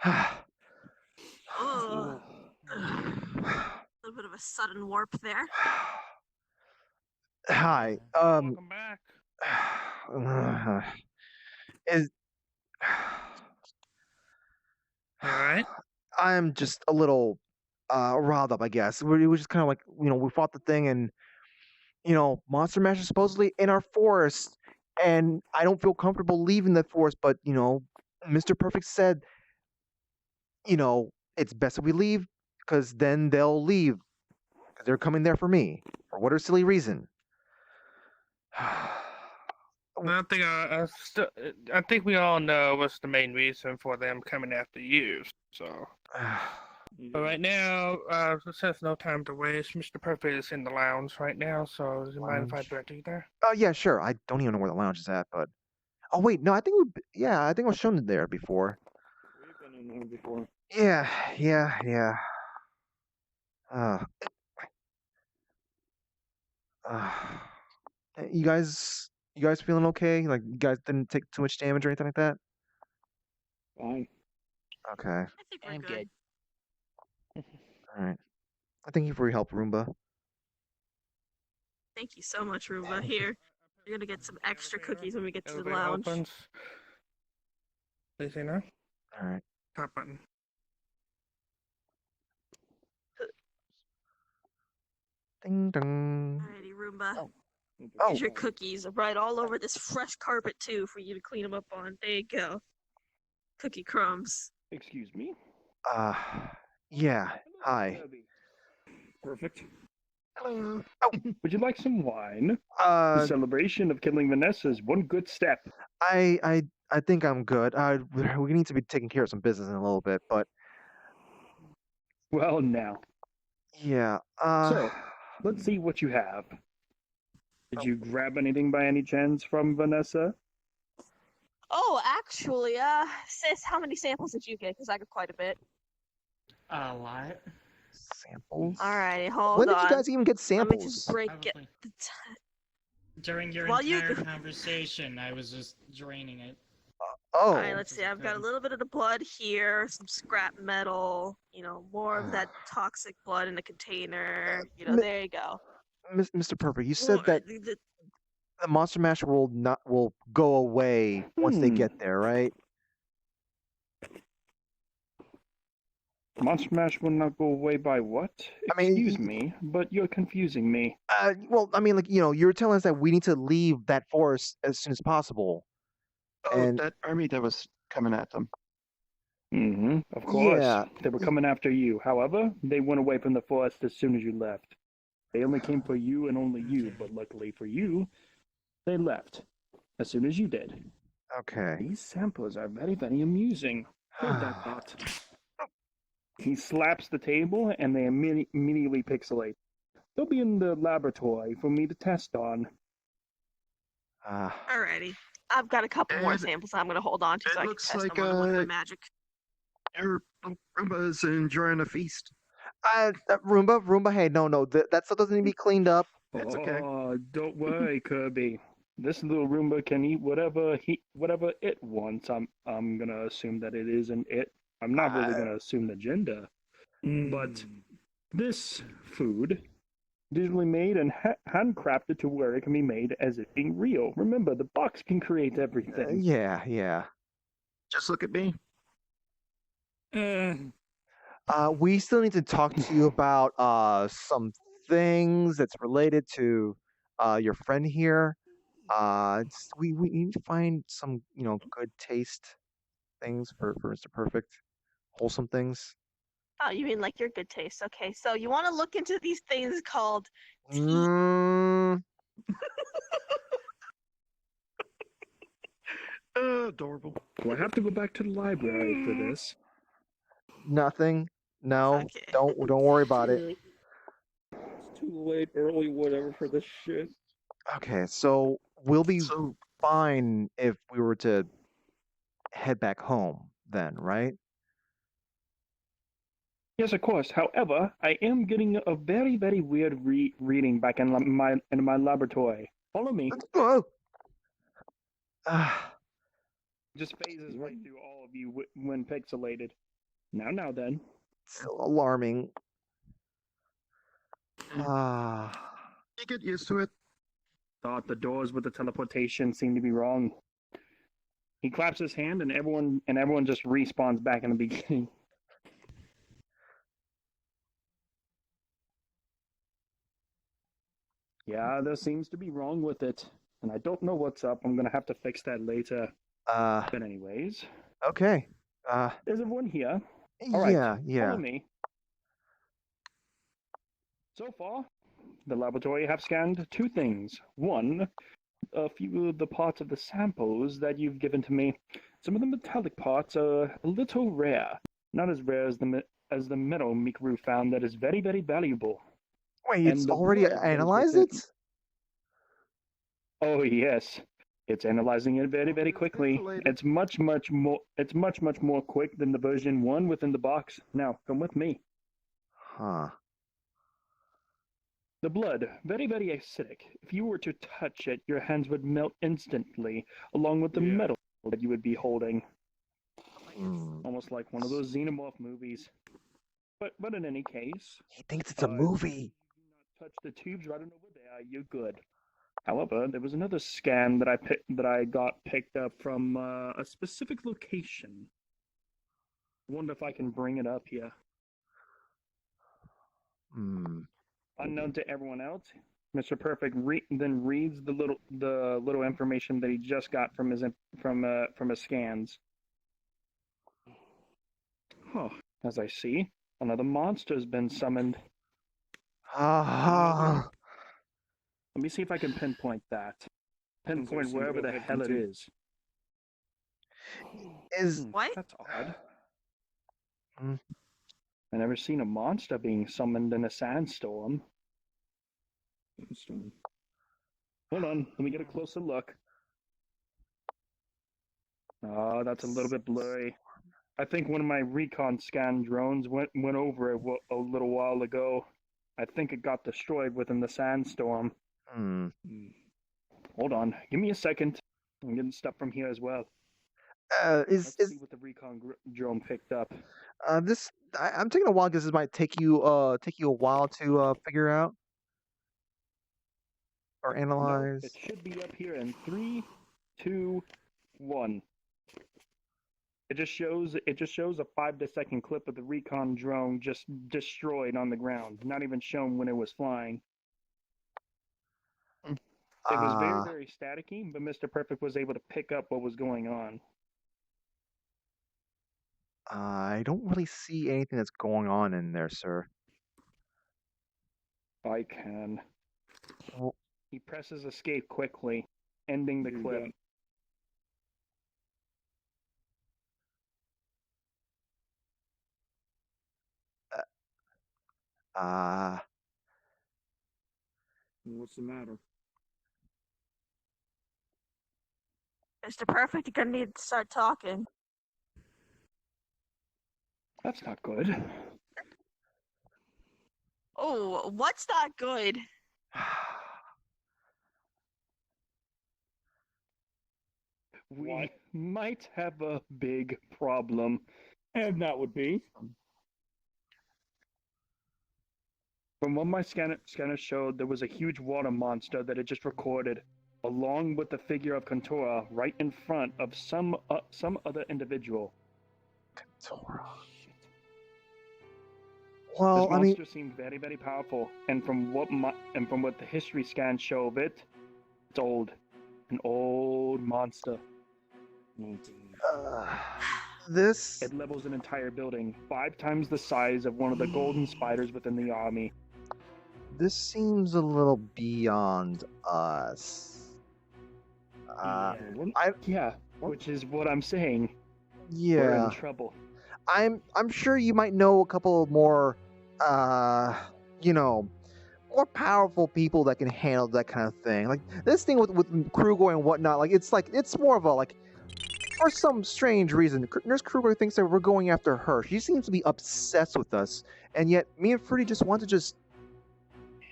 Ugh. A little bit of a sudden warp there. Hi. Welcome back. Is You alright? I'm just a little riled up, I guess. We were just kind of like, we fought the thing, and Monster Mash is supposedly in our forest, and I don't feel comfortable leaving the forest. But Mr. Perfect said, it's best if we leave, because then they'll leave, because they're coming there for me for whatever silly reason. I think we all know what's the main reason for them coming after you. So, but right now, there's no time to waste. Mr. Perfect is in the lounge right now, so do you mind if I direct you there? Oh yeah, sure. I don't even know where the lounge is at, but oh wait, no, I think I think I was shown there before. We've been in here before. Yeah. Uh, uh, you guys feeling okay? Like you guys didn't take too much damage or anything like that? Fine. Okay. I think we're I'm good. All right. Thank you for your help, Roomba. Thank you so much, Ruba. Here, you're gonna get some extra cookies when we get to the Elevator lounge. opens. Please, All right. top button. Ding dong. Alrighty, Roomba. Oh. Here's your cookies, right all over this fresh carpet too, for you to clean them up on. There you go. Cookie crumbs. Excuse me? Yeah. Hi. Kirby. Perfect. Hello. Oh. Would you like some wine? The celebration of killing Vanessa is one good step. I think I'm good. We need to be taking care of some business in a little bit, but Well, now. yeah. So, let's see what you have. Did you grab anything by any chance from Vanessa? Oh, actually, sis, how many samples did you get? Because I got quite a bit. A lot. Samples. Alrighty, hold on. When did you guys even get Let me samples? just break it. During your While you entire go- conversation, I was just draining it. Oh. Alright, let's see. I've got a little bit of the blood here, some scrap metal, more of that toxic blood in a container. There you go. Mr. Perfect, you said that the the Monster Mash will go away once they get there, right? Monster Mash will not go away by what? Excuse me, but you're confusing me. Well, I mean, you're telling us that we need to leave that forest as soon as possible. Oh, that army that was coming at them. Mm-hmm, of course. Yeah. They were coming after you. However, they went away from the forest as soon as you left. They only came for you and only you, but luckily for you, they left as soon as you did. Okay. These samples are very, very amusing. Hold that thought. He slaps the table, and they immediately pixelate. They'll be in the laboratory for me to test on. Alrighty. I've got a couple more samples I'm going to hold on to so I can test them with my magic. Roomba's enjoying a feast. Roomba, hey, no, that stuff doesn't need to be cleaned up. That's okay. Oh, don't worry, Kirby. This little Roomba can eat whatever it wants. I'm gonna assume that it is an it. I'm not really gonna assume the gender. But this food, digitally made and handcrafted to where it can be made as it being real. Remember, the box can create everything. Yeah. Just look at me. We still need to talk to you about some things that's related to your friend here. We need to find some good taste things for Mr. Perfect, wholesome things. Oh, you mean like your good taste? Okay, so you want to look into these things called Adorable. Do I have to go back to the library for this? Nothing. No. Okay. Don't worry about it. It's too late, early, whatever for this shit. Okay, so we'll be fine if we were to head back home then, right? Yes, of course. However, I am getting a very, very weird reading back in my laboratory. Follow me. Oh. Just phases right through all of you when pixelated. Now then. Still alarming. Ah. You get used to it. Thought the doors with the teleportation seemed to be wrong. He claps his hand, and everyone just respawns back in the beginning. Yeah, there seems to be wrong with it, and I don't know what's up. I'm gonna have to fix that later. But anyways, Okay. there's everyone here. All right, yeah. follow me. So far, the laboratory have scanned two things. One, a few of the parts of the samples that you've given to me. Some of the metallic parts are a little rare. Not as rare as the metal Mikuru found that is very, very valuable. Wait, And it's the already blood goes analyzed with it? Oh yes. It's analyzing it very, very quickly. It's much more quick than the version 1 within the box. Now, come with me. Huh. The blood, very, very acidic. If you were to touch it, your hands would melt instantly, along with the metal that you would be holding. Almost like one of those xenomorph movies. But in any case... He thinks it's a movie. If you do not touch the tubes right over there, you're good. However, there was another scan that I got picked up from a specific location. Wonder if I can bring it up here. Unknown to everyone else, Mr. Perfect then reads the little information that he just got from his scans. Huh. As I see, another monster's been summoned. Ah. Let me see if I can pinpoint that. Pinpoint wherever the hell it is. What? That's odd. I never seen a monster being summoned in a sandstorm. Hold on, let me get a closer look. Oh, that's a little bit blurry. I think one of my recon scan drones went over it a little while ago. I think it got destroyed within the sandstorm. Hold on, give me a second. I'm getting stuff from here as well. Let's see what the recon drone picked up. I'm taking a while because this might take you a while to figure out or analyze. No, it should be up here in 3, 2, 1. It just shows a 5-second clip of the recon drone just destroyed on the ground, not even shown when it was flying. It was very, very staticky, but Mr. Perfect was able to pick up what was going on. I don't really see anything that's going on in there, sir. I can. Well, He presses escape quickly, ending the clip. What's the matter? Mr. Perfect, you're gonna need to start talking. That's not good. Oh, what's not good? We might have a big problem. And that would be? From what my scanner showed, there was a huge water monster that it just recorded, along with the figure of Contora right in front of some other individual. Contora. This Well, I mean, monster seemed very, very powerful, and from what the history scan show of it, it's old, an old monster. this It levels an entire building, 5 times the size of one of the golden spiders within the army. seems a little beyond us. Which is what I'm saying. We're Yeah. in trouble. I'm sure you might know a couple more more powerful people that can handle that kind of thing. Like this thing with Kruger and whatnot, it's more of a for some strange reason, Nurse Kruger thinks that we're going after her. She seems to be obsessed with us, and yet me and Fruity just want to just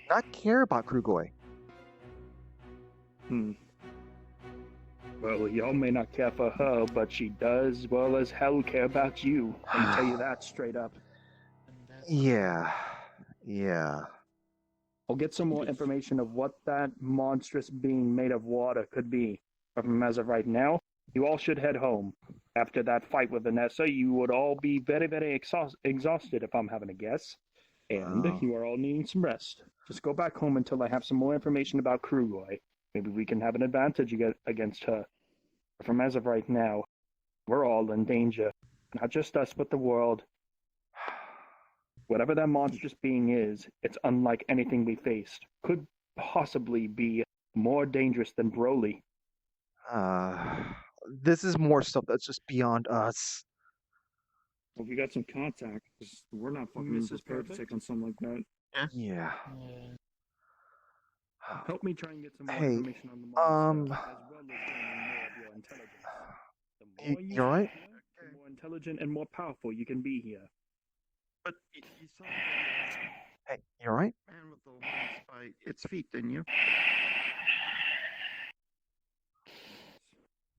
not care about Krugoi. Well, y'all may not care for her, but she does well as hell care about you. Let me tell you that straight up. And that's Yeah. Yeah. I'll get some more information of what that monstrous being made of water could be. But as of right now, you all should head home. After that fight with Vanessa, you would all be very, very exhausted if I'm having a guess. And Oh. you are all needing some rest. Just go back home until I have some more information about Krugoy. Maybe we can have an advantage against her. But from as of right now, we're all in danger. Not just us, but the world. Whatever that monstrous being is, it's unlike anything we faced. Could possibly be more dangerous than Broly. This is more stuff that's just beyond us. Well, if you got some contact, 'cause we're not fucking Mrs. prepared to Perfect? take on something like that. Yeah. yeah. Help me try and get some more Hey, information on the monster, as well as gaining more of your intelligence. The more you alright? the more intelligent and more powerful you can be here. But you saw Hey, you alright? the man with the lance by its feet, didn't you?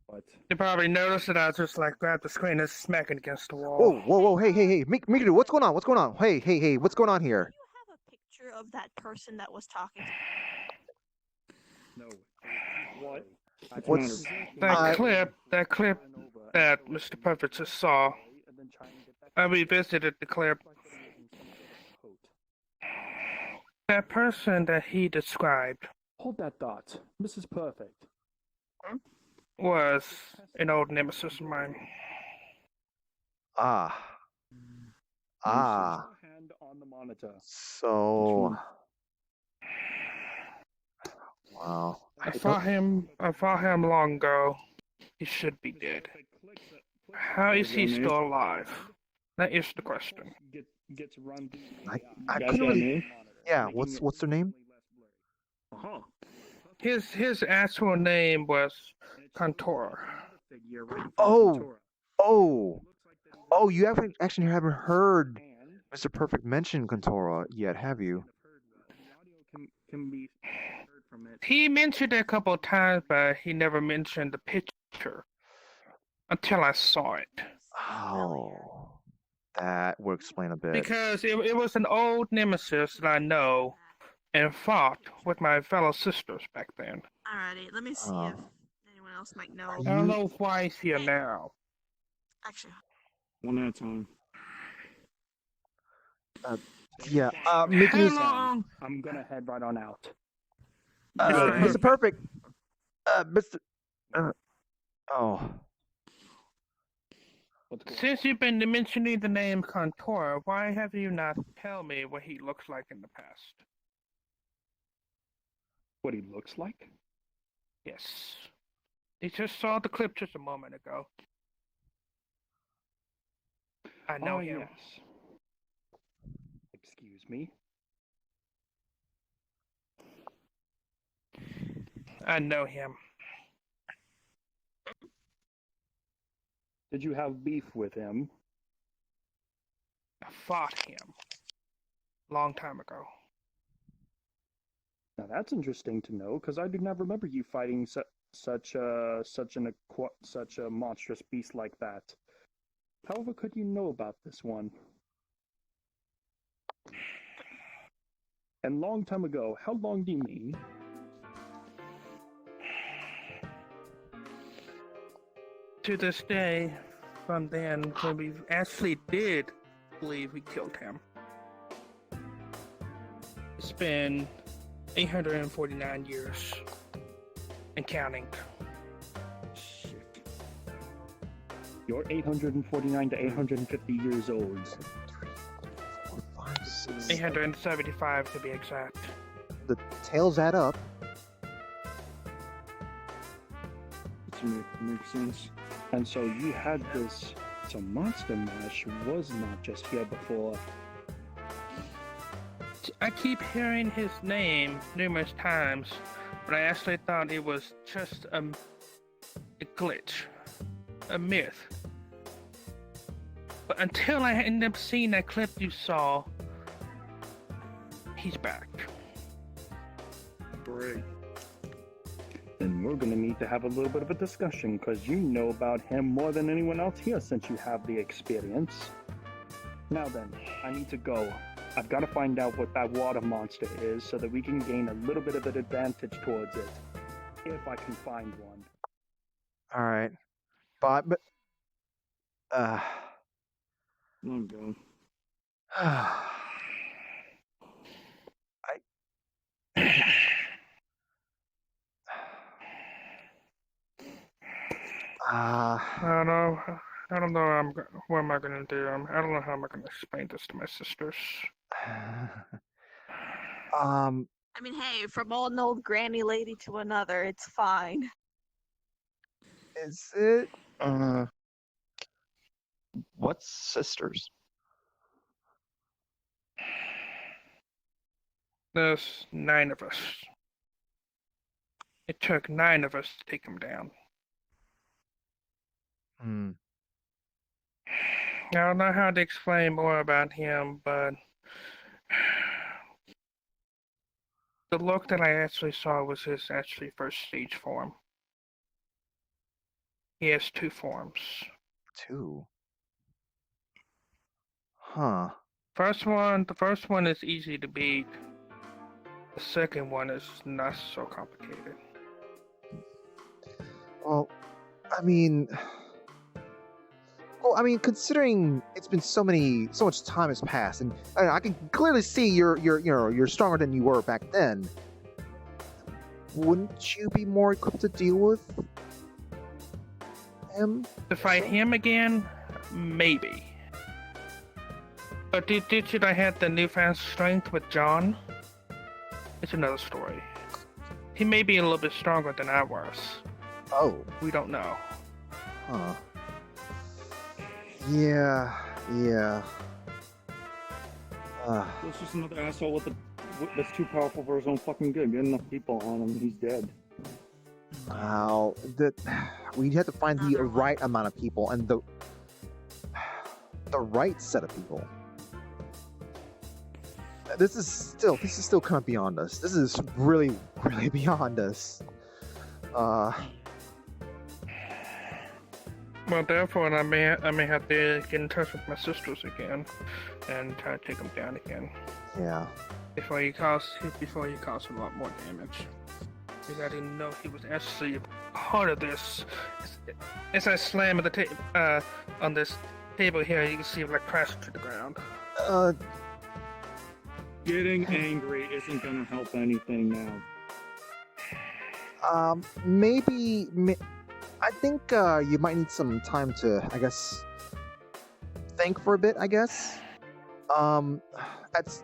But You probably noticed that I just like grabbed the screen and smack it against the wall. Whoa, whoa, whoa, hey, Miku, what's going on? What's going on? Hey, what's going on here? Do you have a picture of that person that was talking to no. What? What's That clip that Mr. Perfect just saw. I revisited the clip. That person that he described Hold that thought, Mrs. Perfect. was an old nemesis of mine. Ah. Ah. Hand on the monitor. So. Wow. I fought him long ago. He should be dead. How is he still alive? That is the question. Gets run I Guys couldn't got a really. name? Yeah, what's their name? Uh-huh. His actual name was Contour. Oh, you actually haven't heard Mr. Perfect mention Kontora yet, have you? Can be heard from it. He mentioned it a couple of times, but he never mentioned the picture until I saw it. Oh, that will explain a bit. Because it was an old nemesis that I know and fought with my fellow sisters back then. Alrighty, let me see Oh. if anyone else might know. I don't know why he's here now. Actually, One at a time. Yeah, How Mickey's. long? I'm gonna head right on out. Mr. Perfect. Mr. Oh. Since you've been mentioning the name Contour, why have you not tell me what he looks like in the past? What he looks like? Yes. You just saw the clip just a moment ago. I know him. Yes. Excuse me. I know him. Did you have beef with him? I fought him. Long time ago. Now that's interesting to know, because I do not remember you fighting such a monstrous beast like that. However, could you know about this one? And long time ago, how long do you mean? To this day, from then, when we actually did believe we killed him, it's been 849 years and counting. Shit. You're 849 to 850 years old. 5, 6. 875 to be exact. The tails add up. Makes sense. And so you had this. So Monster Mash was not just here before. I keep hearing his name numerous times, but I actually thought it was just a glitch, a myth. But until I ended up seeing that clip you saw, he's back. Great. then we're gonna need to have a little bit of a discussion, because you know about him more than anyone else here since you have the experience. Now then, I need to go. I've got to find out what that water monster is so that we can gain a little bit of an advantage towards it. If I can find one. Alright. But I'm going. I don't know. What am I gonna do? I don't know how I'm gonna explain this to my sisters. I mean, hey, from one old granny lady to another, it's fine. Is it? What's sisters? There's 9 of us. It took 9 of us to take him down. I don't know how to explain more about him, but the look that I actually saw was his actually first stage form. He has 2 forms. 2. Huh. The first one is easy to beat. The second one is not so complicated. Well, considering it's been so much time has passed, and I can clearly see you're stronger than you were back then. Wouldn't you be more equipped to deal with him? To fight him again? Maybe. But did I have the newfound strength with John? It's another story. He may be a little bit stronger than I was. Oh. We don't know. Huh. Yeah. It's just another asshole that's too powerful for his own fucking good. Get enough people on him, he's dead. Wow. We'd have to find the right amount of people and the right set of people. This is still kind of beyond us. This is really beyond us. Well, therefore, I may have to get in touch with my sisters again and try to take him down again. Yeah. Before he caused a lot more damage. Because I didn't know he was actually part of this. As I slam on this table here, you can see it like crash to the ground. Getting angry isn't gonna help anything now. Maybe. I think you might need some time to, I guess, think for a bit. I guess. That's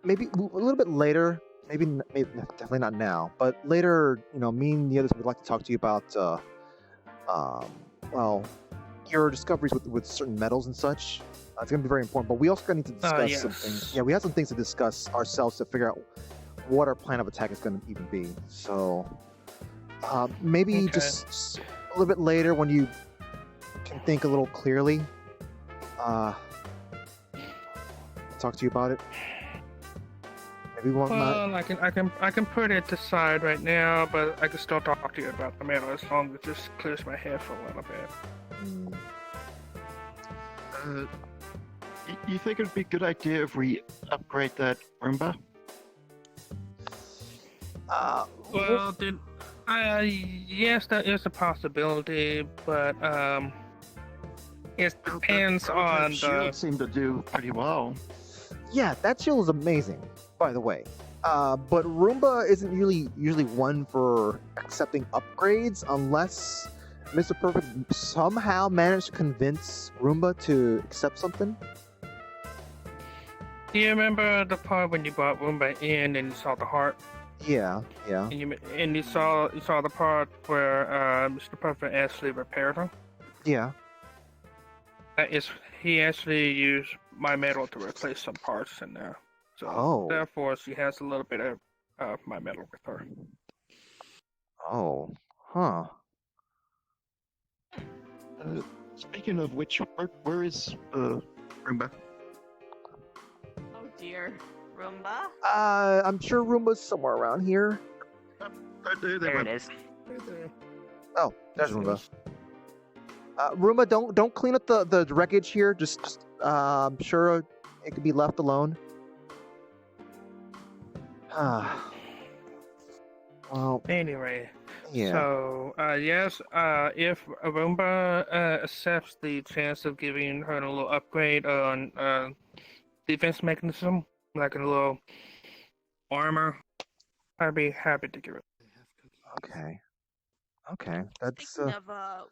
maybe a little bit later. Maybe definitely not now, but later. Me and the others would like to talk to you about, your discoveries with certain metals and such. It's going to be very important, but we also need to discuss some things. Yeah, we have some things to discuss ourselves to figure out what our plan of attack is going to even be. So, maybe just a little bit later when you can think a little clearly, talk to you about it. Maybe one night. I can put it aside right now, but I can still talk to you about the metal as long as it just clears my head for a little bit. You think it'd be a good idea if we upgrade that Roomba? Yes, that is a possibility, but it depends on the shield seem to do pretty well. Yeah, that shield is amazing, by the way. But Roomba isn't usually one for accepting upgrades unless Mr. Perfect somehow managed to convince Roomba to accept something. Do you remember the part when you brought Roomba in and you saw the heart? Yeah. And you saw the part where Mr. Perfect actually repaired her? Yeah. He actually used my metal to replace some parts in there. So therefore she has a little bit of my metal with her. Oh. Huh. Speaking of which, where is Roomba? Oh dear. Roomba? I'm sure Roomba's somewhere around here. There There it is. Right there. Oh, there's Roomba. Roomba, don't clean up the wreckage here. Just I'm sure it could be left alone. Well, Anyway, yeah. so yes, if Roomba accepts the chance of giving her a little upgrade on defense mechanism, like a little armor, I'd be happy to give it. Okay. That's Speaking of, I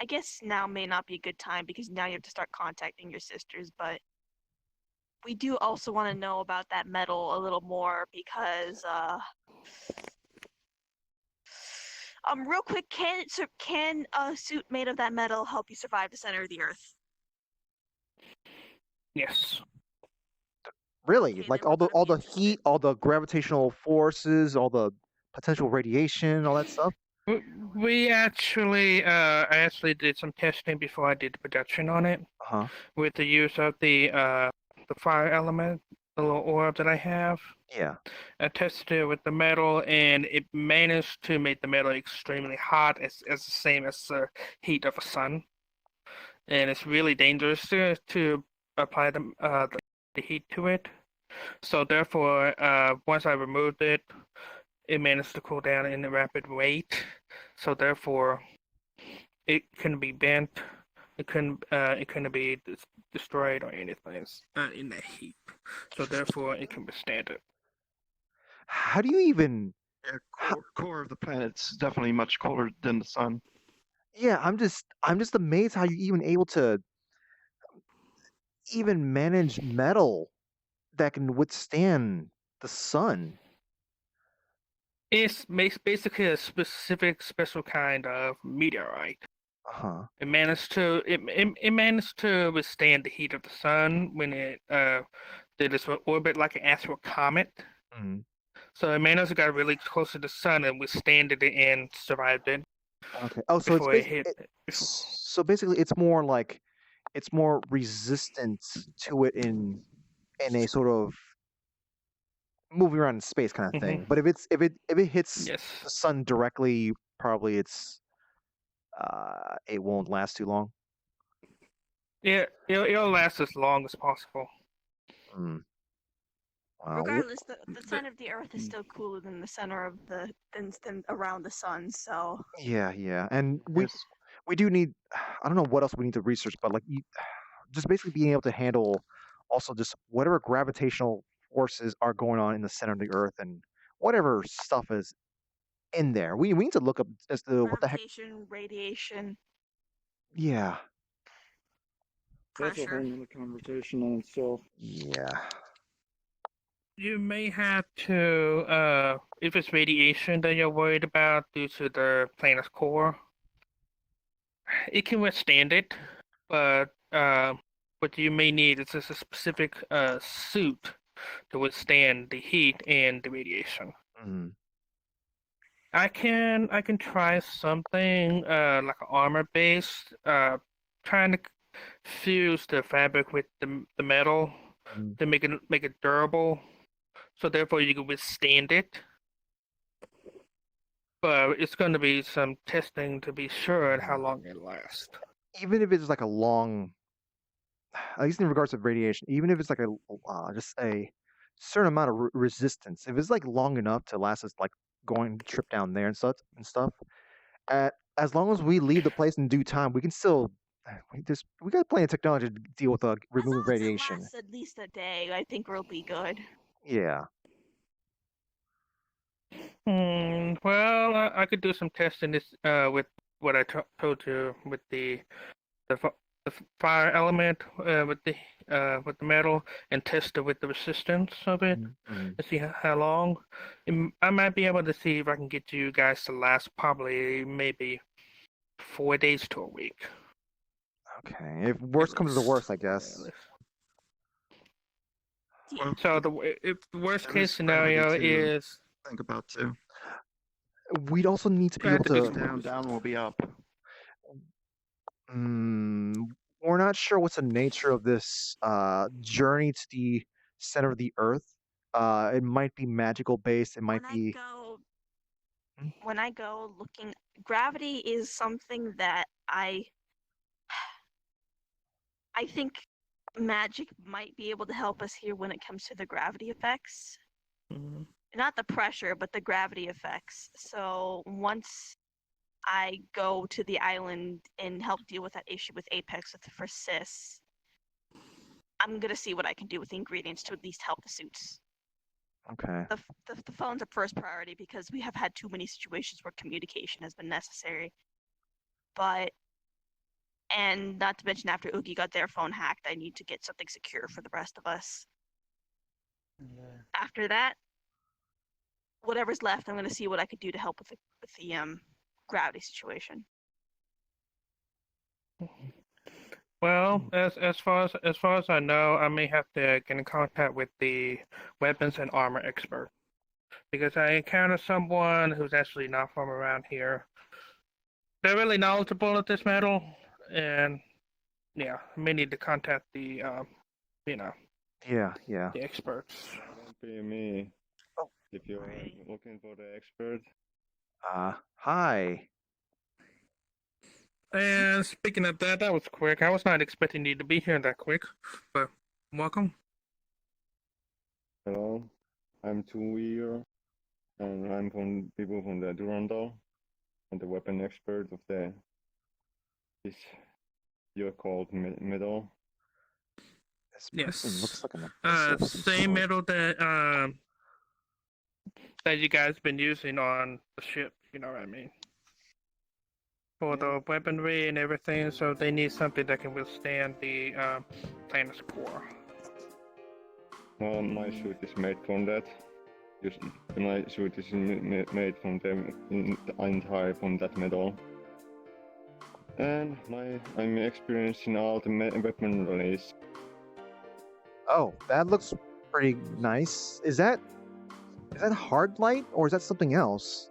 guess now may not be a good time because now you have to start contacting your sisters, but we do also want to know about that metal a little more because, real quick, can a suit made of that metal help you survive the center of the Earth? Yes. really Okay, like then we're gonna all be the heat, all the gravitational forces, all the potential radiation, all that stuff. We actually did some testing before I did the production on it Uh-huh. with the use of the fire element, the little orb that I have. Yeah. I tested it with the metal, and it managed to make the metal extremely hot, as the same as the heat of a sun. And it's really dangerous to apply the heat to it. So therefore, once I removed it, it managed to cool down in a rapid rate. So therefore, it couldn't be bent. It couldn't be destroyed or anything in that heat. So therefore, it can withstand it. How do you even? Yeah, core of the planet's definitely much colder than the sun. Yeah, I'm just amazed how you even able to even manage metal that can withstand the sun. It's basically a special kind of meteorite. Uh-huh. It managed to withstand the heat of the sun when it did its orbit like an asteroid comet. Mm-hmm. So it managed to get really close to the sun and withstand it and survived it. Okay. Oh, so before it hit. So basically, it's more resistant to it in a sort of moving around in space kind of thing. But if it hits Yes. the sun directly, probably it won't last too long. Yeah, it'll last as long as possible. Mm. Wow. Regardless, the center of the Earth is still cooler than the center of than around the sun. So Yeah, and we do need. I don't know what else we need to research, but like just basically being able to handle also just whatever gravitational forces are going on in the center of the Earth and whatever stuff is in there. We need to look up as to what the heck. gravitation, radiation, Yeah. That's a whole pressure. nother conversation on itself. Yeah. You may have to, if it's radiation that you're worried about due to the planet's core, it can withstand it, but what you may need is just a specific suit to withstand the heat and the radiation. Mm-hmm. I can try something like an armor based, trying to fuse the fabric with the metal to make it durable, so therefore you can withstand it. But it's going to be some testing to be sure how long it lasts. Even if it's like a long, at least in regards to radiation, even if it's like a just a certain amount of resistance, if it's like long enough to last us like going trip down there and stuff, as long as we leave the place in due time, we can still we got plenty of technology to deal with removing As long as it radiation. lasts at least a day, I think we'll be good. Yeah. Well, I could do some testing this with what I told you with the fire element with the metal, and test it with the resistance of it to see how long. I might be able to see if I can get you guys to last probably maybe 4 days to a week. Okay. If worst comes to the worst, I guess. So if the worst case scenario is think about too. We'd also need to be able to down will be up. We're not sure what's the nature of this journey to the center of the Earth. It might be magical based. It might be. when I go looking, gravity is something that I think magic might be able to help us here when it comes to the gravity effects. Mhm. Not the pressure, but the gravity effects. So once I go to the island and help deal with that issue with Apex for Sis, I'm gonna see what I can do with the ingredients to at least help the suits. Okay. The phone's a first priority because we have had too many situations where communication has been necessary. But and not to mention after Oogie got their phone hacked, I need to get something secure for the rest of us. Yeah. After that, whatever's left, I'm gonna see what I could do to help with the gravity situation. Well, as far as I know, I may have to get in contact with the weapons and armor expert because I encountered someone who's actually not from around here. They're really knowledgeable at this metal, and yeah, I may need to contact the Yeah, yeah. the experts. Don't be me. Oh. If you're Right. looking for the expert, Hi. And speaking of that, that was quick. I was not expecting you to be here that quick, but welcome. hello, I'm Tuir, and I'm from people from the Durandal, and the weapon expert of this you're called metal. This Yes. person looks like an abyss of some Same sort. metal that you guys been using on the ship. You know what I mean? For the weaponry and everything, so they need something that can withstand the planet's core. Well, my suit is made from that. My suit is made from the entire from that metal. And I'm experiencing all the weapon release. Oh, that looks pretty nice. Is that hard light or is that something else?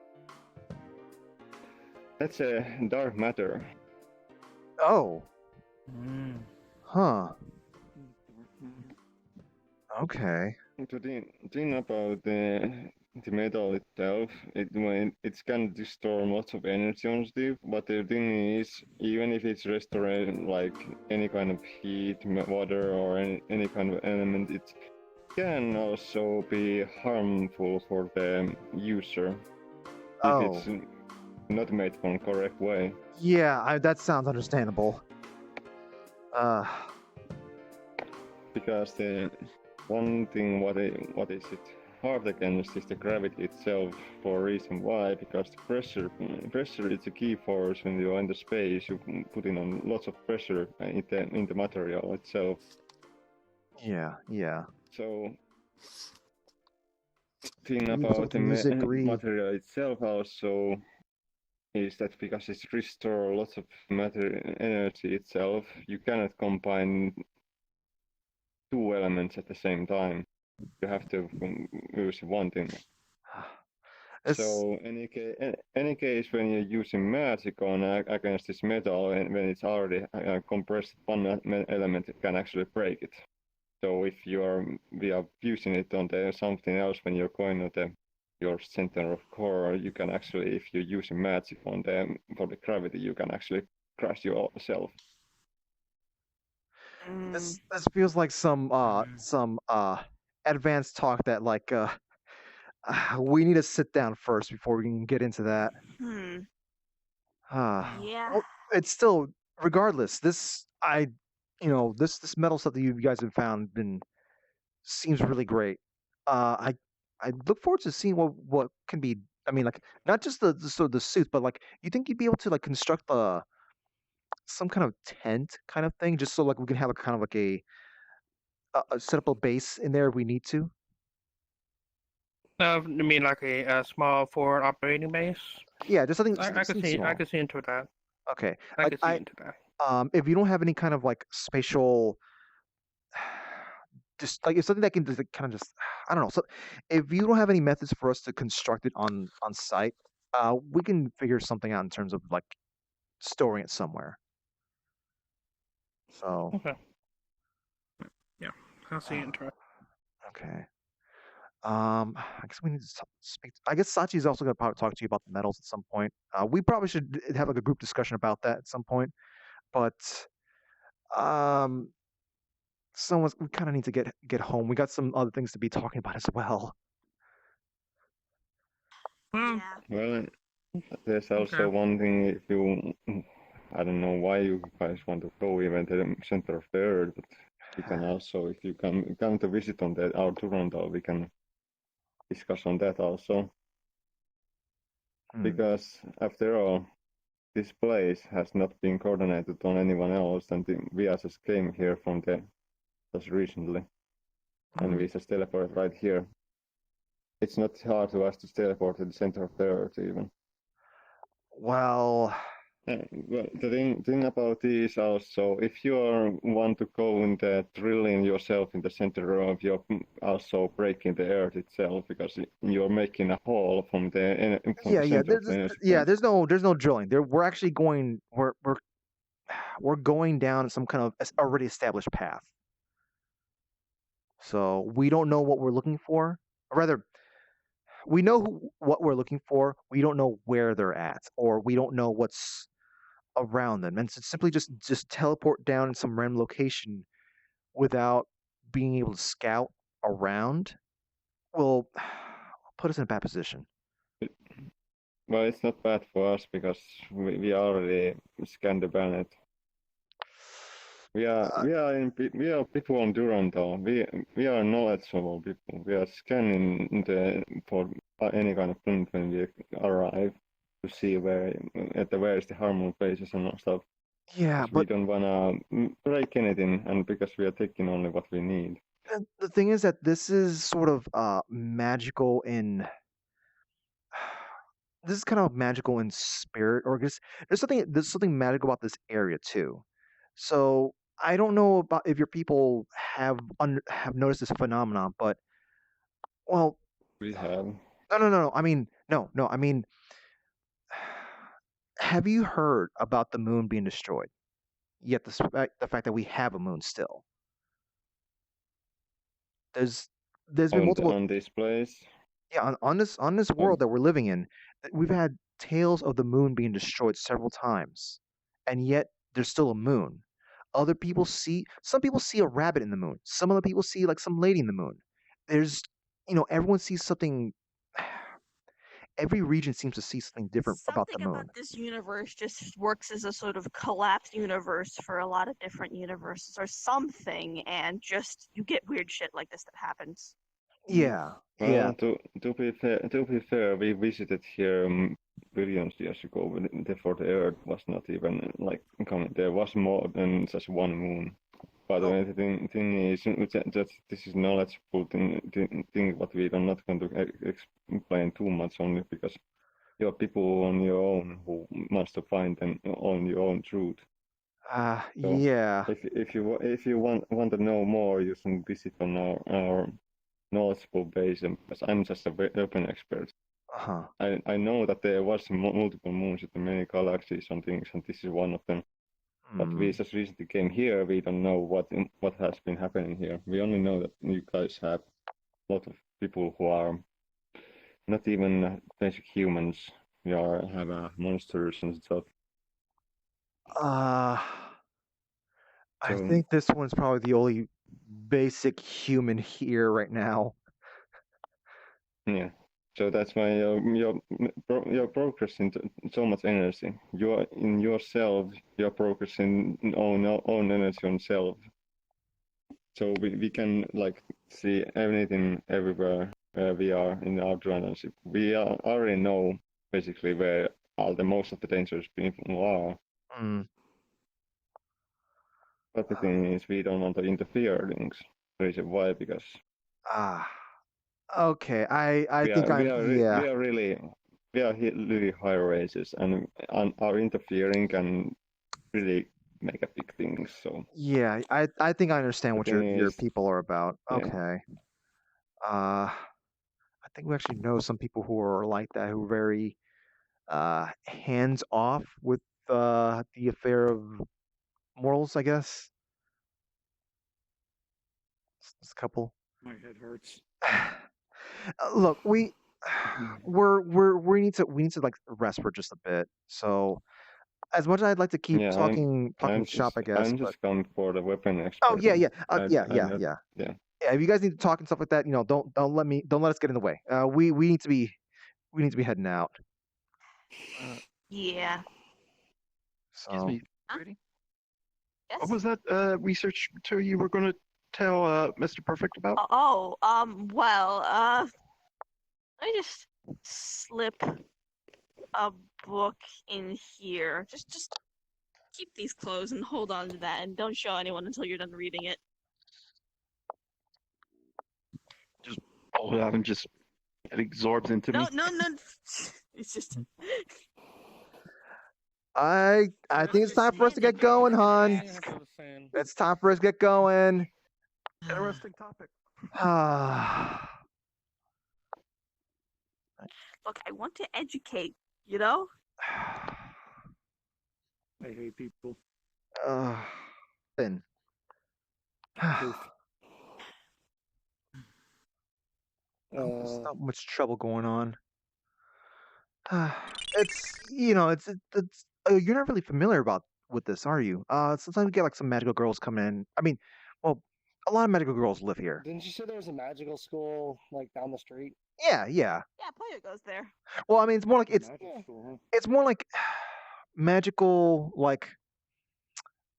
That's a dark matter. Oh. Mm. Huh. Okay. The thing about the metal itself, it can restore lots of energy on Steve, but the thing is, even if it's restoring like any kind of heat, water, or any kind of element, it can also be harmful for the user if it's not made from correct way. Yeah, that sounds understandable. Because the one thing what is it hard against is the gravity itself, for a reason why, because the pressure is a key force. When you enter space, you put in on lots of pressure in the material itself. Yeah. So thing We about the disagree. material itself also is that because it restores lots of energy itself, you cannot combine two elements at the same time. You have to use one thing. So any case when you're using magic on against this metal, and when it's already compressed, one element can actually break it. So if we are using it on something else, when you're going to your center of core, you can actually, if you're using magic on for the gravity, you can actually crash yourself. This feels like some advanced talk that like we need to sit down first before we can get into that. Yeah. Well, it's still, regardless, this metal stuff that you guys have found seems really great. I look forward to seeing what can be. I mean, like not just the suits, but like you think you'd be able to like construct some kind of tent kind of thing, just so like we can have a kind of like set up a base in there if we need to. You mean like a small forward operating base? Yeah, just something. I could see. Small. I could see into that. Okay, I could see into that. if you don't have any kind of like spatial, just like if something that can just kind of just, I don't know. So if you don't have any methods for us to construct it on site, we can figure something out in terms of like storing it somewhere. So Okay. Yeah, I'll see into it. okay. I guess we need to speak. I guess Sachi is also going to probably talk to you about the metals at some point. We probably should have like a group discussion about that at some point. But um, we kind of need to get home. We got some other things to be talking about as well. Well, Yeah. Well, there's also one thing. If you, I don't know why you guys want to go even to the center of the earth, but we can also, if you come to visit on our Toronto, we can discuss on that also. Because after all, this place has not been coordinated on anyone else, and we just came here from just recently, and we just teleported right here. It's not hard to us to teleport to the center of the earth even. Well, well, the thing about this also, if you want to go in the drilling yourself in the center of, you're also breaking the earth itself because you're making a hole from the center of the earth. There's no drilling. We're actually going. We're going down some kind of already established path. So we don't know what we're looking for. Or rather, we know what we're looking for. We don't know where they're at, or we don't know what's around them. And so simply just teleport down in some random location without being able to scout around will put us in a bad position. Well, it's not bad for us because we already scanned the planet. We are people on Duranto. We are knowledgeable people. We are scanning for any kind of planet when we arrive to see where is the harmful places and stuff. Yeah, but we don't wanna break anything, and because we are taking only what we need. The thing is that this is sort of magical in. This is kind of magical in spirit, or just there's something magical about this area too. So I don't know about if your people have noticed this phenomenon, but well, we have. No. I mean, no. I mean, have you heard about the moon being destroyed? Yet the fact that we have a moon still. There's been multiple on this place. Yeah, on this world that we're living in, we've had tales of the moon being destroyed several times, and yet there's still a moon. Some people see a rabbit in the moon. Some other people see like some lady in the moon. There's, everyone sees something. Every region seems to see something different about the moon. About this universe just works as a sort of collapsed universe for a lot of different universes or something, and just you get weird shit like this that happens. Yeah. Well, to be fair, we visited here billions years ago. Before the Earth was not even like coming. There was more than just one moon. But the thing is that this is knowledgeable thing what we are not going to explain too much, only because you are people on your own who must find them on your own truth. So yeah. If you want to know more, you can visit on our knowledgeable base, because I'm just a weapon expert. I know that there was multiple moons in many galaxies and things, and this is one of them. But we just recently came here. We don't know what has been happening here. We only know that you guys have a lot of people who are not even basic humans. We have monsters and stuff. I think this one's probably the only basic human here right now. Yeah. So that's why you're progressing so much energy. You're in yourself. You're progressing own energy on self. So we can like see everything everywhere where we are in our journalship. We already know basically where most of the dangerous people are. But the thing is, we don't want to interfere things. Reason why? Because okay, I think we are really high races, and our interfering can really make a big thing. So yeah, I think I understand what your people are about. Okay. I think we actually know some people who are like that, who are very hands off with the affair of morals, I guess. It's a couple. My head hurts. Look, we need to like rest for just a bit. So as much as I'd like to keep Yeah, talking shop, I guess. I'm But just coming for the weapon oh expert. yeah, yeah, I- yeah, I'm yeah, not- yeah. yeah. Yeah, if you guys need to talk and stuff like that, don't let us get in the way. We need to be heading out. Yeah. Excuse So me, Huh? Brady. Yes. What was that research tour you were going to tell Mr. Perfect about? Well, let me just slip a book in here. Just keep these closed and hold on to that, and don't show anyone until you're done reading it. Just pull it out and just it absorbs into me. No. It's just. I think it's time for us to get going, hon. It's time for us to get going. Interesting topic. Look, I want to educate. You know. I hate people. Then. There's not much trouble going on. It's you're not really familiar with this, are you? Sometimes we get like some magical girls coming in. I mean, well, a lot of magical girls live here. Didn't you say there was a magical school like down the street? Yeah. Yeah, Pollo goes there. Well, I mean, it's more like it's more like magical, like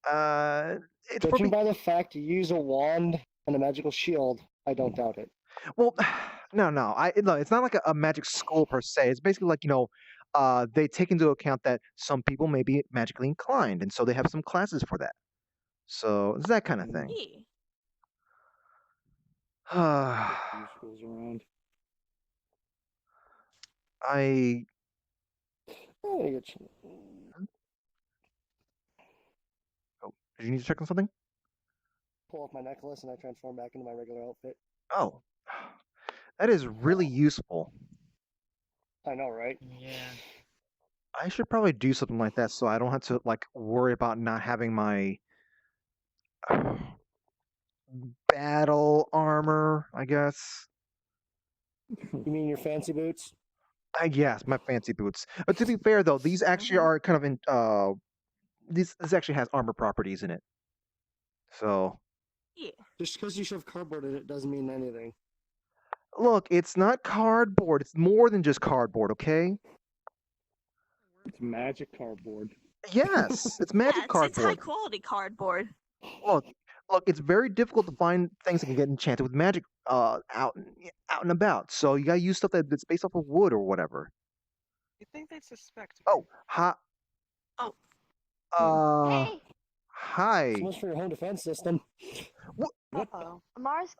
it's for Judging by the fact you use a wand and a magical shield, I don't doubt it. well, no, it's not like a magic school per se. It's basically like they take into account that some people may be magically inclined, and so they have some classes for that. So it's that kind of thing. Schools around. I Oh, you get did you need to check on something? pull off my necklace and I transform back into my regular outfit. Oh, that is really useful. I know, right? Yeah. I should probably do something like that so I don't have to like worry about not having my battle armor, I guess. You mean your fancy boots? I guess my fancy boots. But to be fair though, these actually are kind of in this actually has armor properties in it. So Yeah. Just because you shove cardboard in it doesn't mean anything. look, it's not cardboard. It's more than just cardboard, okay? It's magic cardboard. Yes, it's magic Yeah, it's cardboard. high quality cardboard. Look, it's very difficult to find things that can get enchanted with magic out and about. So you gotta use stuff that's based off of wood or whatever. You think they'd suspect me? Oh, hi. Oh. Hey, Hi. So much for your home defense system. Uh-oh. Mars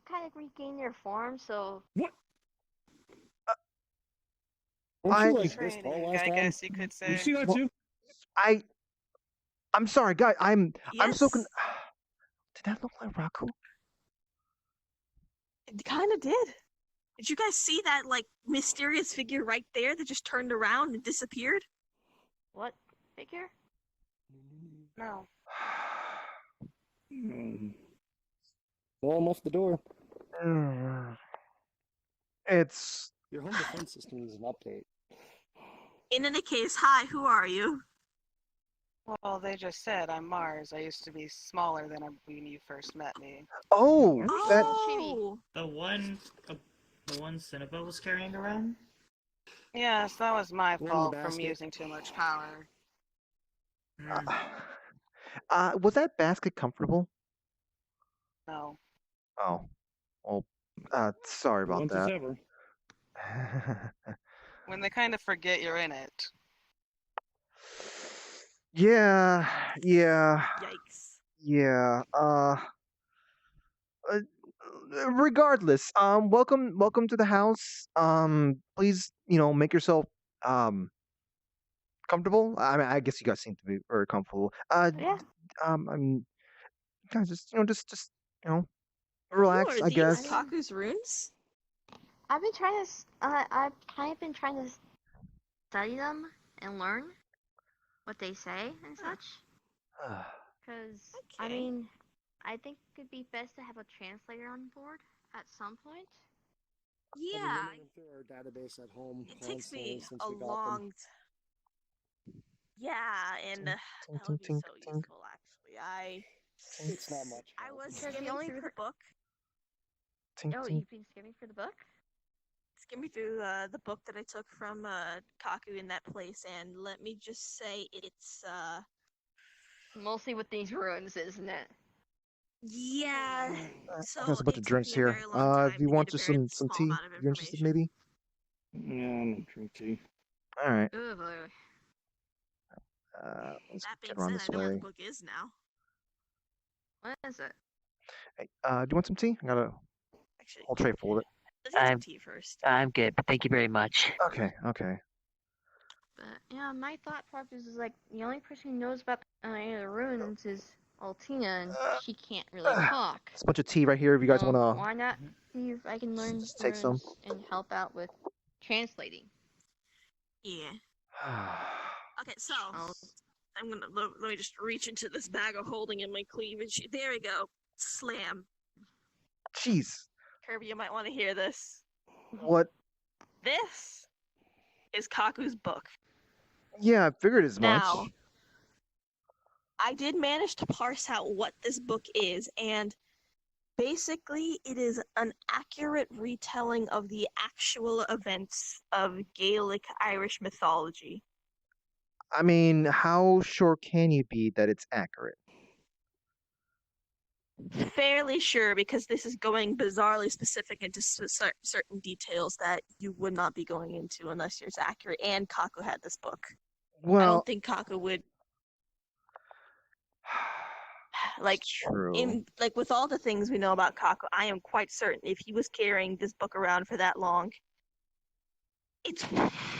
kind of regained their form, so Weren't you like this Training, tall last I time? guess you could say. You see that Well, too? I'm sorry, guys. I'm so Yes. Did that look like Raku? It kind of did. Did you guys see that like mysterious figure right there that just turned around and disappeared? what figure? No. Well, I'm off the door. It's Your home defense system needs an update. In any case, hi, who are you? Well, they just said I'm Mars. I used to be smaller than when you first met me. oh that Oh, The one Cinnabelle was carrying around? Yes, that was my One in the fault from basket. using too much power. was that basket comfortable? No. Oh, well, sorry about Once as that. ever. When they kind of forget you're in it. yeah. yikes. Yeah. Regardless, welcome to the house. Please, make yourself comfortable. I mean, I guess you guys seem to be very comfortable. Yeah. I mean, guys, just relax. Who are I these guess. Kaku's runes? I've been trying to. I've kind of been trying to study them and learn what they say and such. Because I Okay. mean, I think it'd be best to have a translator on board at some point. Yeah. I've been running them through our database at home It takes constantly me since a we got them. long. Yeah, and that Tink, would be tink, so tink. useful. Actually, It's not much. I help. was Because the skimming only through the book. Tink, Oh, tink. you've been skimming through the book? Skimming through the book that I took from Kaku in that place, and let me just say it's Mostly with these ruins, isn't it? yeah. So There's a bunch it of took drinks me a here. very long time Do you to want get a just very some small tea? amount of You're interested, information. maybe? Yeah, I don't drink tea. All right. Oh boy. Let's That get being around said, this I know where the way. book is now. What is it? Hey, do you want some tea? I got a Actually, whole tray full of it. let's get some tea first. I'm good, but thank you very much. Okay, okay. But yeah, my thought process is like the only person who knows about any of the ruins is Altina, and she can't really talk. There's a bunch of tea right here if you guys So want why not see if I can learn just take some. runes and help out with translating? Yeah. to. Okay, so I'll I'm gonna let me just reach into this bag of holding in my cleavage. There we go. Slam. Jeez. Kirby, you might want to hear this. What? This is Kaku's book. Yeah, I figured as much. Now, I did manage to parse out what this book is, and basically it is an accurate retelling of the actual events of Gaelic Irish mythology. I mean, how sure can you be that it's accurate? Fairly sure, because this is going bizarrely specific into certain details that you would not be going into unless you're accurate, and Kaku had this book. I Well, don't think Kaku would like true. with all the things we know about Kaku, I am quite certain if he was carrying this book around for that long,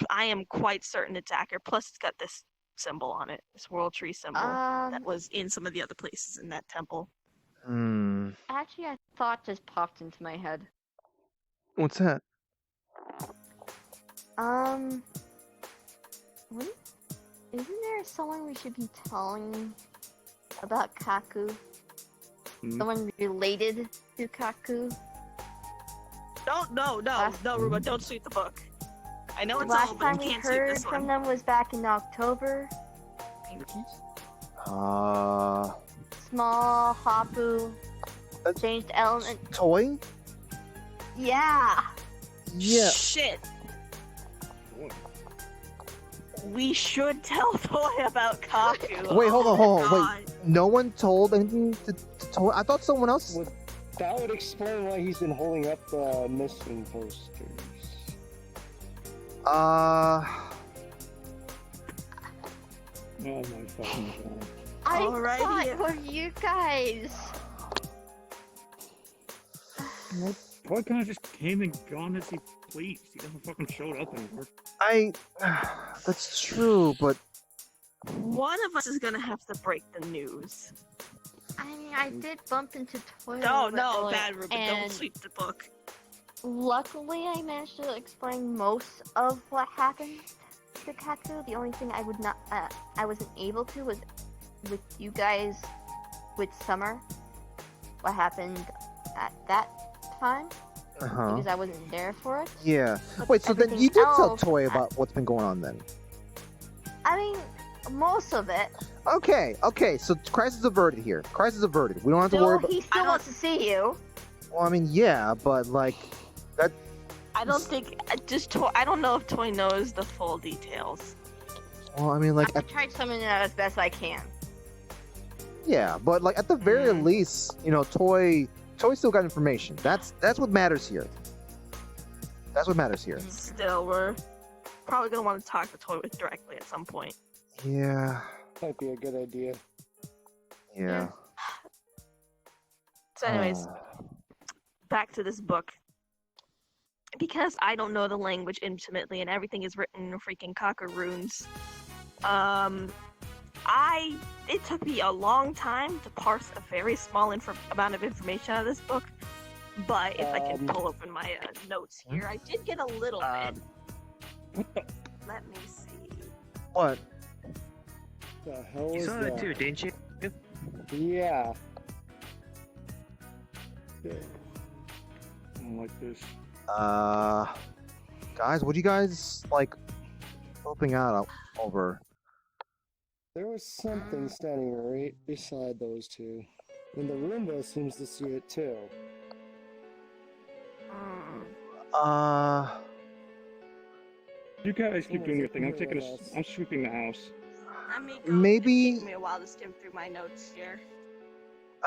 I am quite certain it's accurate. Plus, it's got this symbol on it, this world tree symbol that was in some of the other places in that temple. Actually, a thought just popped into my head. What's that? Isn't there someone we should be telling about Kaku? Someone related to Kaku? No, Ruba, don't sweep the book. I know it's Last old, but time you we can't sweep heard this from one. them was back in October. Small Hapu changed element. Toy? Yeah. Yeah. Shit. We should tell Toy about Kaku. Wait, hold on. God. Wait, no one told anything to Toy? I thought someone else. That would explain why he's been holding up the missing posters. Oh my fucking god. I Alrighty. thought it were you guys. Toy kind of just came and gone as he pleased. He never fucking showed up anymore. That's true, but One of us is gonna have to break the news. I mean, I did bump into Toy. No, earlier, bad Ruben, don't and sweep the book. luckily, I managed to explain most of what happened to Kaku. The only thing I wasn't able to was with you guys with Summer. What happened at that time? Because I wasn't there for it. Yeah. But Wait, so then you did tell else, Toy about what's been going on then? I mean, most of it. Okay, so crisis averted here. Crisis averted. We don't have to worry about. He still wants to see you. Well, I mean, yeah, but like that. I don't think I don't know if Toy knows the full details. Well, I mean, like, I tried summoning it out as best I can. yeah, but like at the very least, Toy still got information. That's what matters here. That's what matters here. Still, we're probably gonna want to talk to Toy directly at some point. Yeah. Might be a good idea. Yeah. So, anyways, back to this book. Because I don't know the language intimately and everything is written in freaking Kaku runes, it took me a long time to parse a very small amount of information out of this book. But if I can pull open my notes here, I did get a little bit. Let me see. What? The hell You is saw that? that too, didn't you? Yeah. I don't like this. Guys, what do you guys like helping out over? There was something standing right beside those two. And the Roomba seems to see it too. You guys keep doing your thing. I'm sweeping the house. Let me go. Maybe- It's taking me a while to skim through my notes here.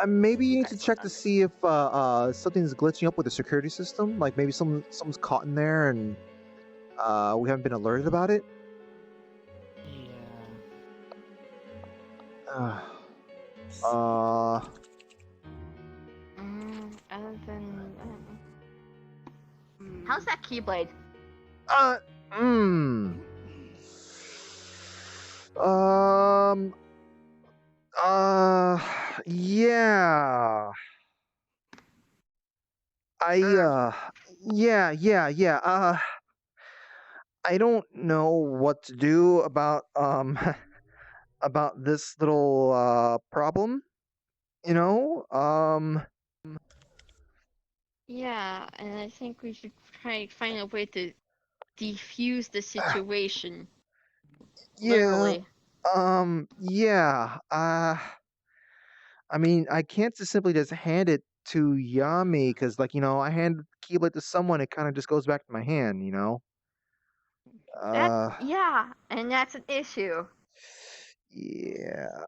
Maybe you need to guys check work to on see if something's glitching up with the security system. Like maybe someone's caught in there and we haven't been alerted about it. Yeah. Other than how's that Keyblade? Yeah. Yeah. I don't know what to do about about this little problem. You know? Yeah, and I think we should try to find a way to defuse the situation. Literally. Yeah. I mean, I can't just simply just hand it to Yami because, like, I hand the Keyblade to someone, it kind of just goes back to my hand, you know? Yeah, and that's an issue. Yeah.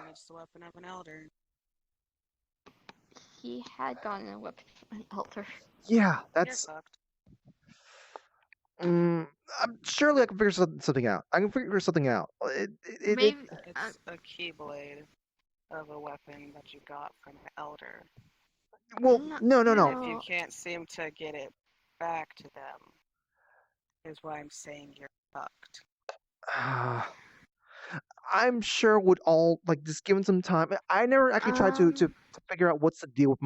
It's the weapon of an elder. He had gotten a weapon from an elder. Yeah, that's. Surely I can figure something out. I can figure something out. Maybe It's a keyblade of a weapon that you got from an elder. Well, no. If you can't seem to get it back to them, is why I'm saying you're fucked. I'm sure would all like just given some time. I never actually tried to figure out what's the deal with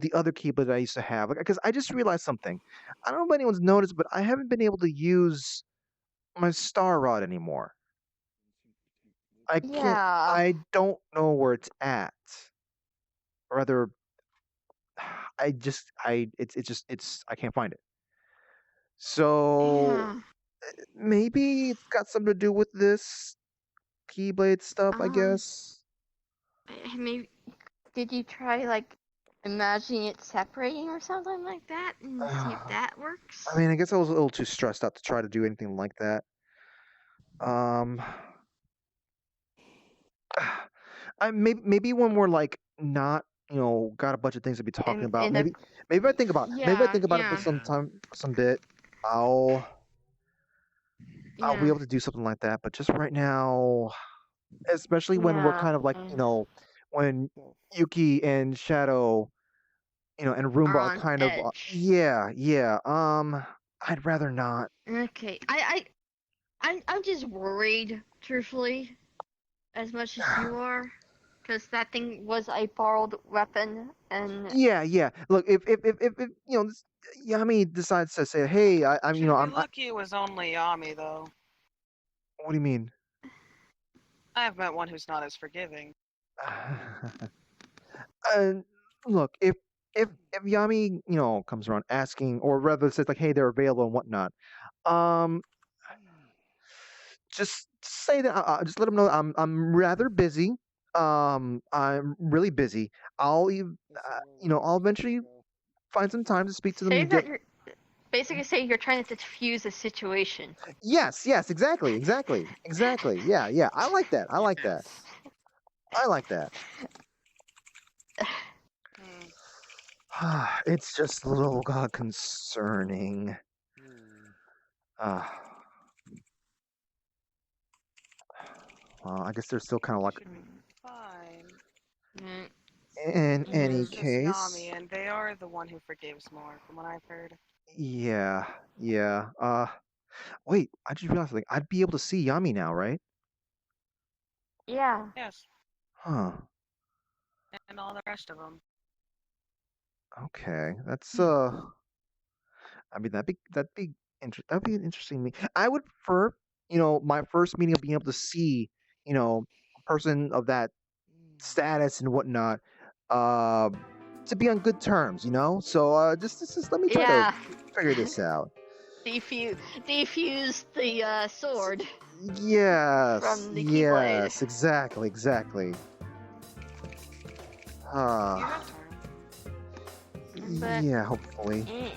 the other keyblade I used to have. Because I just realized something. I don't know if anyone's noticed, but I haven't been able to use my star rod anymore. I can't. I don't know where it's at. Or rather, I can't find it. So maybe it's got something to do with this keyblade stuff, I guess. Maybe did you try like imagining it separating or something like that and see if that works? I mean, I guess I was a little too stressed out to try to do anything like that. Maybe when we're like not, got a bunch of things to be talking about. Maybe I think about it for some time, for some bit. I'll be able to do something like that. But just right now, especially when we're kind of like, when Yuki and Shadow, and Roomba are kind of, yeah. I'd rather not. Okay, I'm just worried, truthfully, as much as you are, because that thing was a borrowed weapon, and Yeah. Look, if Yami decides to say, "Hey, I'm lucky it was only Yami, though. What do you mean? I've met one who's not as forgiving. Look, if Yami, comes around asking, or rather says like, "Hey, they're available" and whatnot, just say that. Just let them know I'm rather busy. I'm really busy. I'll I'll eventually find some time to speak to them. say that you're basically say you're trying to defuse the situation. Yes, exactly. Yeah. I like that. It's just a little concerning. Well, I guess they're still kind of like. Fine. In any It's just case. Yami, and they are the one who forgives more, from what I've heard. Yeah. Wait, I just realized something. I'd be able to see Yami now, right? Yeah. Yes. Huh. And all the rest of them. Okay. That's I mean that'd be an interesting meeting. I would prefer, my first meeting of being able to see, a person of that status and whatnot, to be on good terms, you know. So just let me try Yeah. to figure this out. Defuse the sword. Yes, From the Keyblade. yes, exactly. You have time. But- Yeah, hopefully.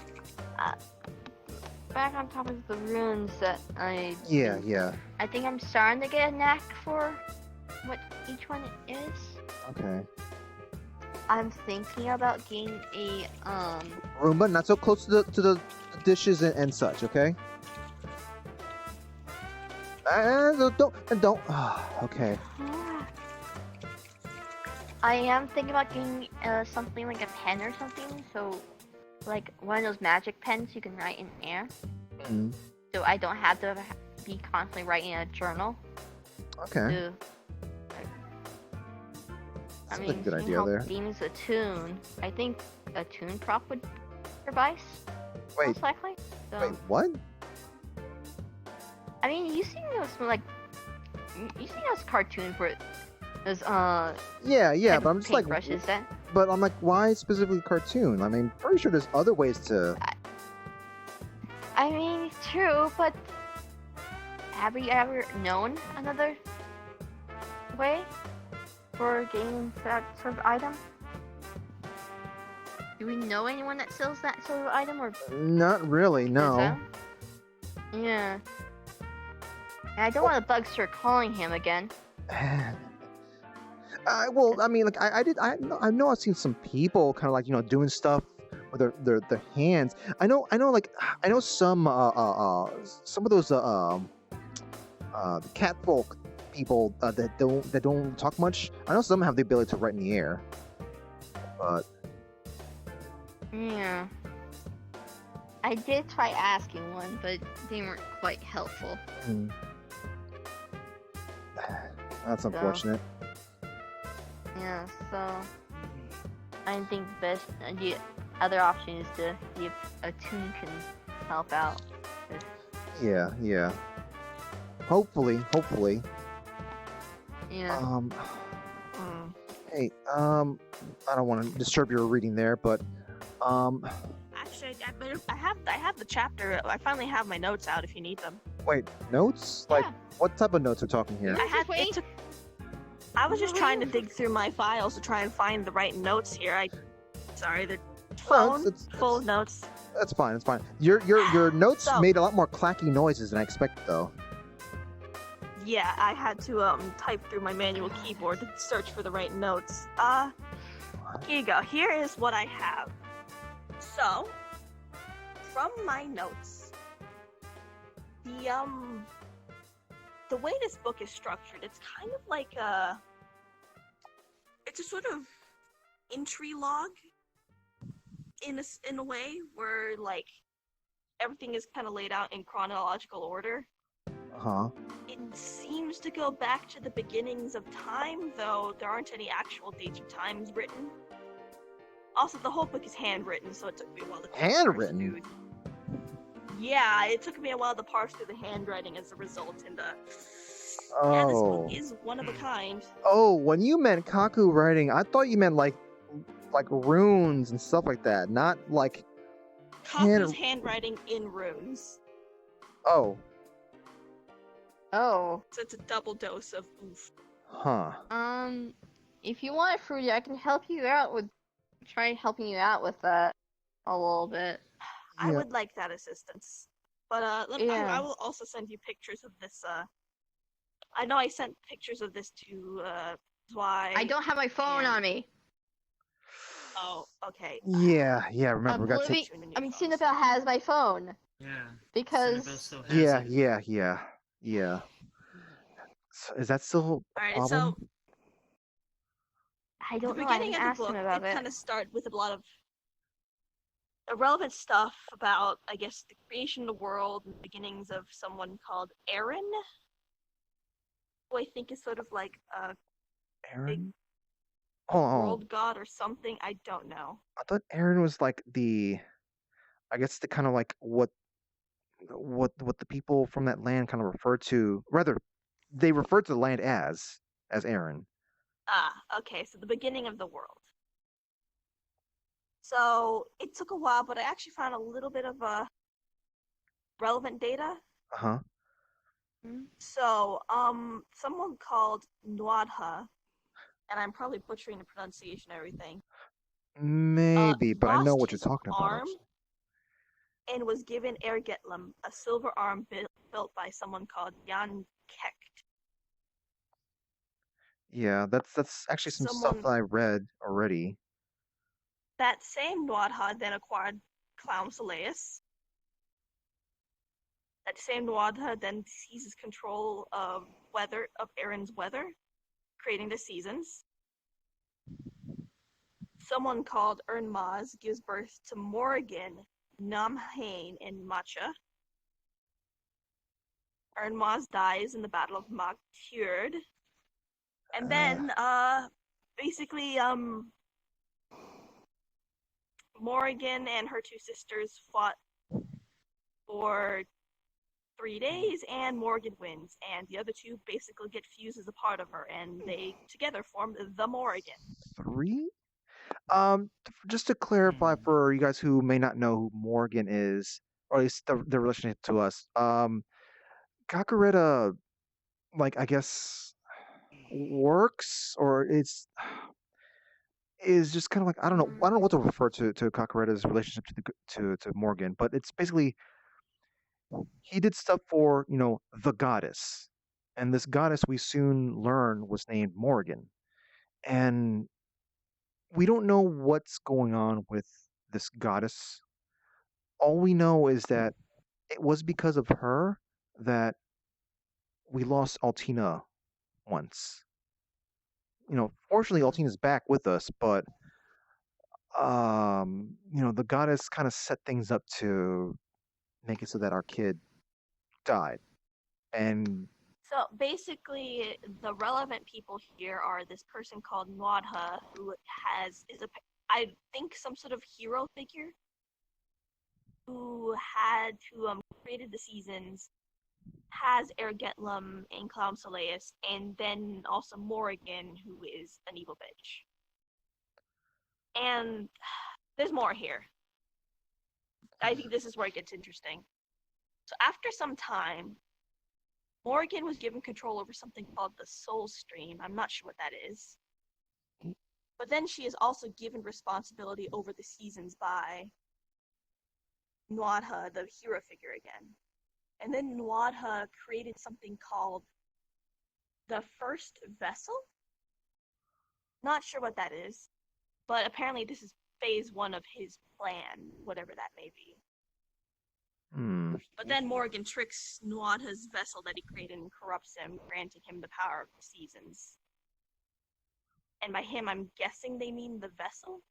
Back on top of the runes that Yeah. I think I'm starting to get a knack for what each one is. Okay. I'm thinking about getting a Roomba, not so close to the dishes and such. Okay. Don't. Okay. I am thinking about getting something like a pen or something, so like one of those magic pens you can write in air. Mm. So I don't have to be constantly writing in a journal. Okay. I That's mean, a good seeing idea how there. Demon's a tune, I think a tune prop would suffice. Wait. Most likely. So, Wait, what? I mean, you seen those like you seen those cartoons where those Yeah, type but of I'm just like, paintbrushes that. but I'm like, why specifically cartoon? I mean, pretty sure there's other ways to. I mean, true, but have you ever known another way for getting that sort of item? Do we know anyone that sells that sort of item, or Not really, no. is that? Yeah. And I don't want the bugs start calling him again. Well, I mean, like I know I've seen some people kind of like doing stuff with their hands. I know some of those the catfolk people that don't talk much. I know some have the ability to write in the air, but Yeah. I did try asking one, but they weren't quite helpful. that's unfortunate. Yeah, so I think the other option is to see if a tune can help out. Yeah. Hopefully. Yeah. Hey, I don't want to disturb your reading there, but Actually, I have the chapter. I finally have my notes out if you need them. wait, notes? Like, what type of notes are talking here? I was just trying to dig through my files to try and find the right notes here. Sorry, the phone full of notes. That's fine. It's fine. Your notes So- made a lot more clacky noises than I expected, though. Yeah, I had to type through my manual keyboard to search for the right notes. Here you go. Here is what I have. So, from my notes, the way this book is structured, it's kind of like it's a sort of entry log in a way where like everything is kind of laid out in chronological order. Huh? It seems to go back to the beginnings of time, though there aren't any actual dates or times written. Also, the whole book is handwritten, so it took me a while to Handwritten? Yeah, it took me a while to parse through the handwriting as a result, and this Oh. book is one of a kind. Oh, when you meant Kaku writing, I thought you meant like runes and stuff like that, not like Kaku's handwriting in runes. Oh. Oh. So it's a double dose of oof. Huh. If you want, Fruity, I can help you out with try helping you out with that a little bit. I would like that assistance. But I will also send you pictures of this. I know I sent pictures of this to Zwei. I don't have my phone on me. Oh, okay. Yeah. Remember, we got to. Cinnabelle has my phone. Yeah. Because. Yeah. So is that still a Alright, problem? so I don't the know. I beginning didn't of the ask book, him about it it. kind of started with a lot of irrelevant stuff about, I guess, the creation of the world and the beginnings of someone called Aaron, who I think is sort of like a Aaron? world god or something. I don't know. I thought Aaron was like I guess the kind of like what the people from that land kind of refer to. Rather, they refer to the land as Aaron. Ah, okay, so the beginning of the world. So it took a while, but I actually found a little bit of relevant data. Uh-huh. So, someone called Nwadha, and I'm probably butchering the pronunciation and everything, Maybe, but I know lost what you're his talking about. arm and was given Ergetlam, a silver arm built by someone called Jan Kecht. Yeah, that's actually some stuff Someone that I read already. that same Nwadha then acquired Clown Soleus. That same Nwadha then seizes control of Erin's weather, creating the seasons. Someone called Ernmaz gives birth to Morrigan, Namhain, and Matcha. Ernmaz dies in the Battle of Magtyrd. And then, basically, Morrigan and her two sisters fought for 3 days, and Morrigan wins. And the other two basically get fused as a part of her, and they together form the Morrigan. 3? Just to clarify for you guys who may not know who Morgan is, or at least the relationship to us, Kakaretta, like, I guess, works, or is just kind of like, I don't know what to refer to Kakaretta's relationship to Morgan, but it's basically he did stuff for, the goddess. And this goddess we soon learn was named Morgan. And we don't know what's going on with this goddess. All we know is that it was because of her that we lost Altina once. Fortunately Altina's back with us, but the goddess kind of set things up to make it so that our kid died. And So basically, the relevant people here are this person called Nwadha, who I think some sort of hero figure, who had to created the seasons, has Ergetlam and Clown Soleus, and then also Morrigan, who is an evil bitch. And there's more here. I think this is where it gets interesting. So after some time, Morrigan was given control over something called the Soul Stream. I'm not sure what that is. But then she is also given responsibility over the seasons by Nwadha, the hero figure again. And then Nwadha created something called the First Vessel. Not sure what that is, but apparently this is phase 1 of his plan, whatever that may be. But then Morgan tricks Nwadha's vessel that he created and corrupts him, granting him the power of the seasons. And by him, I'm guessing they mean the vessel?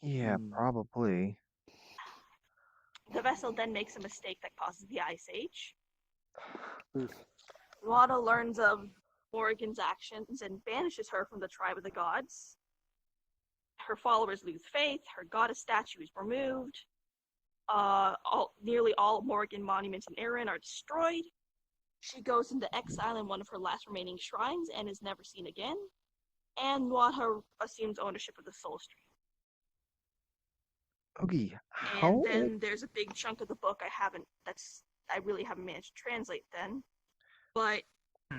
yeah, probably. The vessel then makes a mistake that causes the Ice Age. Nwadha learns of Morrigan's actions and banishes her from the tribe of the gods. Her followers lose faith, her goddess statue is removed. Nearly all Morrigan monuments in Erin are destroyed. She goes into exile in one of her last remaining shrines and is never seen again. And Nwadha assumes ownership of the Soul Stream. Okay, And then there's a big chunk of the book I really haven't managed to translate then. But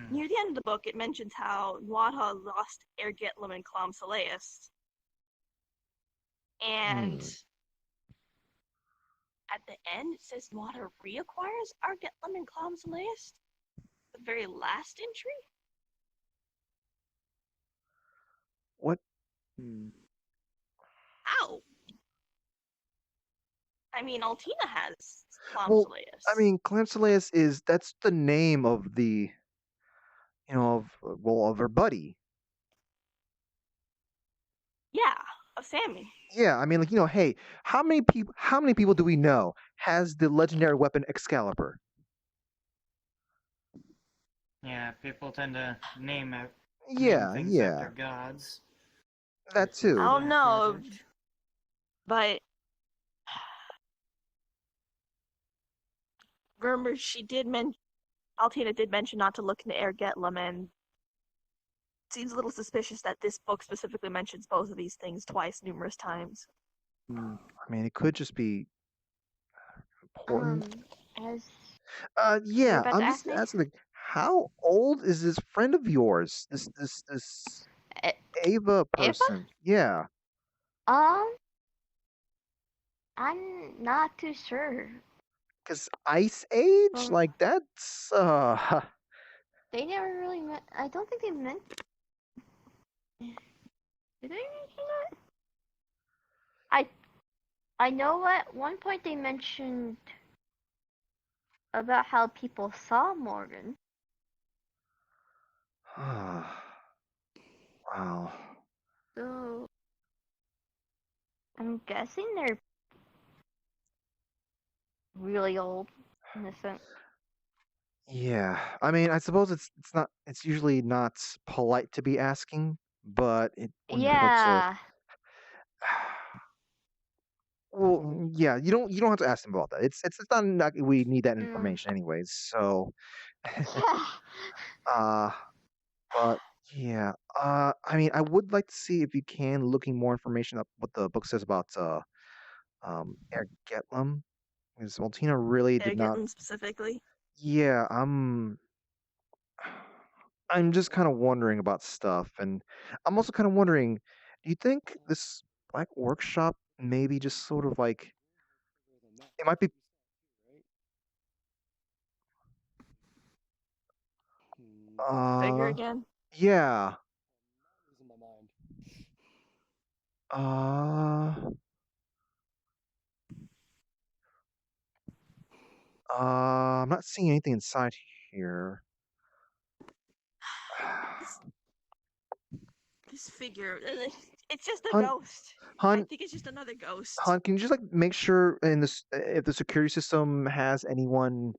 near the end of the book, it mentions how Nwadha lost Ergetlam and Clown Soleus. And at the end, it says Nwadha reacquires Ergetlam and Clown Soleus. The very last entry? What? How? I mean, Altina has Clown Well, Soleus. I mean, Clansoleus that's the name of the, of her buddy. Yeah, of Sammy. Yeah, I mean, hey, how many people do we know has the legendary weapon Excalibur? Yeah, people tend to name Yeah, things yeah. after gods. That too. I don't know, but remember Altina did mention not to look into Ergetlam, and seems a little suspicious that this book specifically mentions both of these things twice, numerous times. I mean, it could just be important. As Yeah, about I'm to just ask me? asking, like, how old is this friend of yours? This Ava person? Yeah. I'm not too sure. Because Ice Age, Well, like that's they never really met. I don't think they meant. Did they mention that? I know at one point they mentioned about how people saw Morgan. wow. So I'm guessing they're really old in a sense. Yeah, I mean, I suppose it's usually not polite to be asking, but it wouldn't hurt to. Yeah. Well, yeah, you don't have to ask them about that. It's not like we need that Mm. information anyways. So, Yeah. but yeah, I mean, I would like to see if you can looking more information up what the book says about Eric Getlum. Because Maltina really did not. Them specifically. Yeah, I'm just kind of wondering about stuff, and I'm also kind of wondering, do you think this Black Workshop maybe just sort of like it might be? Figure again. Yeah. Losing my mind. I'm not seeing anything inside here. This figure, it's just a Hun- ghost. Hun- I think it's just another ghost. Han, can you just like make sure in this if the security system has anyone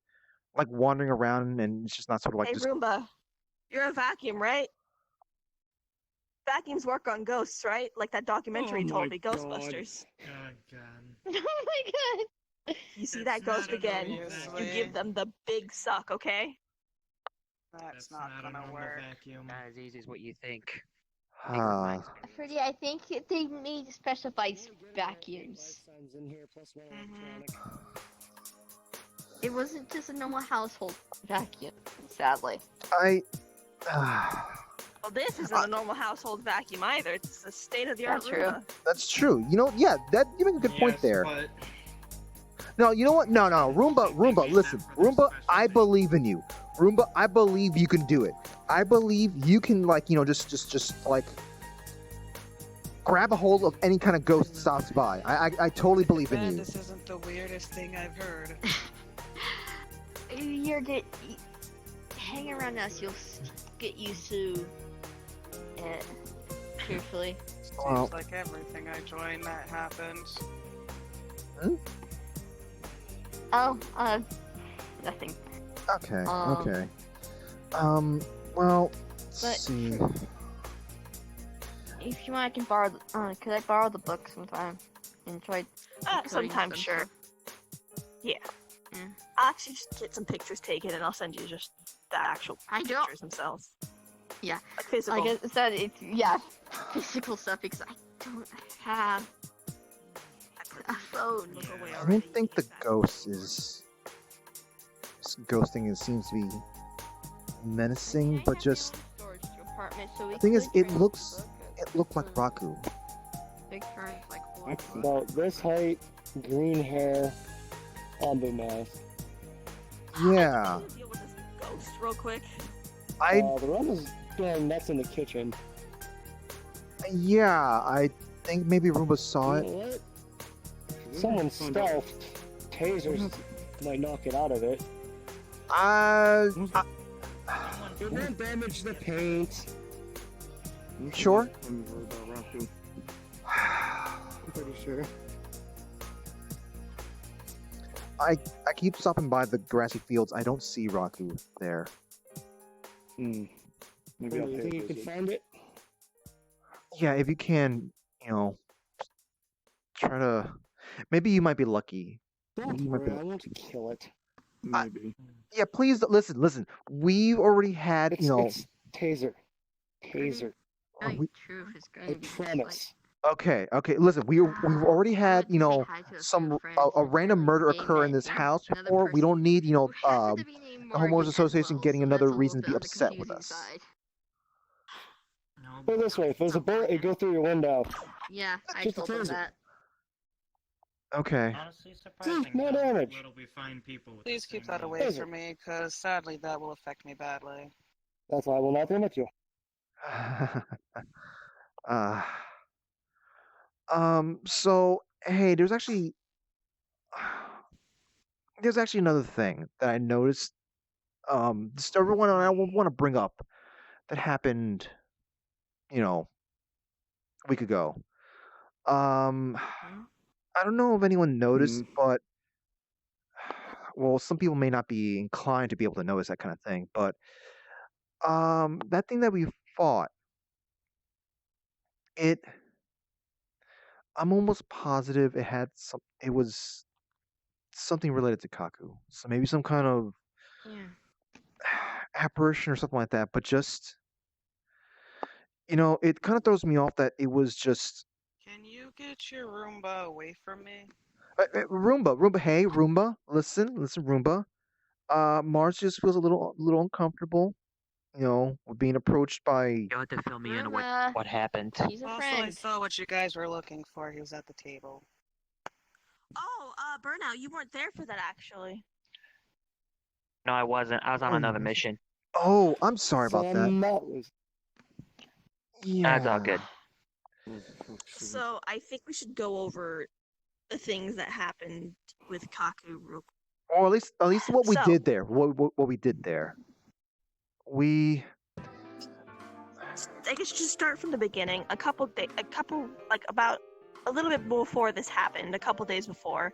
like wandering around and it's just not sort of like Hey just Roomba, you're a vacuum, right? Vacuums work on ghosts, right? Like that documentary Oh told my me, God. Ghostbusters. Oh god. Oh my god. You see That's that ghost not a again, normal you vacuum. give them the big suck, okay? That's That's not a gonna normal work. vacuum. Not as easy as what you think. Ah. Freddie, I think they need to specify vacuums. Signs in here, plus one Mhm. electronic. It wasn't just a normal household vacuum, sadly. Well, this isn't a normal household vacuum either. It's a state-of-the-art That's true. Roomba. That's true. You know, yeah, that you make a good point Yes, there. But No, you know what? No, Roomba, listen. Roomba, I believe in you. Roomba, I believe you can do it. I believe you can like, you know, just like grab a hold of any kind of ghost that stops by. I totally believe in Bet you. this isn't the weirdest thing I've heard. Hang around us, you'll get used to it. Truthfully. Well, Seems like everything I join that happens. Oh, nothing. Okay, Um, okay. Well, but- let's see. If you want, I can borrow. Could I borrow the book sometime? And try. Sometime, sure. Yeah. Mm. I'll actually just get some pictures taken and I'll send you just the actual I don't- pictures themselves. Yeah. Like physical. Like I said, it's physical stuff because I don't have a phone. I don't think the ghost is. This ghosting seems to be menacing, but just the thing is, it looked like Raku. Big turns like About this height, green hair, ombu mask. Yeah, Deal with this ghost real quick. The run is going nuts in the kitchen. I think maybe Roomba saw You it. know what? Someone stealthed. Tasers might knock it out of it. It won't damage the paint. Sure. I'm worried about Raku. I'm pretty sure. I keep stopping by the grassy fields. I don't see Raku there. Maybe Do I'll you pay think a you could visit. find it? Yeah, if you can, you know, try to. Maybe you might be lucky. Don't You might be worry, I won't kill it. Maybe. Yeah, please listen. We've already had, It's, you know. it's Taser. Taser. Telling we- the truth is I going to be just like. promise. Okay. Listen, we've already had went to say hi to a some few friends, a and random apparently murder they occur in met this house another before. We don't person need who happened to be named the Morgan homeowners as association well, getting so another that's a little reason to bit be on the upset with confusing us. side. No, Put it this way, if there's a bullet, it go through your window. Yeah, I Just a told them taser. that. Okay. honestly surprising no how damage. little we find people with Please the keep same that name. away from me, because sadly that will affect me badly. That's why I will not permit you. So hey, there's actually another thing that I noticed. Just everyone I want to bring up that happened, a week ago. I don't know if anyone noticed, but well, some people may not be inclined to be able to notice that kind of thing. But that thing that we fought, I'm almost positive it was something related to Kaku. So maybe some kind of apparition or something like that. But just, it kind of throws me off that it was just Can you get your Roomba away from me? Roomba. Hey, Roomba, listen, Roomba. Mars just feels a little uncomfortable, with being approached by. You'll have to fill me in on what happened. She's a Also, friend. I saw what you guys were looking for. He was at the table. Oh, Burnout, you weren't there for that actually. No, I wasn't. I was on another mission. Oh, I'm sorry So about that. I'm not losing. Yeah. That's all good. So I think we should go over the things that happened with Kaku real quick. Or at least what we So- did there. What we did there. I guess just start from the beginning. About a little bit before this happened, a couple days before,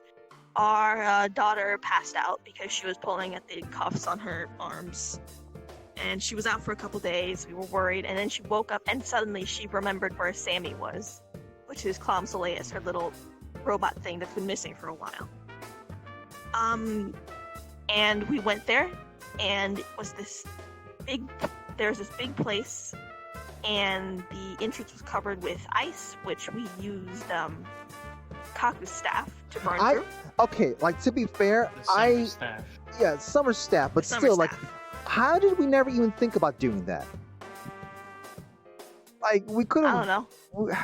our daughter passed out because she was pulling at the cuffs on her arms. And she was out for a couple days. We were worried, and then she woke up, and suddenly she remembered where Sammy was, which is Clom Soleus, her little robot thing that's been missing for a while. And we went there, and it was there's this big place, and the entrance was covered with ice, which we used Kaku's staff to burn through. Okay, like to be fair, summer staff, but Summer still, staff. like, how did we never even think about doing that? Like, we could have. I don't know.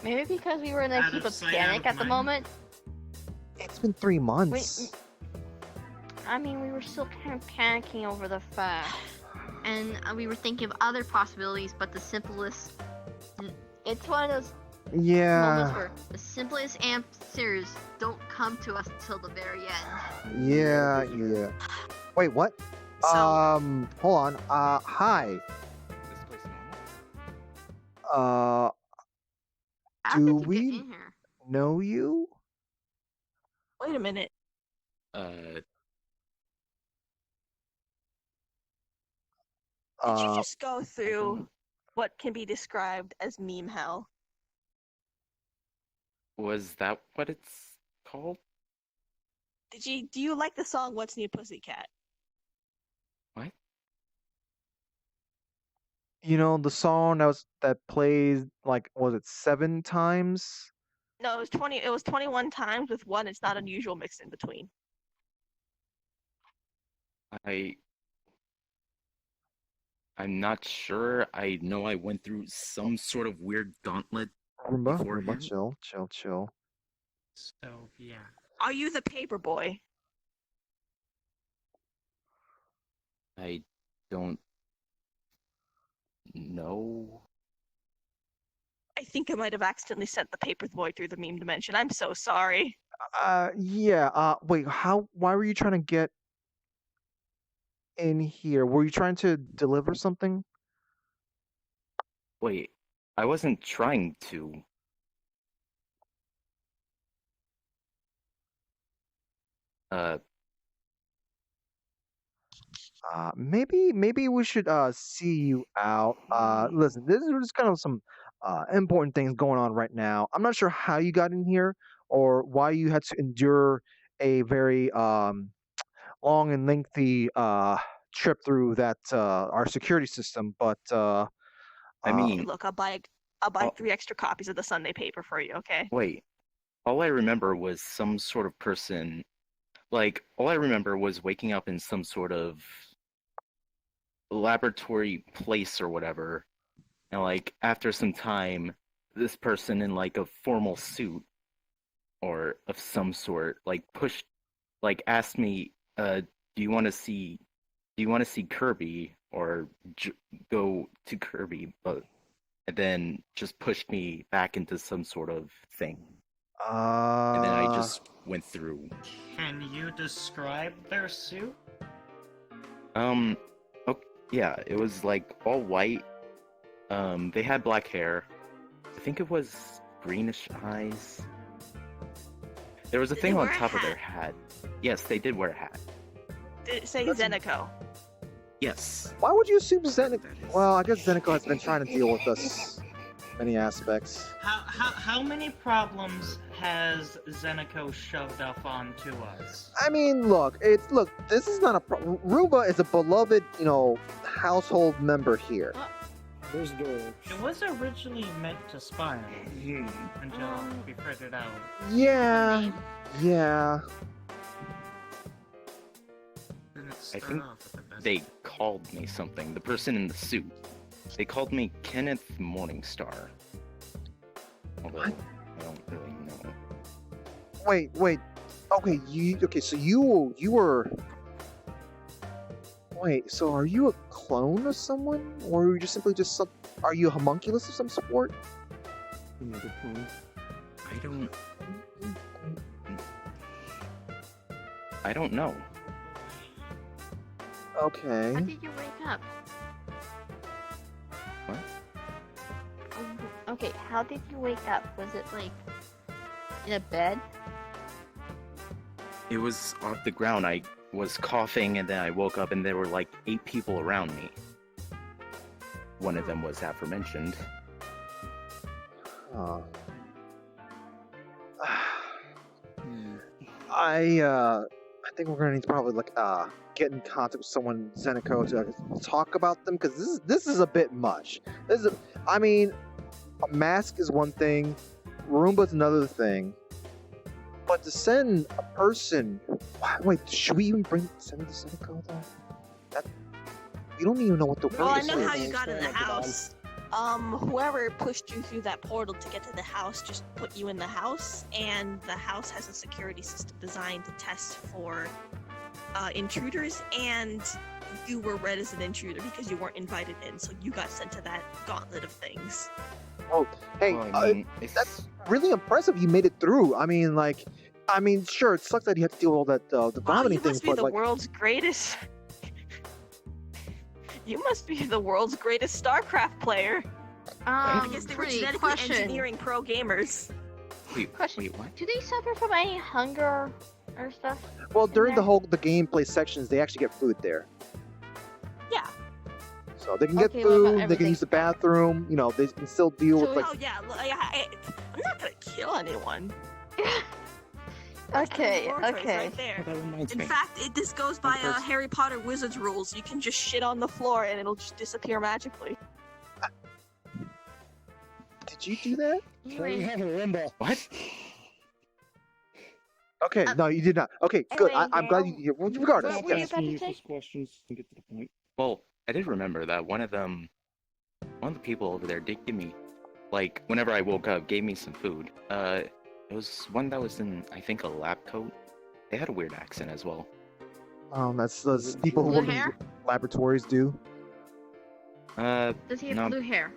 Maybe because we were in a heap of panic at the moment. It's been 3 months. I mean, we were still kind of panicking over the fact, and we were thinking of other possibilities, but the simplest. It's one of those moments Yeah. where the simplest answers don't come to us until the very end. Yeah. Wait, what? Hold on. Hi. How Do did you get we in here? know you? Wait a minute. Did you just go through what can be described as meme hell? Was that what it's called? Do you like the song What's New Pussycat? What? The song that plays, like, was it 7 times? No, it was 21 times with one It's Not Unusual mixed in between. I'm not sure. I know I went through some sort of weird gauntlet Roomba, beforehand. chill. So, yeah. Are you the paper boy? I don't know. I think I might have accidentally sent the paper boy through the meme dimension. I'm so sorry. Yeah. Wait, why were you trying to get in here? Were you trying to deliver something? Wait, I wasn't trying to. Maybe we should see you out. Listen, this is just kind of some important things going on right now. I'm not sure how you got in here or why you had to endure a very long and lengthy trip through that our security system, but I mean, Look, I'll buy Oh. 3 extra copies of the Sunday paper for you. Okay. wait. All I remember was some sort of person. Like, all I remember was waking up in some sort of laboratory place or whatever. And, like, after some time, this person in, like, a formal suit or of some sort, like, asked me, do you want to see Kirby or go to Kirby? And then just pushed me back into some sort of thing. And then I just went through. Can you describe their suit? Okay, yeah, it was like all white. They had black hair. I think it was greenish eyes. There was a Did thing they on wear a top of their hat? hat. Yes, they did wear a hat. Did it say Zenico? Yes. why would you assume Zenico? Well, I guess Zenico has been trying to deal with us many aspects. How many problems has Zenico shoved up onto us? I mean, look, this is not a problem. Roomba is a beloved, household member here. There's doors. It was originally meant to spy on you until we figured out. Yeah. Didn't I start think off with the best. they called me something. The person in the suit. They called me Kenneth Morningstar. Although I don't really know. Wait. Okay, so you were. Wait, so are you a clone of someone, or are you just simply some? Are you a homunculus of some sort? Another clone. I don't know. Okay. How did you wake up? What? Okay, how did you wake up? Was it like in a bed? It was off the ground. I was coughing and then I woke up and there were like 8 people around me. One of them was aforementioned. Oh. I think we're gonna need to probably get in contact with someone, Zenico, to talk about them, because this is a bit much. I mean, a mask is one thing, Roomba's another thing, but to send a person, wait, should we even send the Zenico though? We don't even know what the Well, I word know is. how you got in the house. Whoever pushed you through that portal to get to the house just put you in the house, and the house has a security system designed to test for intruders, and you were read as an intruder because you weren't invited in, so you got sent to that gauntlet of things. Oh, hey, Well, I mean, that's really impressive. You made it through. I mean, sure, it sucks that you have to deal with all that the Wow, vomiting you thing, must be but the like, world's greatest. You must be the world's greatest StarCraft player. I guess they were genetically question. engineering pro gamers. Wait, what? Do they suffer from any hunger or stuff? well, during there? the gameplay sections, they actually get food there, Yeah. so they can get Okay, what about food. They can everything? use the bathroom. They can still deal with Oh yeah, I'm not gonna kill anyone. Okay, Laboratories okay. Right there. That reminds In me. fact, this goes by First- Harry Potter Wizard's rules. You can just shit on the floor and it'll just disappear magically. Did you do that? So you have a Roomba. What? Okay, no, you did not. Okay, good. Anyway, I'm glad you. Regardless, What were you yes. about to Useless say? questions and get to the point. Well, I did remember that one of the people over there did give me, like, whenever I woke up, gave me some food. It was one that was in, I think, a lab coat. They had a weird accent as well. That's those people who Blue work in hair? laboratories do. Uh, Does he have not blue hair?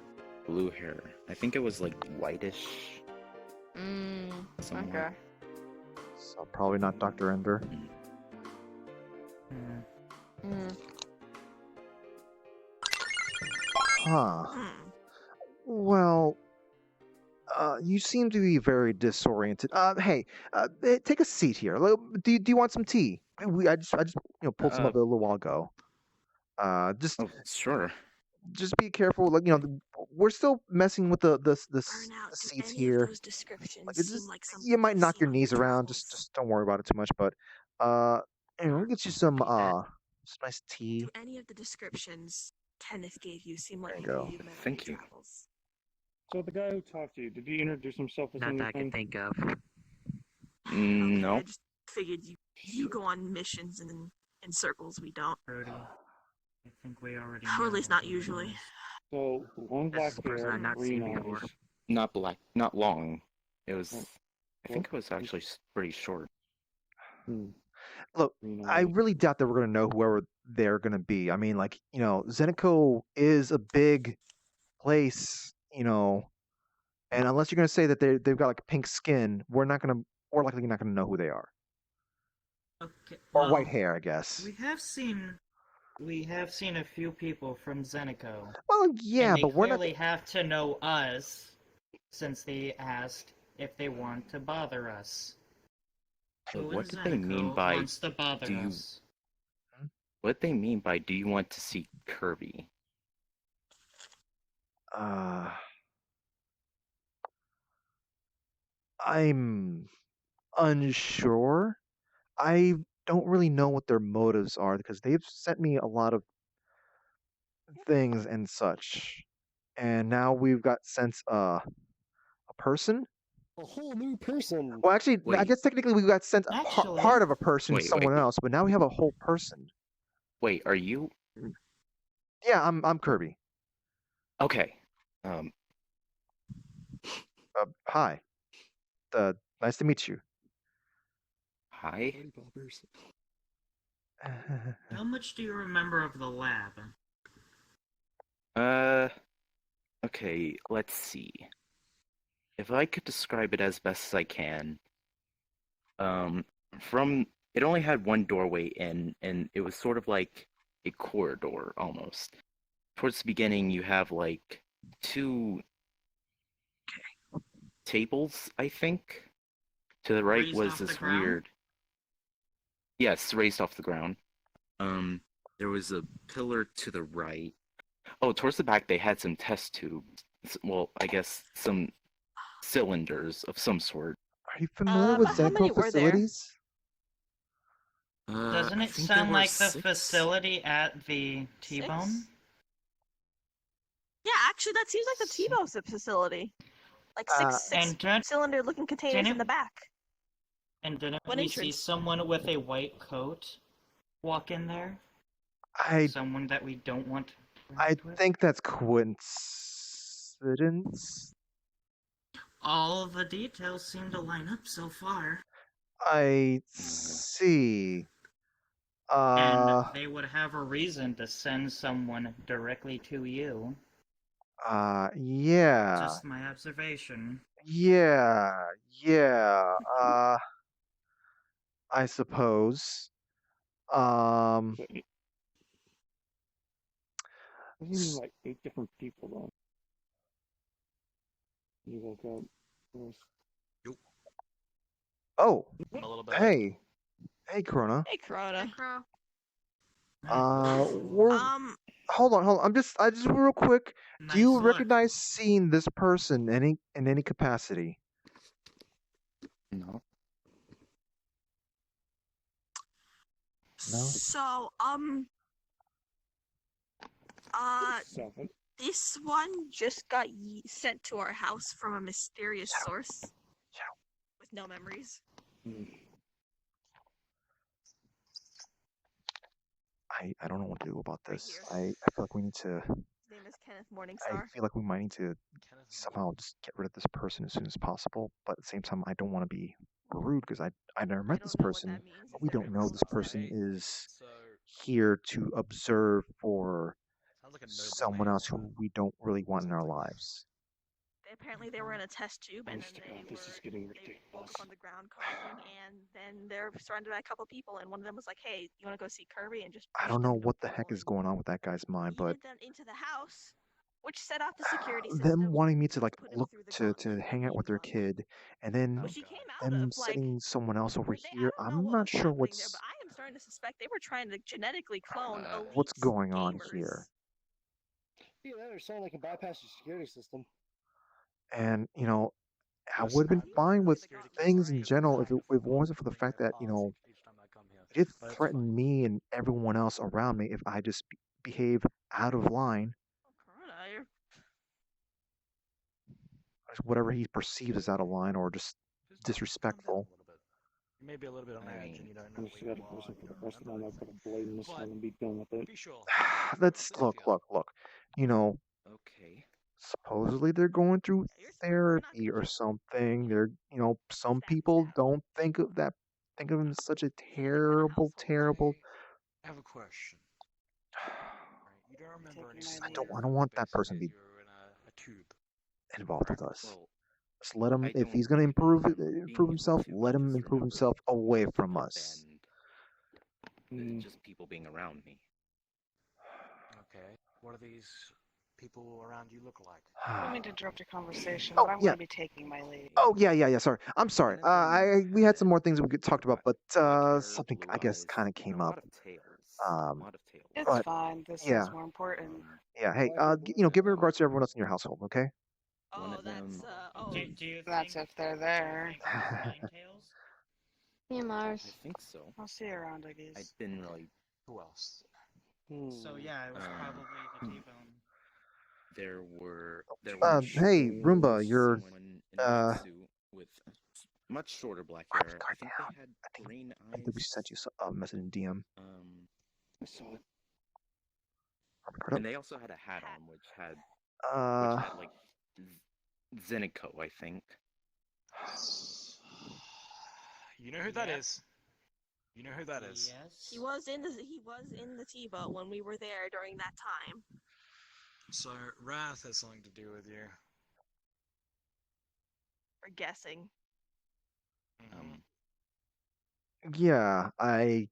blue hair. I think it was like whitish. somewhat. Okay. So probably not Dr. Ender. Huh. Well, you seem to be very disoriented. Hey, take a seat here. Do you want some tea? I just pulled some up a little while ago. Just sure. Just be careful. We're still messing with the seats here. Those descriptions Like, it's seem just, like something you might I've knock seen your on knees the around. travels. Just don't worry about it too much. But we'll get you some Some nice tea. Do any of the descriptions Kenneth gave you seem like There you people go. you've met on Thank your you. travels? So the guy who talked to you, did he introduce himself as Not that I anything? can think of. No. I just figured you go on missions and in circles we don't. Brody, I think we already Or at know least not who it usually. is. So one This black is the person hair, I've not green seen before. eyes. Not black, not long. It was. Oh, I think it was actually pretty short. Look, green I eyes. really doubt that we're gonna know whoever they're gonna be. I mean, like, Zenico is a big place, and unless you're gonna say that they've got like pink skin, we're likely not gonna know who they are. Okay, Or white well, hair, I guess. We have seen a few people from Zenico. Well, And yeah, they but we're not. clearly have to know us, since they asked if they want to bother us. Who in What did they mean Zenico by wants to bother do you? us? What they mean by do you want to see Kirby? I'm unsure. I don't really know what their motives are because they've sent me a lot of things and such, and now we've got sent a person. A whole new person. Well, actually, I Wait. guess technically we got sent part of a person, Wait, someone wait. else, but now we have a whole person. Wait, are you? Yeah, I'm Kirby. Okay. Hi. Nice to meet you. Hi. How much do you remember of the lab? Okay, let's see. If I could describe it as best as I can, it only had one doorway in, and it was sort of like a corridor almost. Towards the beginning, you have like two tables, I think. To the right Raised was off the this ground? weird. Yes, raised off the ground. There was a pillar to the right. Oh, towards the back, they had some test tubes. Well, I guess some cylinders of some sort. Are you familiar with how many Zenko were there? facilities? Doesn't I it think there sound were like the 6. facility at the T-Bone? Yeah, actually, that seems like the T-Bone facility. Like six And cylinder-looking containers in the back. And didn't One we see entrance. someone with a white coat walk in there? Someone that we don't want to I interact with? think that's coincidence. All the details seem to line up so far. I see. And they would have a reason to send someone directly to you. Yeah. Just my observation. Yeah. I suppose. This is like 8 different people though. You woke up. Oh. A little bit. Hey, Corona. Hey, Corona. We're hold on. I just real quick. Do you recognize seeing this person in any capacity? No. No. So, this one just got sent to our house from a mysterious source with no memories. I don't know what to do about this. I feel like we need to. His name is Kenneth Morningstar. I feel like we might need to somehow just get rid of this person as soon as possible. But at the same time, I don't want to be rude because I never met this person. But we don't know this person is here to observe for someone else who we don't really want in our lives. Apparently, they were in a test tube, and then they woke up on the ground coughing, and then they're surrounded by a couple people, and one of them was like, "Hey, you want to go see Kirby?" And just I don't know what the heck is going on with that guy's mind, but them into the house, which set off the security system. them wanting me to like look to hang out with their kid, and then Which he came out them of, like, sending someone else over here. I'm not sure what's But I am starting to suspect they were trying to genetically clone elite what's going on gamers. here. Either that or someone that can bypass your security system. And I would have been fine with things in general if it wasn't for the fact that He did threaten me and everyone else around me if I just behave out of line. Whatever he perceives as out of line or just disrespectful. Maybe a little bit on edge, and you don't know. I'm just gonna person for the rest of the time. I'm gonna blame this one and be done with it. Let's look. You know, Okay. supposedly they're going through therapy or something. Some people don't think of him as such a terrible. I have a question. You don't remember any I don't want that person to be a tube. involved with us. Well, Just let him. If he's gonna improve himself, let him improve himself away from us. Just people being around me. Okay. What do these people around you look like? I don't mean to interrupt your conversation, Oh, but I'm yeah. going to be taking my leave. Oh yeah. Sorry, I'm sorry. We had some more things we could talked about, but something I guess kind of came up. It's fine. This is more important. Yeah. Hey, give regards to everyone else in your household, okay? That's if they're there. Yeah, Mars. I think so. I'll see you around, I guess. I didn't really. Who else? So yeah, it was probably the T-bone. There were. Hey, Roomba, you're someone in a white suit with much shorter black hair. I think they had green eyes. I think we sent you a message in DM. I saw it. And they also had a hat on, which had like Zenico, I think. You know who that is? You know who that is? Yes. He was in the T-boat when we were there during that time. So Wrath has something to do with you. We're guessing. Yeah, I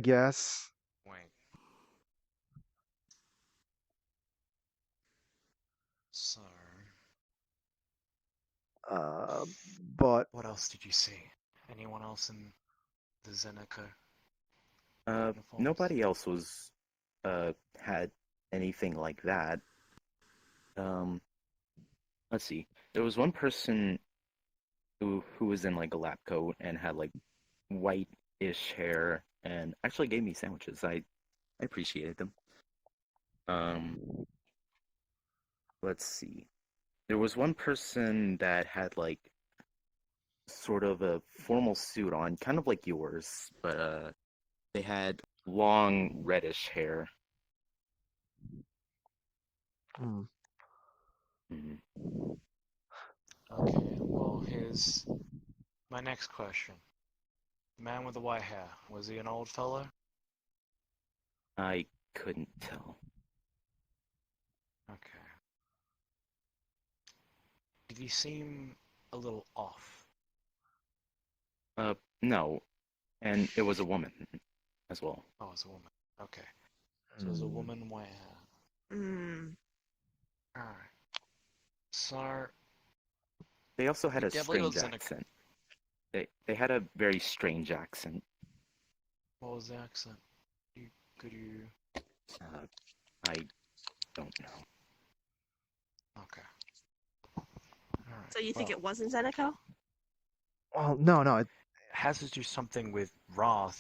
guess. Wait. So. But what else did you see? Anyone else in the Zeneca? Nobody else was had anything like that. Let's see. There was one person who was in like a lab coat and had like white-ish hair and actually gave me sandwiches. I appreciated them. Let's see. There was one person that had like sort of a formal suit on, kind of like yours, but they had long reddish hair. Okay, well, here's my next question. The man with the white hair, was he an old fellow? I couldn't tell. Okay. Did he seem a little off? No. And it was a woman as well. Oh, it's a woman. Okay. So there's a woman, white hair. Alright. So... They also had a Definitely strange was in a- accent. They had a very strange accent. What was the accent? Could you... I don't know. Okay. Alright. So you think it wasn't Zenico? Well, no. It has to do something with Wrath,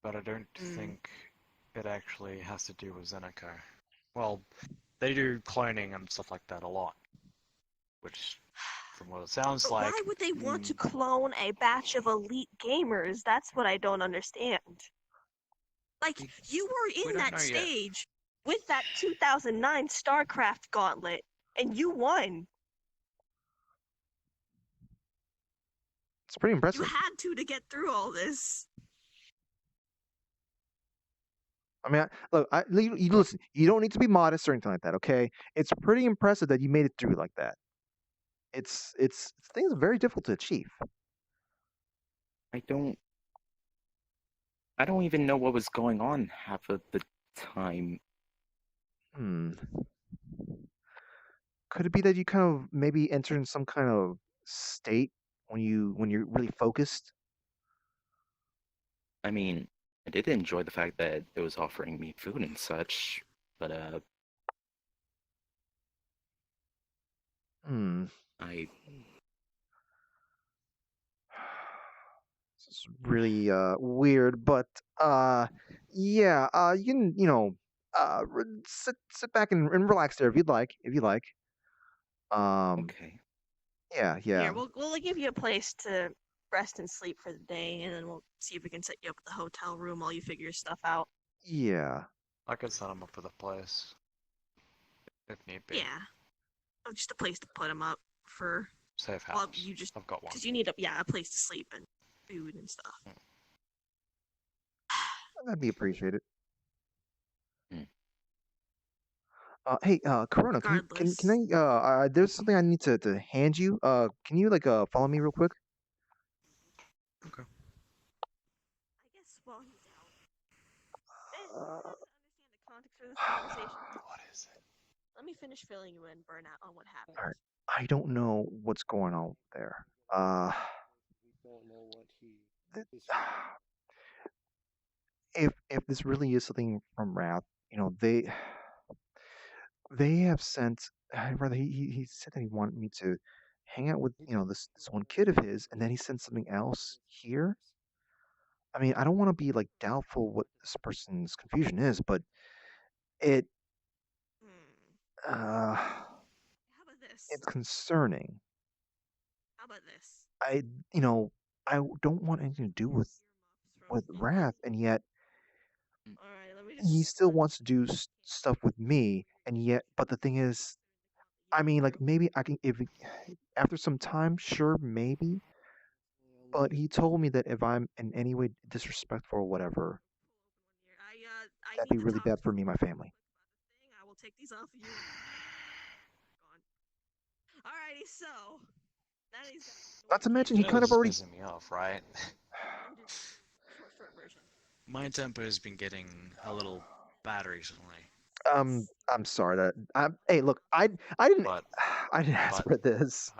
but I don't think it actually has to do with Zenico. Well, they do cloning and stuff like that a lot, which, from what it sounds like... Why would they want to clone a batch of elite gamers? That's what I don't understand. Like, you were in that stage with that 2009 StarCraft gauntlet, and you won. It's pretty impressive. You had to get through all this. I mean, look, you listen. You don't need to be modest or anything like that, okay? It's pretty impressive that you made it through like that. It's things are very difficult to achieve. I don't even know what was going on half of the time. Could it be that you kind of maybe enter in some kind of state when you're really focused? I mean, I did enjoy the fact that it was offering me food and such, but I I This is It's really weird, but yeah, you can sit back and relax there if you'd like. Okay. Yeah, Here, yeah, we'll give you a place to rest and sleep for the day, and then we'll see if we can set you up at the hotel room while you figure your stuff out. yeah. I could set him up with a place if need be. Yeah. Oh, just a place to put them up for. Safe house. Well, you just I've got one. because you need a place to sleep and food and stuff. That'd be appreciated. Hmm. Hey, Corona, can I? There's something I need to hand you. Can you follow me real quick? Okay. I guess while he's out, Ben, understand the context for this conversation. What is it? Let me finish filling you in, Burnout, on what happened. All right. I don't know what's going on there. We don't know what he is. If this really is something from Wrath, they have sent. Rather, he said that he wanted me to hang out with this one kid of his, and then he sent something else here. I mean, I don't want to be doubtful what this person's confusion is, but it How about this? it's concerning. How about this? I I don't want anything to do with Wrath, and yet All right, let me he just. still wants to do stuff with me, and yet, but the thing is, I mean, maybe I can if after some time, sure, maybe. But he told me that if I'm in any way disrespectful or whatever, I that'd need be to really talk bad for me and my family. I will take these off of you. Alrighty, so now he's Not to mention, he You know kind this of is already. pissing me off, right? short version. My temper has been getting a little bad recently. I'm sorry that. Hey, look, I didn't. But I didn't ask for this.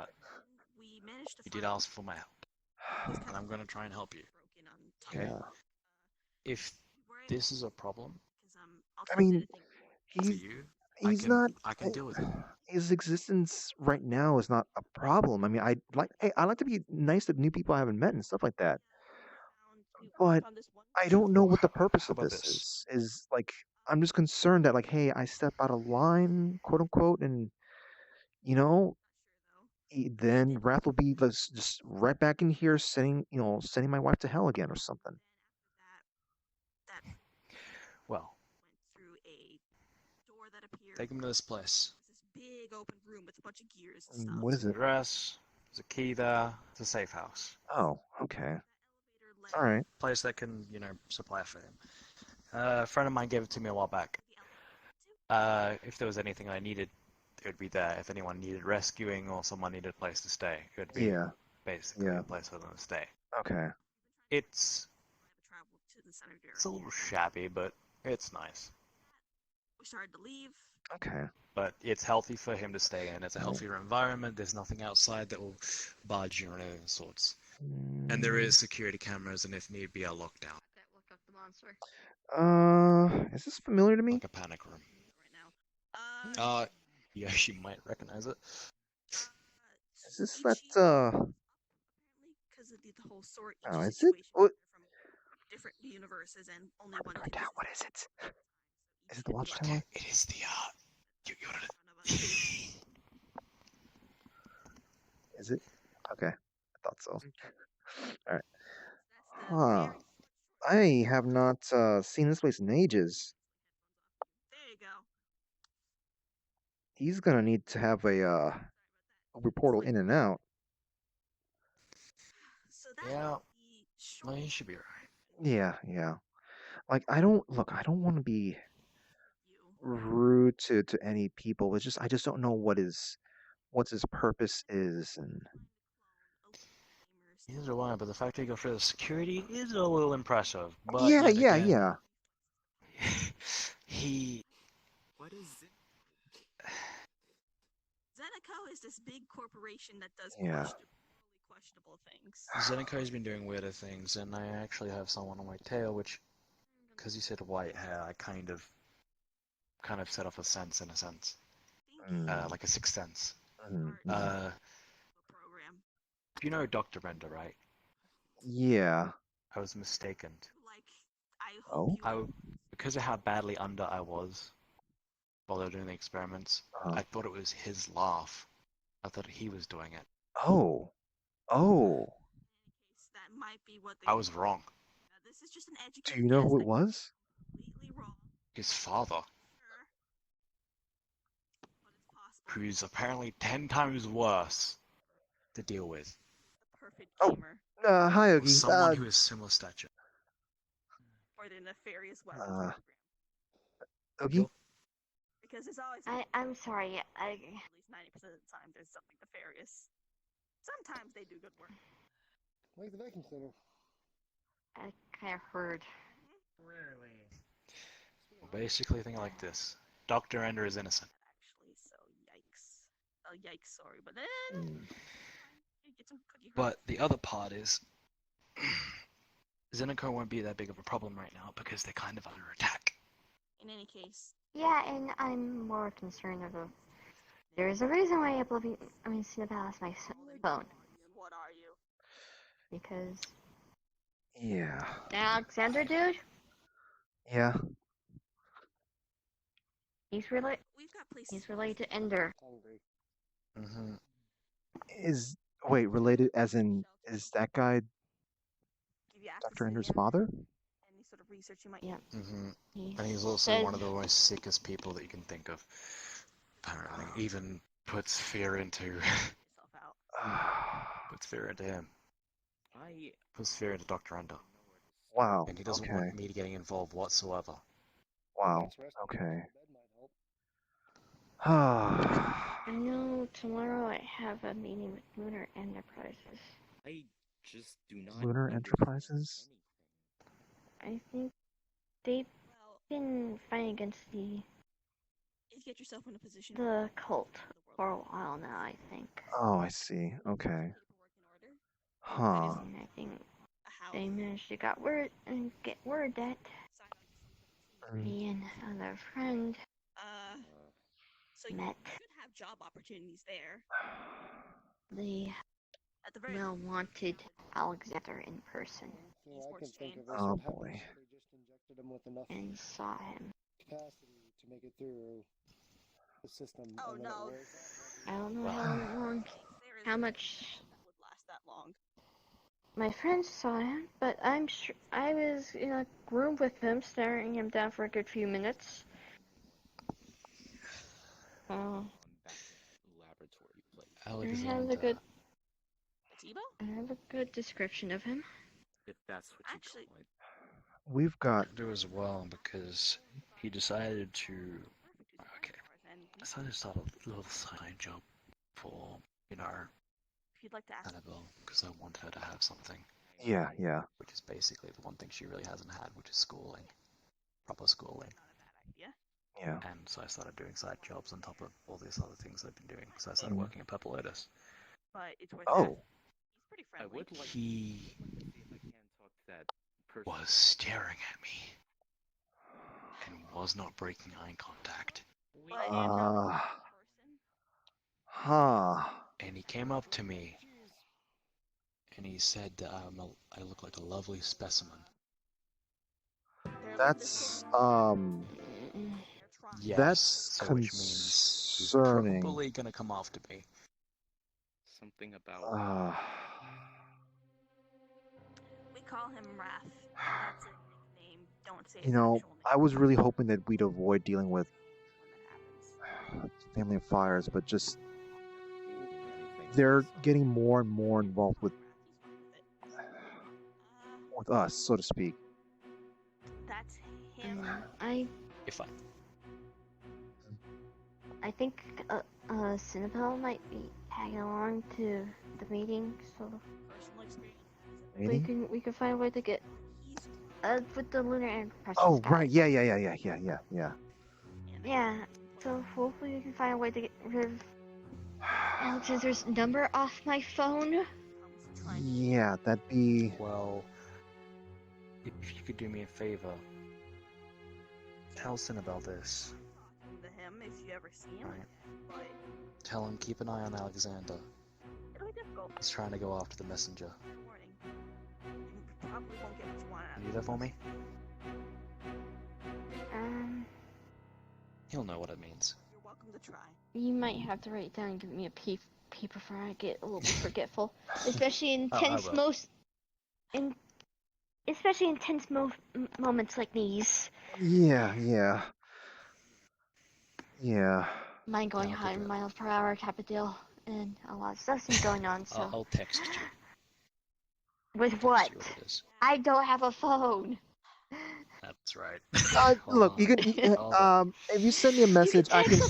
We managed to you did ask for my help, and I'm gonna try and help you. Okay. Yeah. If this is a problem I mean, for he's you, he's not. I can deal with it. His existence right now is not a problem. I mean, I like to be nice to new people I haven't met and stuff like that. But I don't know what the purpose How of about this this? is. I'm just concerned that hey, I step out of line, quote unquote, and you know, then Wrath will be just right back in here sending my wife to hell again or something. Well, take him to this place. Big open room with a bunch of gears and stuff. What is it? Address. There's a key there. It's a safe house. Oh, okay. All right. Place that can, supply for him. A friend of mine gave it to me a while back. If there was anything I needed, it would be there. If anyone needed rescuing or someone needed a place to stay, it would be basically a place for them to stay. Okay. It's a little shabby, but it's nice. We started to leave. Okay. But it's healthy for him to stay in. It's a healthier environment. There's nothing outside that will barge you or anything of sorts. And there is security cameras, and if need be, a lockdown. Look up the monster. Is this familiar to me? Like a panic room. You actually might recognize it. Is this that Because of the whole sort. Oh, is it? What? From different universes, and only one. What is it? Is it the Watchtower? It is the Is it? Okay, I thought so. All right. Huh. I have not seen this place in ages. There you go. He's gonna need to have a portal in and out. So yeah. Well, you should be right. Yeah. I don't want to be rude to any people. It's just I just don't know what his purpose is, and Neither do I, but the fact that he got through the security is a little impressive. But yeah. He. What is it? Zenico is this big corporation that does questionable things. Zenico has been doing weirder things, and I actually have someone on my tail, which, because you said white hair, I kind of set off a sense in a sense, like a sixth sense. You know Dr. Render, right? Yeah. I was mistaken. Like, I Oh? hope you Because of how badly under I was while they were doing the experiments, I thought it was his laugh. I thought he was doing it. Oh. Oh. that might be what they I was wrong. Now, this is just an Do educated you know guess. who it was? Completely wrong. His father, who's apparently 10 times worse to deal with. Perfect Oh. gamer. Hi, Or Oogie. someone who is similar stature. Or the nefarious weapons program. Oogie? Because there's always I'm sorry. at least 90% of the time there's something nefarious. Sometimes they do good work. Like the vacuum cleaner. I kind of heard. Rarely. Well, basically, think like this: Dr. Ender is innocent. Actually, so yikes. Oh, yikes, sorry, but then get some cookie But the other part is, Zenico won't be that big of a problem right now because they're kind of under attack. In any case. Yeah, and I'm more concerned of the. There's a reason why Cinnabelle has my phone. What are you? Because Yeah. the Alexander dude, Yeah. he's related to Ender. Mm-hmm. Wait, related as in, is that guy Dr. Ender's father? Any sort of research you might. Yeah. Mm-hmm. And he's also one of the most sickest people that you can think of. Apparently, even puts fear into. Puts fear into him. Puts fear into Dr. Ender. Wow. And he doesn't Okay. want me getting involved whatsoever. Wow. Okay. I know tomorrow I have a meeting with Lunar Enterprises. I just do not. Lunar Enterprises? I think they've been fighting against You get yourself in a position. the cult for a while now, I think. Oh, I see. Okay. Huh. And I think they managed to get word that me and another friend So met. You should have job opportunities there. They At the very now wanted Alexander in person. I can think of is Oh, what happens boy. if they just injected him with enough And saw him. capacity to make it through the system. Oh, and then no. it wears out. I don't know how much would last that long. my friends saw him, but I'm sure I was in a room with him, staring him down for a good few minutes. I have a good. I have a good description of him. If that's what you Actually, call it. We've got. I do as well because he decided to. Okay. Decided to start a little side job for, if you'd like to ask. Annabelle, because I want her to have something. Yeah, yeah. Which is basically the one thing she really hasn't had, which is schooling. Proper schooling. Yeah. And so I started doing side jobs on top of all these other things I've been doing. So I started working at Purple Lotus. But it's worth Oh. He's pretty friendly. I would like He to see if I can talk to that person. was staring at me and was not breaking eye contact. Huh. And he came up to me and he said that I look like a lovely specimen. That's Yes, that's so which means he's concerning. probably gonna come after me. Something about. We call him Wrath. That's a nickname. Don't say his You know, actual name. I was really hoping that we'd avoid dealing with family affairs, but just they're getting more and more involved with us, so to speak. That's him. If I think Cinnabelle might be tagging along to the meeting, so Meeting? we can find a way to get with the Lunar Enterprise. Oh, right. Yeah. Yeah. So hopefully we can find a way to get rid of Alexander's number off my phone. Yeah, that'd be. Well, if you could do me a favor, tell Cinnabelle this. To him if you ever see him. Right. But Tell him keep an eye on Alexander. it'll be difficult. He's trying to go after the messenger. Warning. probably won't get what you want out Can of you do that for me? He'll know what it means. You're welcome to try. You might have to write it down and give me a paper for I get a little bit forgetful, especially in Oh, I will. especially in tense moments like these. Yeah. Mine going I'll take 100 care of miles per hour type of deal, and a lot of stuff's been going on. So I'll text you. with Text what? you what it is. I don't have a phone. That's right. Look, you can. If you send me a message, I can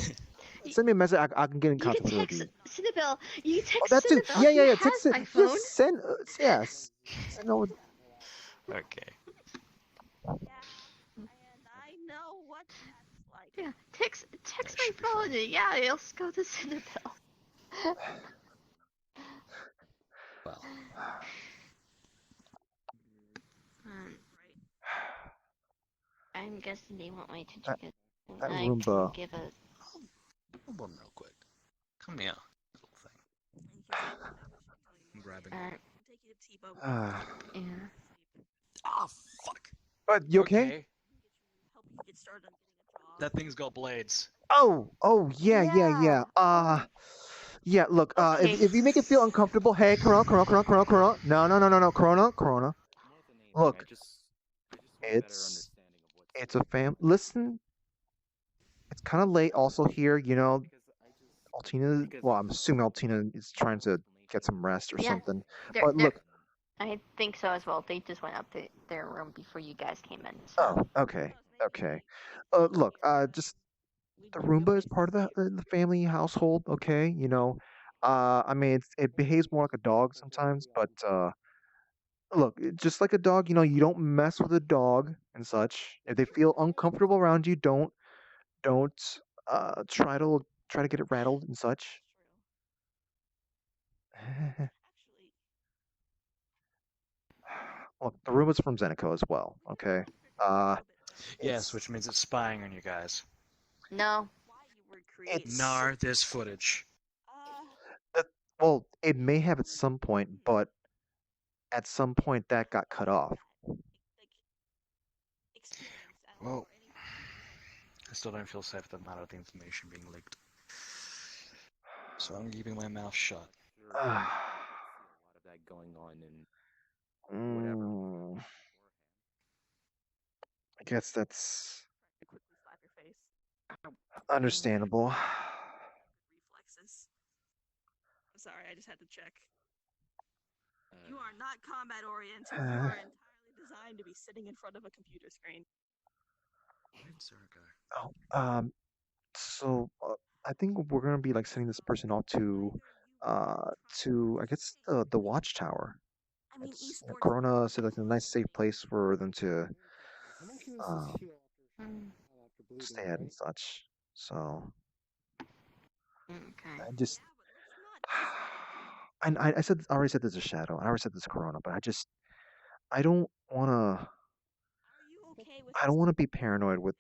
send me a message. I can get in You can contact with text you. Cinnabelle. You can Oh, text that too. Cinnabelle. Yeah. She has Text it. my phone. Just send. Yes. Send over. Okay. And I know what that's like. Yeah, text my phone. And yeah, it'll go to Cinnabelle. Well. I'm guessing they want my attention That- because that I Roomba. can give a. Hold on real quick. Come here, little thing. I'm grabbing it. Take you to T-Bone. Yeah. Ah, fuck. But you okay? Help you get started on getting a job. That thing's got blades. Oh, yeah. Yeah, look, if you make it feel uncomfortable, hey, Corona. No, Corona. Look, it's a listen, it's kind of late also here, you know, Altina, well, I'm assuming Altina is trying to get some rest or something, but look. I think so as well. They just went up to their room before you guys came in. So. Oh, okay. Look, just the Roomba is part of the family household, okay? You know, I mean, it behaves more like a dog sometimes, but look, just like a dog, you know, you don't mess with a dog and such. If they feel uncomfortable around you, don't try to get it rattled and such. Look, the Roomba's from Zenico as well, okay? Yes, which means it's spying on you guys. No. Nar this footage. Well, it may have at some point, but at some point that got cut off. Well, I still don't feel safe with the amount of the information being leaked. So I'm keeping my mouth shut. A lot of that going on and whatever. I guess that's understandable. Reflexes. I'm sorry, I just had to check. You are not combat oriented. You are entirely designed to be sitting in front of a computer screen. So I think we're gonna be like sending this person off to I guess the watchtower. It's, you know, Corona said that's a nice safe place for them to stay at and such. So I just I already said there's a shadow. I already said there's a Corona, but I don't wanna be paranoid with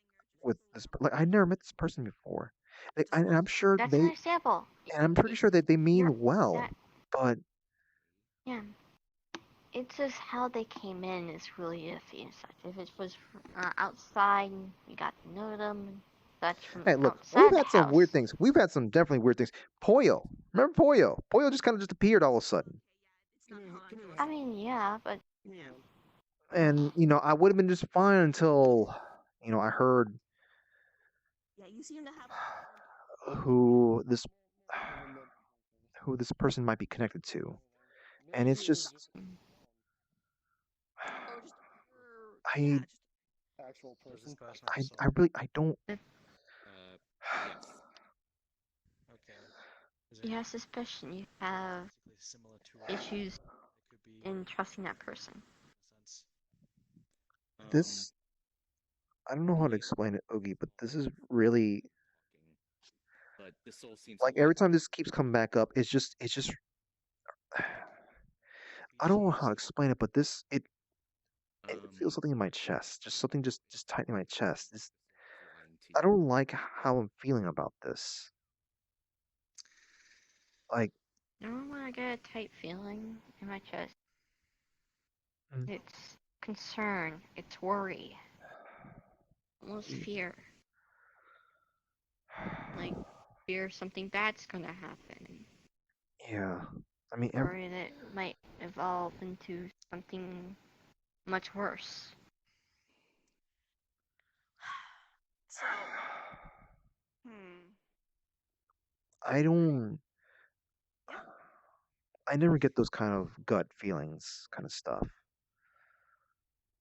this. Like I never met this person before. And I'm sure That's understandable. and I'm pretty sure that they mean well, but yeah, it's just how they came in is really iffy and such. If it was outside, you got to know them and such from hey, look, outside we've had some weird things. We've had some definitely weird things. Poyo, remember Poyo? Poyo just kind of just appeared all of a sudden. I mean, yeah, but And you know, I would have been just fine until you know I heard Yeah, you seem to have who this person might be connected to, and it's just Actual person. I really I don't. Yes. you have suspicion. You have issues in trusting that person. This I don't know how to explain it, Oogie, but this is really But this all seems like every time this keeps coming back up, it's just I don't know how to explain it, but it feels something in my chest, just something just tight in my chest. I don't like how I'm feeling about this. Like I don't want to get a tight feeling in my chest. It's concern. It's worry. Almost fear. Like fear something bad's gonna happen. Yeah. I mean, Or that it might evolve into something much worse. So, I don't. Yeah. I never get those kind of gut feelings, kind of stuff.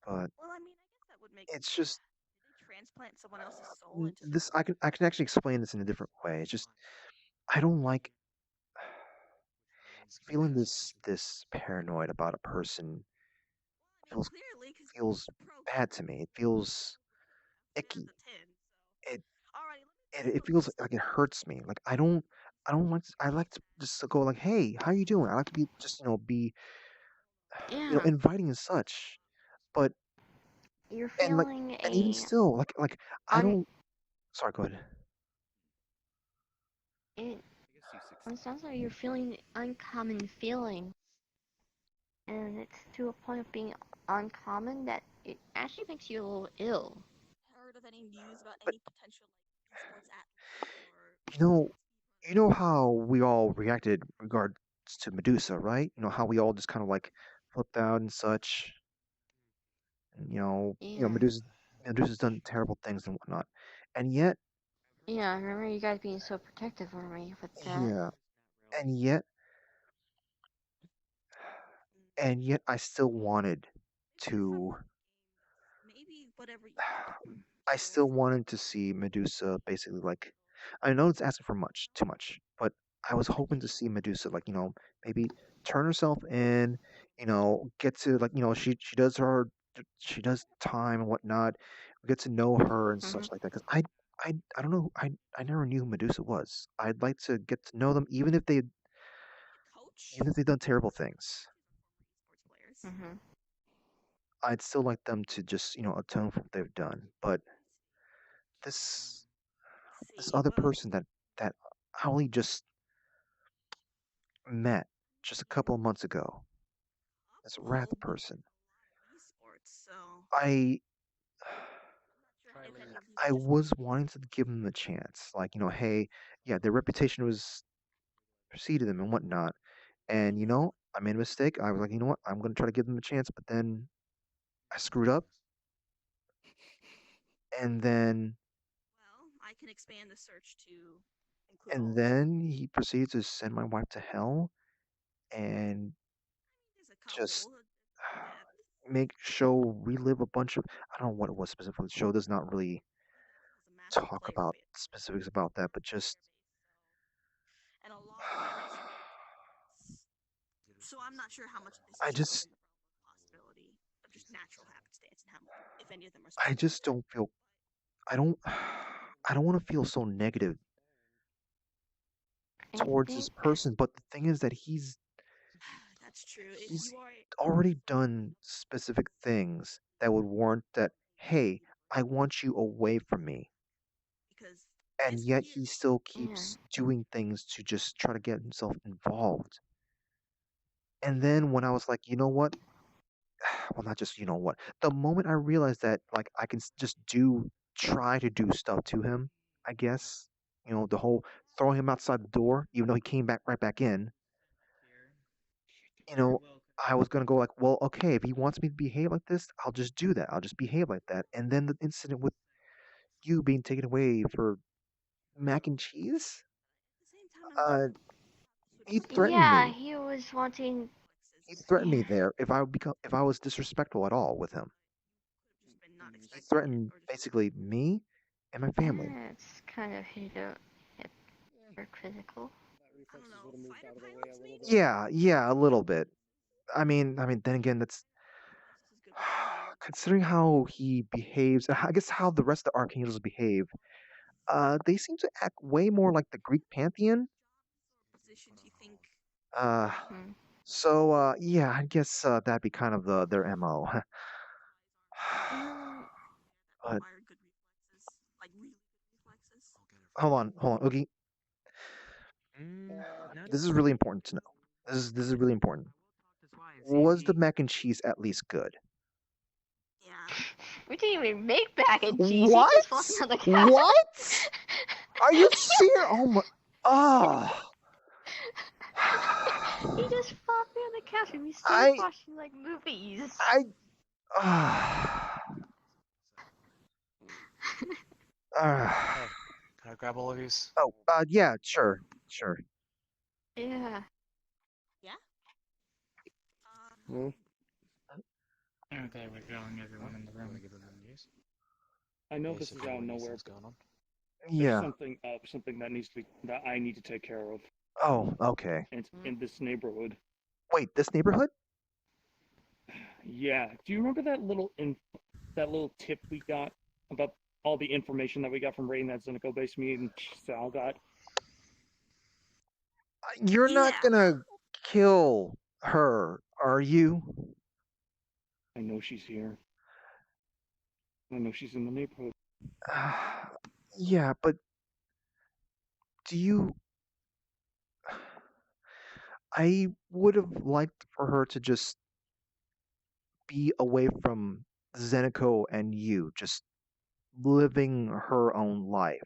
But Well, I mean, I guess that would make. it's just Did they transplant someone else's soul into? this. I can actually explain this in a different way. It's just I don't like feeling this paranoid about a person. Feels bad to me. It feels icky. It feels like it hurts me. Like I don't like I like to just go like, hey, how you doing? I like to be just be Yeah. inviting and such. But You're and like feeling and even a still like I don't. Sorry, go ahead. it sounds like you're feeling uncommon feeling. And it's to a point of being uncommon that it actually makes you a little ill. Heard of any news about any potential esports at? You know how we all reacted regards to Medusa, right? You know how we all just kind of like flipped out and such. And, Medusa's done terrible things and whatnot, and yet, Yeah, I remember you guys being so protective over me with that. yeah, and yet, I still wanted to. Maybe whatever you. I still wanted to see Medusa basically like. I know it's asking for too much, but I was hoping to see Medusa like maybe turn herself in, get to like she does she does time and whatnot. We get to know her and such like that because I don't know I never knew who Medusa was. I'd like to get to know them even if they've done terrible things. I'd still like them to just atone for what they've done, but this other person that I only just met just a couple of months ago, this Wrath person, Esports, so. I was wanting to give them a chance. Like, hey, yeah, their reputation was preceded them and whatnot. And, I made a mistake. I was like, you know what? I'm going to try to give them a chance. But then I screwed up. And then. Well, I can expand the search to include. And then he proceeded to send my wife to hell. And just relive a bunch of. I don't know what it was specifically. The show does not really talk about specifics about that, but just. And a lot of so I'm not sure how much this I is just. a possibility of just natural happenstance and how if any of them are. I just don't feel. I don't want to feel so negative towards this person, but the thing is that he's That's true. He's already done specific things that would warrant that, hey, I want you away from me. And yet he still keeps doing things to just try to get himself involved. And then when I was like, you know what? Well, not just you know what. The moment I realized that, like, I can just try to do stuff to him, I guess. The whole throwing him outside the door, even though he came right back in. I was gonna go like, well, okay, if he wants me to behave like this, I'll just do that. I'll just behave like that. And then the incident with you being taken away for mac and cheese, he threatened Yeah, me. he was wanting. He threatened me there if I was disrespectful at all with him. He threatened basically me and my family. It's kind of hypocritical. Yeah, a little bit. I mean, then again, that's considering how he behaves. I guess how the rest of the archangels behave. They seem to act way more like the Greek pantheon. So yeah, I guess that'd be kind of their MO. But hold on, Oogie. This is really important to know. This is really important. was the mac and cheese at least good? We didn't even make mac and cheese. What? He just walked on the couch. What? Are you serious? Oh my! Ah! He just flopped me on the couch and we started watching like movies. Hey, can I grab all of these? Oh, yeah, sure. Yeah. Okay, we're drawing everyone in the room. I know this is Basically, out of what do you nowhere. think's going on? Yeah. There's something that I need to take care of. Oh, okay. In this neighborhood. Wait, this neighborhood? Yeah. Do you remember that little tip we got about all the information that we got from raiding that Zenico base me and Sal got? You're not gonna kill her, are you? I know she's here. I know she's in the neighborhood. Yeah, but do you... I would have liked for her to just be away from Zenico and you, just living her own life.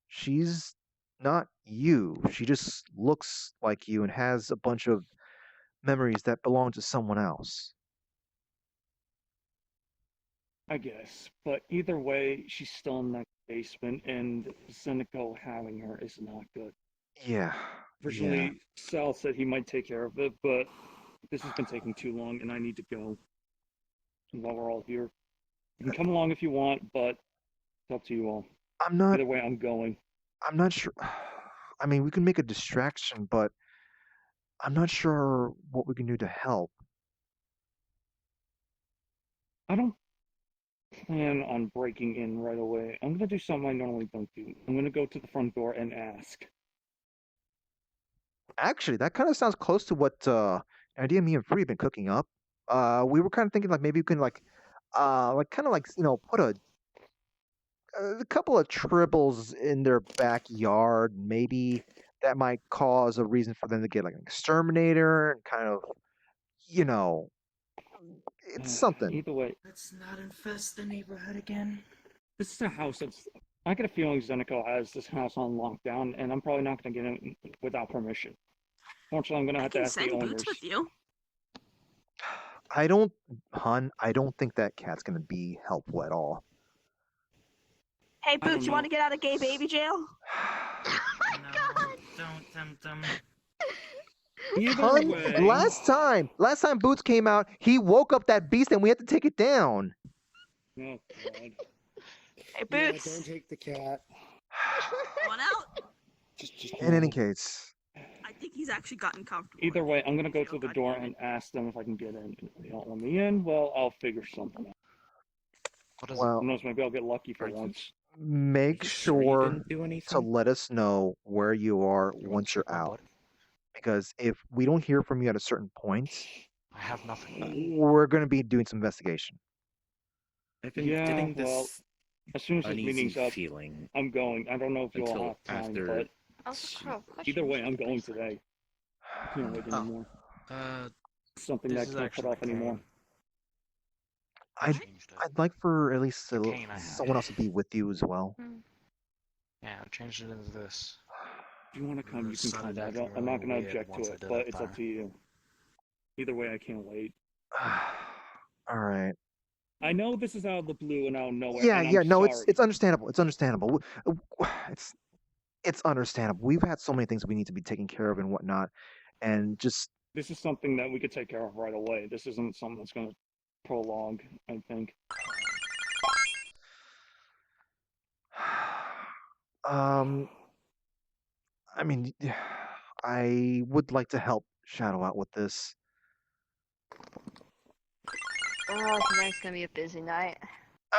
She's not you. She just looks like you and has a bunch of memories that belong to someone else. I guess. But either way, she's still in that basement, and Zenico having her is not good. Yeah. Originally, Sal said he might take care of it, but this has been taking too long, and I need to go. While we're all here, you can come along if you want, but it's up to you all. I'm not... Either way, I'm going. I'm not sure... I mean, we can make a distraction, but I'm not sure what we can do to help. I don't plan on breaking in right away. I'm going to do something I normally don't do. I'm going to go to the front door and ask. Actually, that kind of sounds close to what idea me and Free have been cooking up. We were kind of thinking like maybe we can put a couple of tribbles in their backyard. Maybe that might cause a reason for them to get like an exterminator and kind of, it's something. Either way, Let's not infest the neighborhood again. this is a house that's... I get a feeling Zenico has this house on lockdown, and I'm probably not going to get in without permission. Fortunately, I'm going to have to ask the owners. Boots with you. I don't think that cat's gonna be helpful at all. Hey, Boots, you want to get out of gay baby jail? Don't tempt them. Hun, last time Boots came out, he woke up that beast and we had to take it down. Oh, God. Hey, Boots. Yeah, don't take the cat. One out. In any case. I think he's actually gotten comfortable. Either way, I'm going to go to the door and ask them if I can get in. If they don't let me in, well, I'll figure something out. Well, Who knows, maybe I'll get lucky for once. Make sure to let us know where you are once you're out. Because if we don't hear from you at a certain point, I have nothing. We're going to be doing some investigation. I've been Yeah, getting well, this as soon as this uneasy meeting's up, feeling I'm going. I don't know if you'll until have time, after. but Oh, either way, I'm going today. Can't wait anymore. Something that can't put off anymore. I'd like for at least someone else to be with you as well. Yeah, I changed it into this. If you want to come, you can come. I'm not going to object to it, but it's up to you. Either way, I can't wait. All right. I know this is out of the blue and out of nowhere. Yeah, and yeah, I'm no, sorry. it's understandable. It's understandable. It's understandable. We've had so many things we need to be taking care of and whatnot, and just This is something that we could take care of right away. This isn't something that's going to prolong, I think. I mean, I would like to help Shadow out with this. Oh, tonight's gonna be a busy night.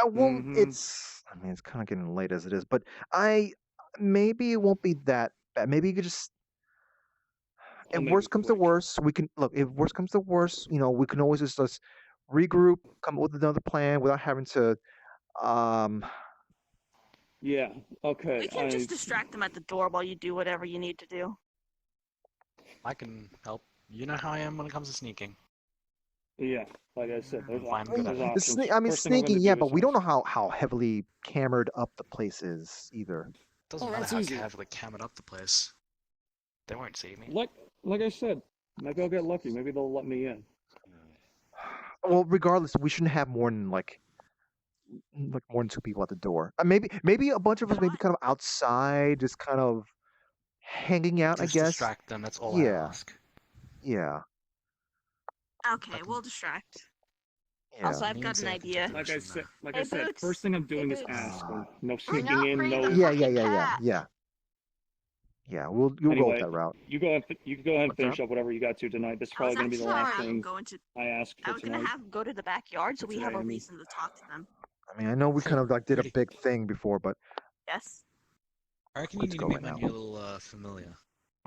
Well, it's kind of getting late as it is, but maybe it won't be that bad. Maybe you could just, if worst comes to worst, we can look. If worst comes to worst, we can always just regroup, come up with another plan without having to. Yeah. Okay. We can just distract them at the door while you do whatever you need to do. I can help. You know how I am when it comes to sneaking. Yeah, like I said, there's, Find op- good there's evidence. options. I mean, First thing I'm gonna sneaking, yeah, do but is we don't know how heavily cambered up the place is either. Doesn't Oh, matter that's how easy. carefully cambered up the place. They won't see me. like I said, maybe I'll get lucky. Maybe they'll let me in. Well, regardless, we shouldn't have more than like more than 2 people at the door. Maybe a bunch of us maybe kind of outside, just kind of hanging out. I Just guess. distract them. That's all Yeah. I ask. Yeah. Okay, we'll distract. Yeah. Also, I've got an idea. Like I Hey, said, Boots. first thing I'm doing is Boots. asking. No You're sneaking not in. free No. to Yeah. Yeah, you'll go Anyway, with that route. you go ahead. You can go ahead and What's finish up? up whatever you got to tonight. This is I was probably going to be the actually last thing going to. I ask I for was gonna tonight. have go to the backyard so we have a Today, I mean. reason to talk to them. I mean, I know we kind of like did a big thing before, but Yes. I reckon you Let's need go to right meet my now. new little familiar.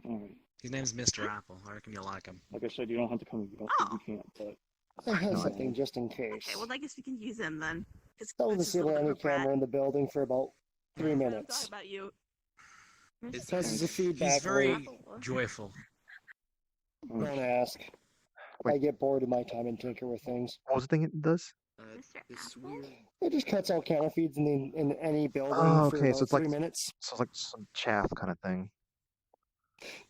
Alright. His name's Mr. Apple. I reckon you'll like him. Like I said, you don't have to come. You can't. But I have something just in case. Okay, well, I guess we can use him then. Tell the disable any camera in the building for about 3 I'm minutes. talking about you. Passes the feedback. He's very rate. joyful. Don't ask. I get bored of my time and tinker with things. What was the thing it does? It just cuts out camera feeds in any building Oh, for okay. about So it's 3 like minutes. so it's like some chaff kind of thing.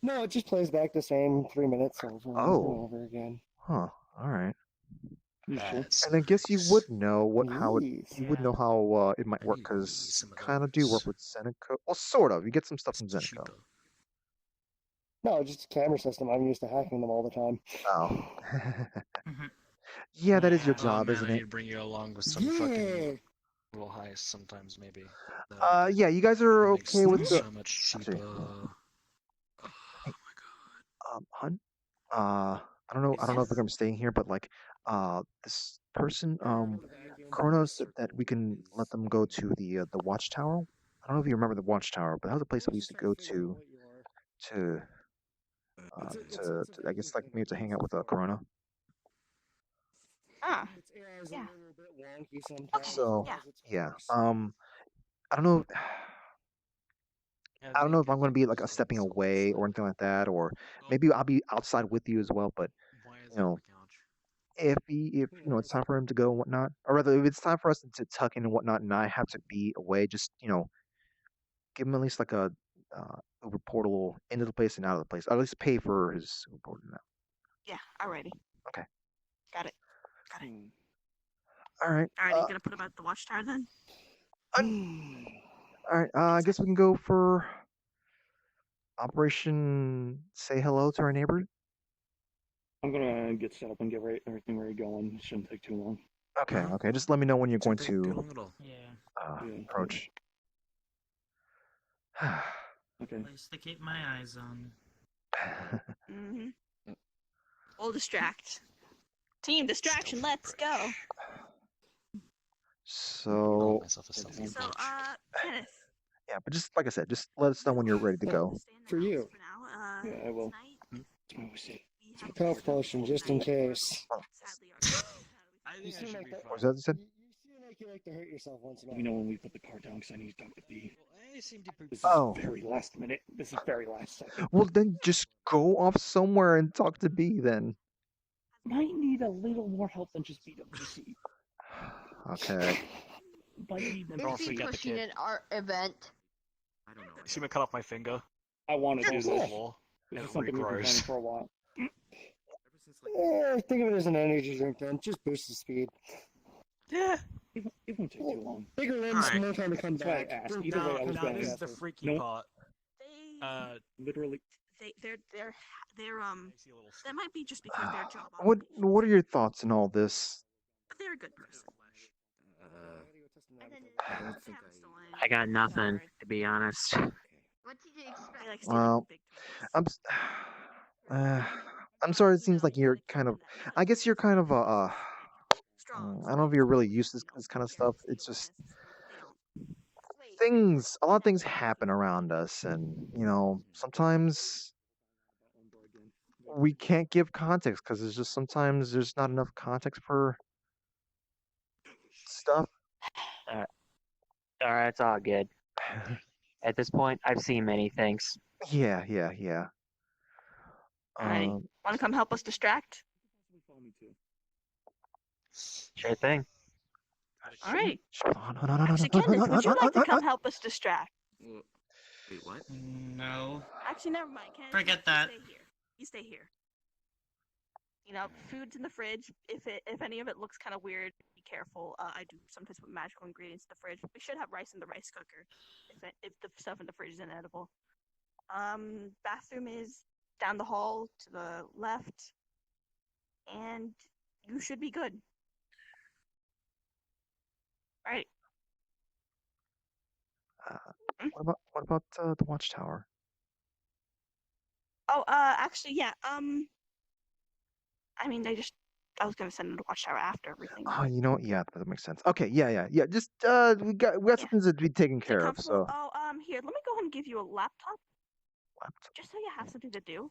No, it just plays back the same 3 minutes over and over and Oh. over again. Huh. All right. That's And I guess you would know how it Yes. you would know how it might work because kind of do work with Zeneco. Well, sort of. You get some stuff from Zeneco. No, just a camera system. I'm used to hacking them all the time. Oh. Yeah, that is your Oh job, man, isn't I need it? to bring you along with some Yeah. fucking little heist sometimes, maybe. Yeah, you guys are Makes okay with things the so much cheaper. Hun? I don't know if I'm staying here, but like this person, Kronos said that we can let them go to the watchtower. I don't know if you remember the watchtower, but that was a place that we used to go to I guess like maybe to hang out with Corona. Ah. Yeah. So yeah. I don't know. I don't know if I'm going to be like a stepping away or anything like that, or maybe I'll be outside with you as well. But you know, if it's time for him to go and whatnot, or rather, if it's time for us to tuck in and whatnot, and I have to be away, just give him at least like a Uber portal into the place and out of the place. I'll at least pay for his Uber portal now. Yeah. Alrighty. Okay. Got it. All right. Alright, you gonna put him at the watchtower then? All right. I guess we can go for Operation Say Hello to Our Neighbor. I'm gonna get set up and get everything ready going. It shouldn't take too long. Okay. Okay. Just let me know when you're going to Yeah. approach. Okay. Place to keep my eyes on. Mm-hmm. We'll distract. Team distraction, let's go. So Kenneth. yeah, but just like I said, just let us know when you're ready to go. For you. Yeah, I will. Health potion, just in case. I You seem like that. What was that you said? You seem like you like to hurt yourself once in a Let while. me know when we put the car down because I need to talk to B. This is Oh. very last minute. This is very last second. Well, then just go off somewhere and talk to B then. Might need a little more help than just BWC. Okay. Might need them Don't Busy forget the pushing kid. an art event. I don't know. See me cut off my finger? I want to do Falls this. on the floor. This It is something we've been regrows. planning for a while. Yeah, think of it as an energy drink then. Just boost the speed. Yeah. It won't take too long. Bigger limbs, Alright. more time to come That's why I back. asked. Drink Either way, that, I was come going back This is the after. freaky Nope. part. Literally. They're that might be just because their job. What are your thoughts on all this? But they're a good person. I got nothing, to be honest. What did you expect? Well, I'm sorry. It seems like you're kind of. I guess you're kind of I don't know if you're really used to this kind of stuff. It's just a lot of things happen around us, and sometimes we can't give context because it's just sometimes there's not enough context for stuff. Alright, it's all good. At this point, I've seen many things. Yeah. Alright. Want to come help us distract? Sure thing. Alright. No. Actually, Kenneth, would you like to come help us distract? Wait, what? No. Actually, never mind. Kenneth, Forget you that. Stay here. You stay here. You know, food's in the fridge. If any of it looks kind of weird, be careful. I do sometimes put magical ingredients in the fridge. We should have rice in the rice cooker if the stuff in the fridge is inedible. Bathroom is down the hall to the left, and you should be good. Right. What about the watchtower? Oh, actually, yeah. I mean, I was gonna send them to watchtower after everything. Oh, you know what? Yeah, that makes sense. Okay, yeah. Just we got something to be taken care of. So Oh, here, let me go ahead and give you a laptop. Just so you have something to do.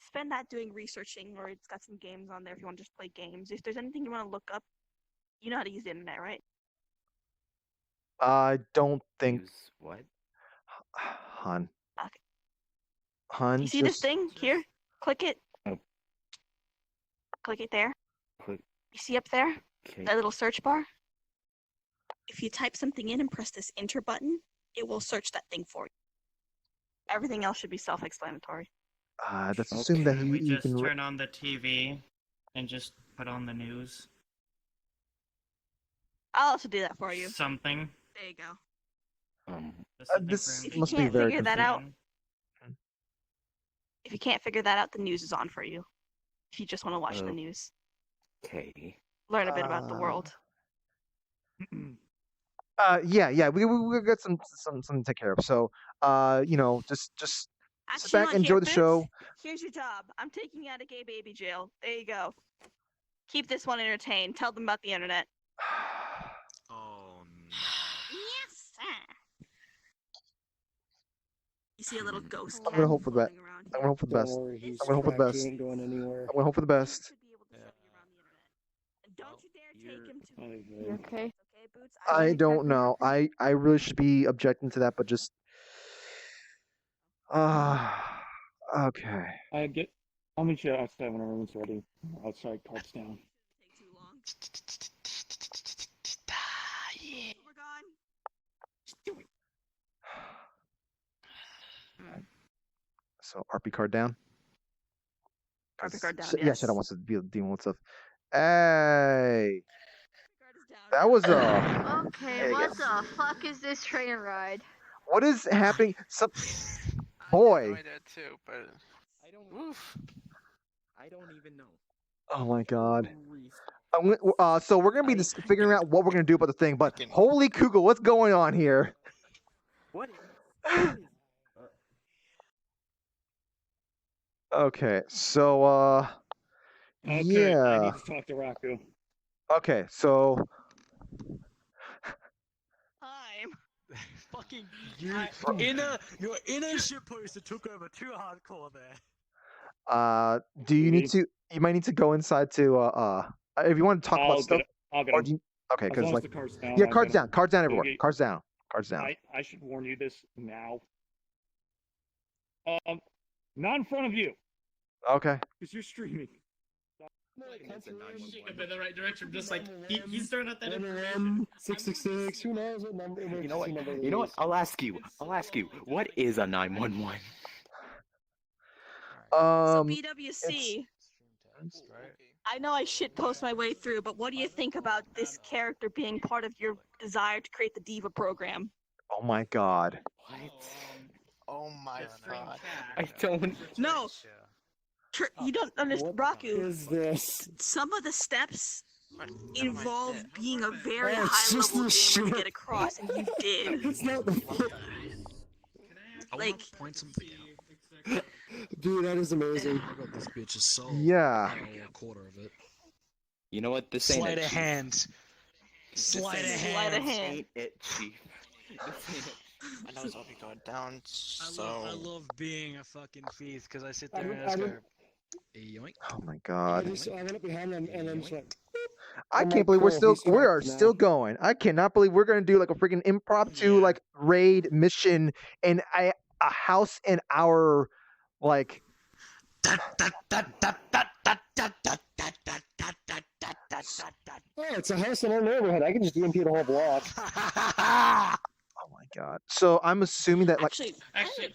Spend that doing researching, or it's got some games on there if you want to just play games. If there's anything you want to look up, you know how to use the internet, right? I don't think. Use what? Hun. Okay. Hun. You see this thing here? Click it. Oh. Click it there. Click. You see up there? Okay. That little search bar? If you type something in and press this enter button, it will search that thing for you. Everything else should be self-explanatory. Let's assume that We you just can. turn on the TV and just put on the news. I'll also do that for you. Something. There you go. Just something This for If you must be can't very figure that out, confusing. if you can't figure that out, the news is on for you. If you just want to watch the news, Okay. learn a bit about the world. Yeah. We got something to take care of. So just sit Actually, back, look, enjoy here, the Boots, show. Here's your job. I'm taking you out of gay baby jail. There you go. Keep this one entertained. Tell them about the internet. Oh Yes, sir. You see a little ghost I'm cat gonna hope for that. floating around I'm gonna hope for the Don't best. worry, he's I'm gonna hope for the trapped. best. He ain't going anywhere. I'm gonna hope for the best. And don't you dare take him to. You okay? Okay, Boots. I don't know. I really should be objecting to that, but just. Okay. I'll meet you outside when everyone's ready. Outside, carts down. Take too long. We're gone. Just do it. So RP card down. RP card down. Yeah, Yes. Shadow wants to be dealing with stuff. Hey, that was Okay, what the fuck is this train ride? What is happening? Boy. I did too, but I don't even know. Oh my God. So we're gonna be just figuring out what we're gonna do about the thing. But holy Kugel, what's going on here? What? Okay, so Okay, I yeah. need to talk to Raku. Okay, so Time. Fucking your inner shitposter took over too hardcore there. do you need to? You might need to go inside to if you want to talk I'll about get stuff. it. I'll get Or him. do you, okay, As because long as like the cart's down, yeah, I'll cards get him. down, cards down, You'll everyone, get- cards down, cards down. I should warn you this now. Not in front of you, Okay. because you're streaming. Shit up in the right direction, just like he's throwing out that 666. Who knows what number? You know what? emergency number it You know what? is. I'll ask you. What is a 911? So BWC. I know I shit post my way through, but what do you think about this character being part of your desire to create the Diva program? Oh my God. What? oh my god. I don't. No. You don't understand, What Raku. is this? Some of the steps involve being a very Oh, it's just high-level this gamer to shit. get across, and you did. It's not the. Like, Point something out. Dude, that is amazing. I got this bitch's soul. Yeah. A quarter of it. You know what? This ain't Sleight it, of Chief. hand. This Sleight of ain't it. Sleight of hand. hand. Ain't it, Chief? This ain't it. I know it's all be going down, so I love being a fucking thief because I sit I there don't- and I I just go, don't- yoink. Oh my I God. went up behind them and then just went. I I'm can't like, believe cool, he's we are trapped now. still going. I cannot believe we're gonna do like a freaking impromptu Yeah. like raid mission in a house in our like Oh, it's a house in our neighborhood. I can just EMP the whole block. Oh my god. So I'm assuming that like. Actually,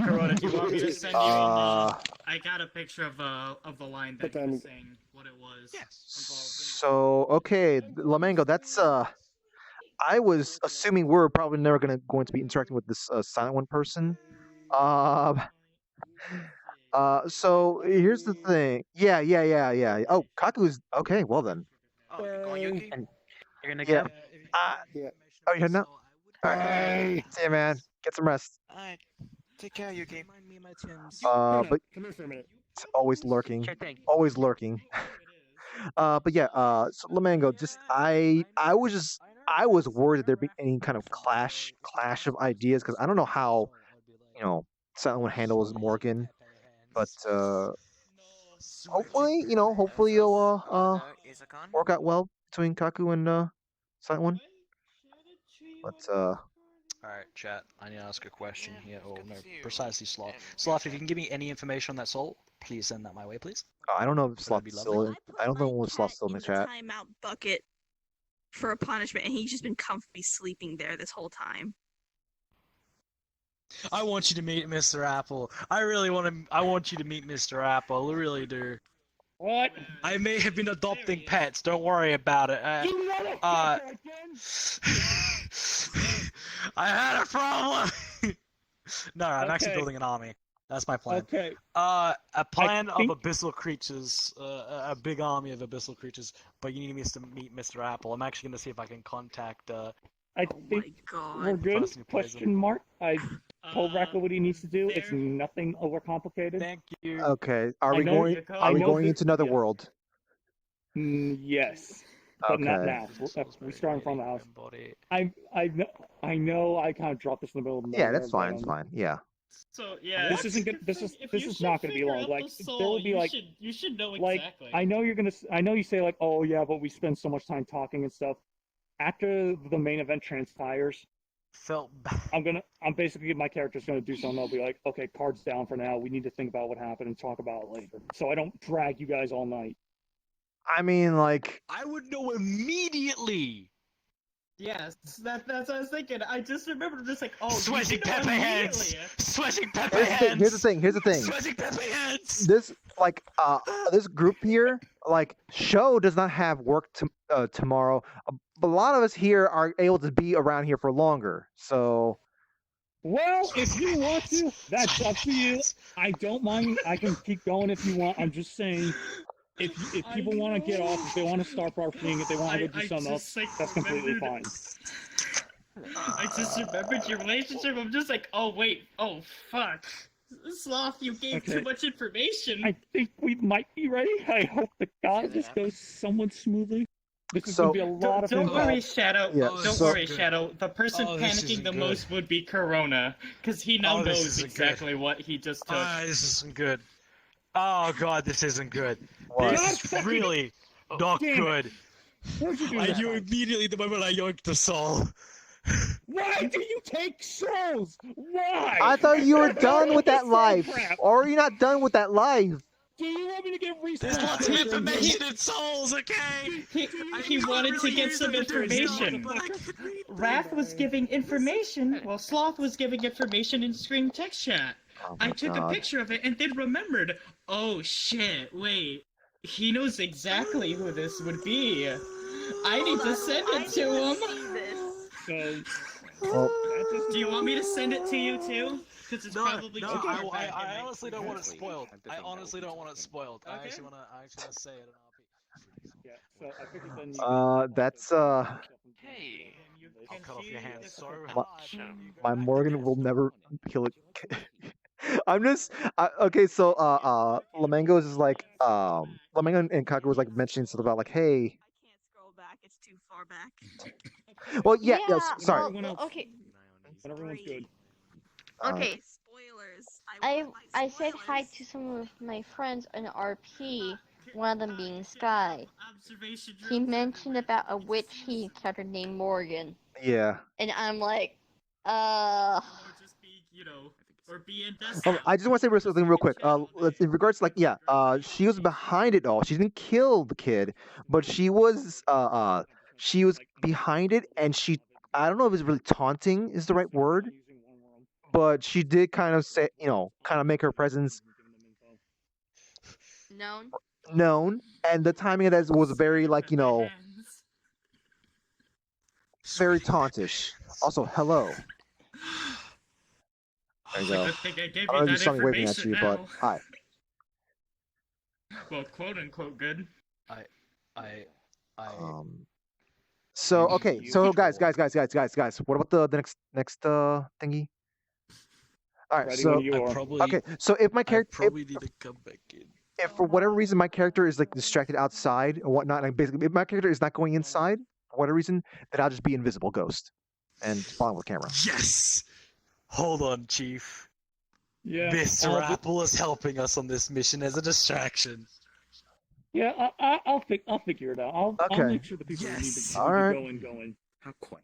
Corona, do you want me to send you? I got a picture of the line that was saying what it was. So okay, Lamango, that's I was assuming we're probably never going to be interacting with this silent one person. So here's the thing. Yeah. Oh, Kaku's okay. Well then. Oh, you're going, Yuki? And, You're gonna yeah. go? Oh, you're not. Alright. See ya, man. Get some rest. Alright. Take care, Yuki. But Come here for a minute. it's always lurking. Sure thing. Always lurking. But yeah. So Lamango, just I was worried that there'd be any kind of clash of ideas because I don't know how Silent One handles Morgan, but hopefully you'll work out well between Kaku and Silent One. But Alright, chat. I need to ask a question here. Oh no, precisely Sloth. Sloth, if you can give me any information on that soul, please send that my way, please. I don't know if Sloth's still. I don't know if Sloth's still in the chat. Timeout bucket for a punishment, and he's just been comfortably sleeping there this whole time. I want you to meet Mr. Apple. I really want to. I want you to meet Mr. Apple. I really do. What? I may have been adopting pets. Don't worry about it. I had a problem. No, I'm actually building an army. That's my plan. Okay. A plan of abyssal creatures, a big army of abyssal creatures. But you need me to meet Mr. Apple. I'm actually gonna see if I can contact. I think we're good. Question mark. I told Racco what he needs to do. It's nothing overcomplicated. Thank you. Okay. Are we going into another world? Yes. But not now. We're starting from the house. I know I kind of dropped this in the middle of the night. Yeah, that's fine. It's fine. Yeah. So yeah, this isn't good. This is not going to be long. Like there will be like you should know like exactly. I know you say like, oh yeah, but we spend so much time talking and stuff. After the main event transpires, I'm basically my character's gonna do something. I'll be like, okay, cards down for now. We need to think about what happened and talk about it later. So I don't drag you guys all night. I mean, like I would know immediately. Yes, that's what I was thinking. I just remembered just like, oh, sweating pepper hands. Sweating pepper hands. Here's the thing. Sweating pepper hands. This this group here, Show does not have work tomorrow. But a lot of us here are able to be around here for longer. So. Well, if you want to, that's up to you. I don't mind. I can keep going if you want. I'm just saying. If people want to get off, if they want to start partying, if they want to go do something else, that's completely fine. I just remembered your relationship. I'm just like, oh wait, oh fuck, Sloth, you gave too much information. I think we might be ready. I hope the God this goes somewhat smoothly. This is gonna be a lot of. Don't worry, Shadow. Yeah, don't worry, Shadow. The person panicking the most would be Corona, because he now knows exactly what he just took. This isn't good. Oh god, this isn't good. What? This is really not good. Where'd you do I that? knew immediately the moment I yoinked the soul. Why do you take souls? Why? I thought you were done with that life. Or are you not done with that life? Do you want me to get respawned? There's lots of information in souls, okay? He wanted to get some information. Wrath was giving information, while Sloth was giving information in screen text chat. I took a picture of it and then remembered, oh shit, wait, he knows exactly who this would be. I need to send it to him. Do you want me to send it to you too? Because it's probably no, I honestly don't want it spoiled. I honestly don't want it spoiled. I actually want to say it. Yeah, so I figured then that's Hey. I'll cut off your hands. Sorry. My Morgan will never kill it. I'm just okay. So Lamango is like Lamango and Kaku was like mentioning stuff about like, hey. I can't scroll back. It's too far back. Well, yeah. Sorry. Well, okay. But everyone's good. Okay. Spoilers. I said hi to some of my friends in RP. One of them being Sky. He mentioned about a witch he encountered named Morgan. Yeah. And I'm like, you know, or be in death. I just want to say something real quick. In regards to she was behind it all. She didn't kill the kid, but she was behind it, and I don't know if it's really taunting is the right word, but she did kind of say, kind of make her presence known, and the timing of that was very very tauntish. Also, hello. There you go. Good thing I gave I you don't know if you that saw me waving at information you, but now. hi. Well, quote unquote good. So okay, so guys, what about the next thingy? All right, Ready so when you are. okay, so if my character, probably need to come back in. if for whatever reason my character is like distracted outside or whatnot, and basically if my character is not going inside for whatever reason, then I'll just be invisible ghost and follow the camera. Yes. Hold on, Chief. Yeah. Mr. Apple is helping us on this mission as a distraction. Yeah, I'll figure it out. I'll make sure the people who need to go in. How quaint.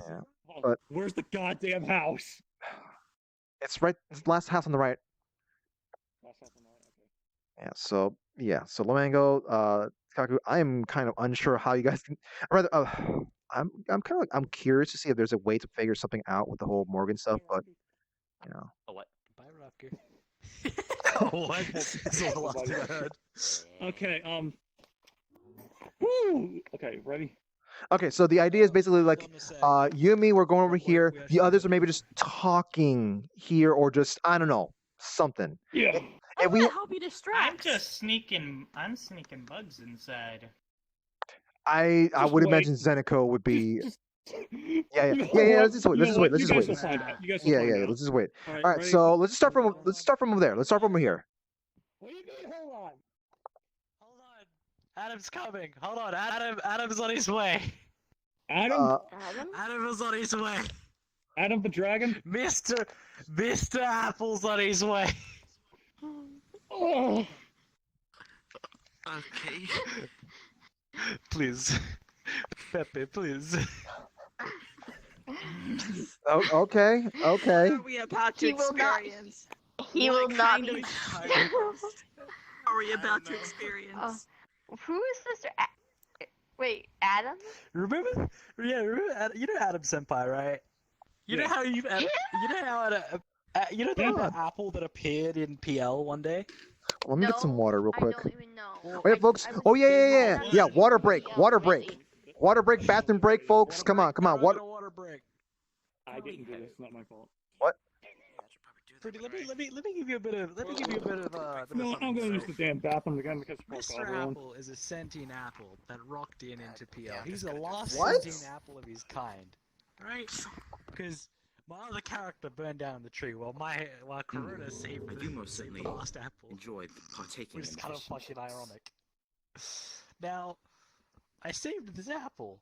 Yeah. Oh, But where's the goddamn house? it's right. It's the last house on the right. Last house on the right, okay. So Lamango, Kaku, I am kind of unsure how you guys can. Rather, I'm kind of I'm curious to see if there's a way to figure something out with the whole Morgan stuff, but Oh, what? Bye, Rocker. Oh, what? That's the last thing I heard. Okay, woo! Okay, ready? Okay, so the idea is basically you and me, we're going over here. The others are maybe just talking here, or just I don't know, something. Yeah. And we, help you distract. I'm sneaking bugs inside. I would imagine Zenico would be. Yeah. Let's just wait. You Let's just wait. guys will find out. You guys will Yeah. find out. Let's just wait. All right, All right. ready? So let's start from over there. Let's start from over here. What are you doing? Hold on. Adam's coming. Hold on, Adam's on his way. Adam? Adam is on his way. Adam the dragon? Mr. Apple's on his way. Oh. Okay. Please. Pepe, please. Oh, okay. What are we about to He will not- experience? He What will not kind be. of are we about to experience? Who is Mr. Wait, Adam? Remember? Yeah, remember? You know Adam Senpai, right? You know how you know the apple that appeared in PL one day? Let me get some water real quick. I don't even know. Wait, folks. Oh yeah. Water break. Bathroom break, folks. Come on. Water break. I didn't do this. It's not my fault. What? Pretty, let me give you a bit of No, I'm gonna use the damn bathroom again because Mr. Apple is a sentient apple that rocked into PL. He's the last What? sentient apple of his kind, right? Because my other character burned down the tree while Corona saved I do most certainly the last apple. enjoy partaking Which is in kind of this. fucking ironic. Now, I saved this apple,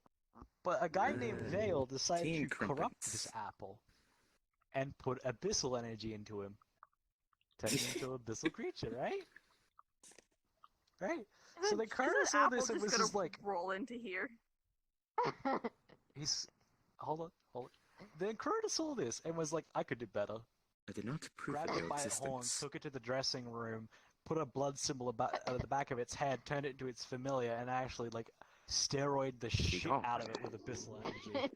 but a guy named Vale decided Team to corrupt Crumpets. this apple and put abyssal energy into him, turning him into an abyssal creature, right? Right? So then Corona saw this and was just like, roll into here. hold on. Then Corona saw this and was like, I could do better. I did not approve Grabbed of it your by the horns, existence. took it to the dressing room, put a blood symbol at the back of its head, turned it into its familiar, and actually steroid the shit out of it with abyssal energy.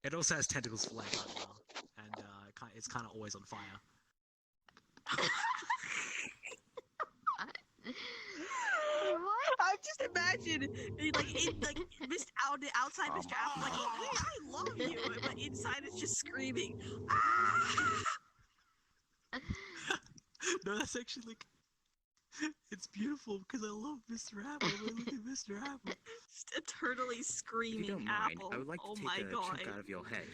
It also has tentacles for legs as well, and it's kind of always on fire. I just imagine missed outside Mr. Apple I love you, but inside it's just screaming. No, that's actually it's beautiful because I love Mr. Apple. Look at Mr. Apple. Just eternally If you screaming don't mind, apple. I would like Oh to my take a god. chunk out of your head.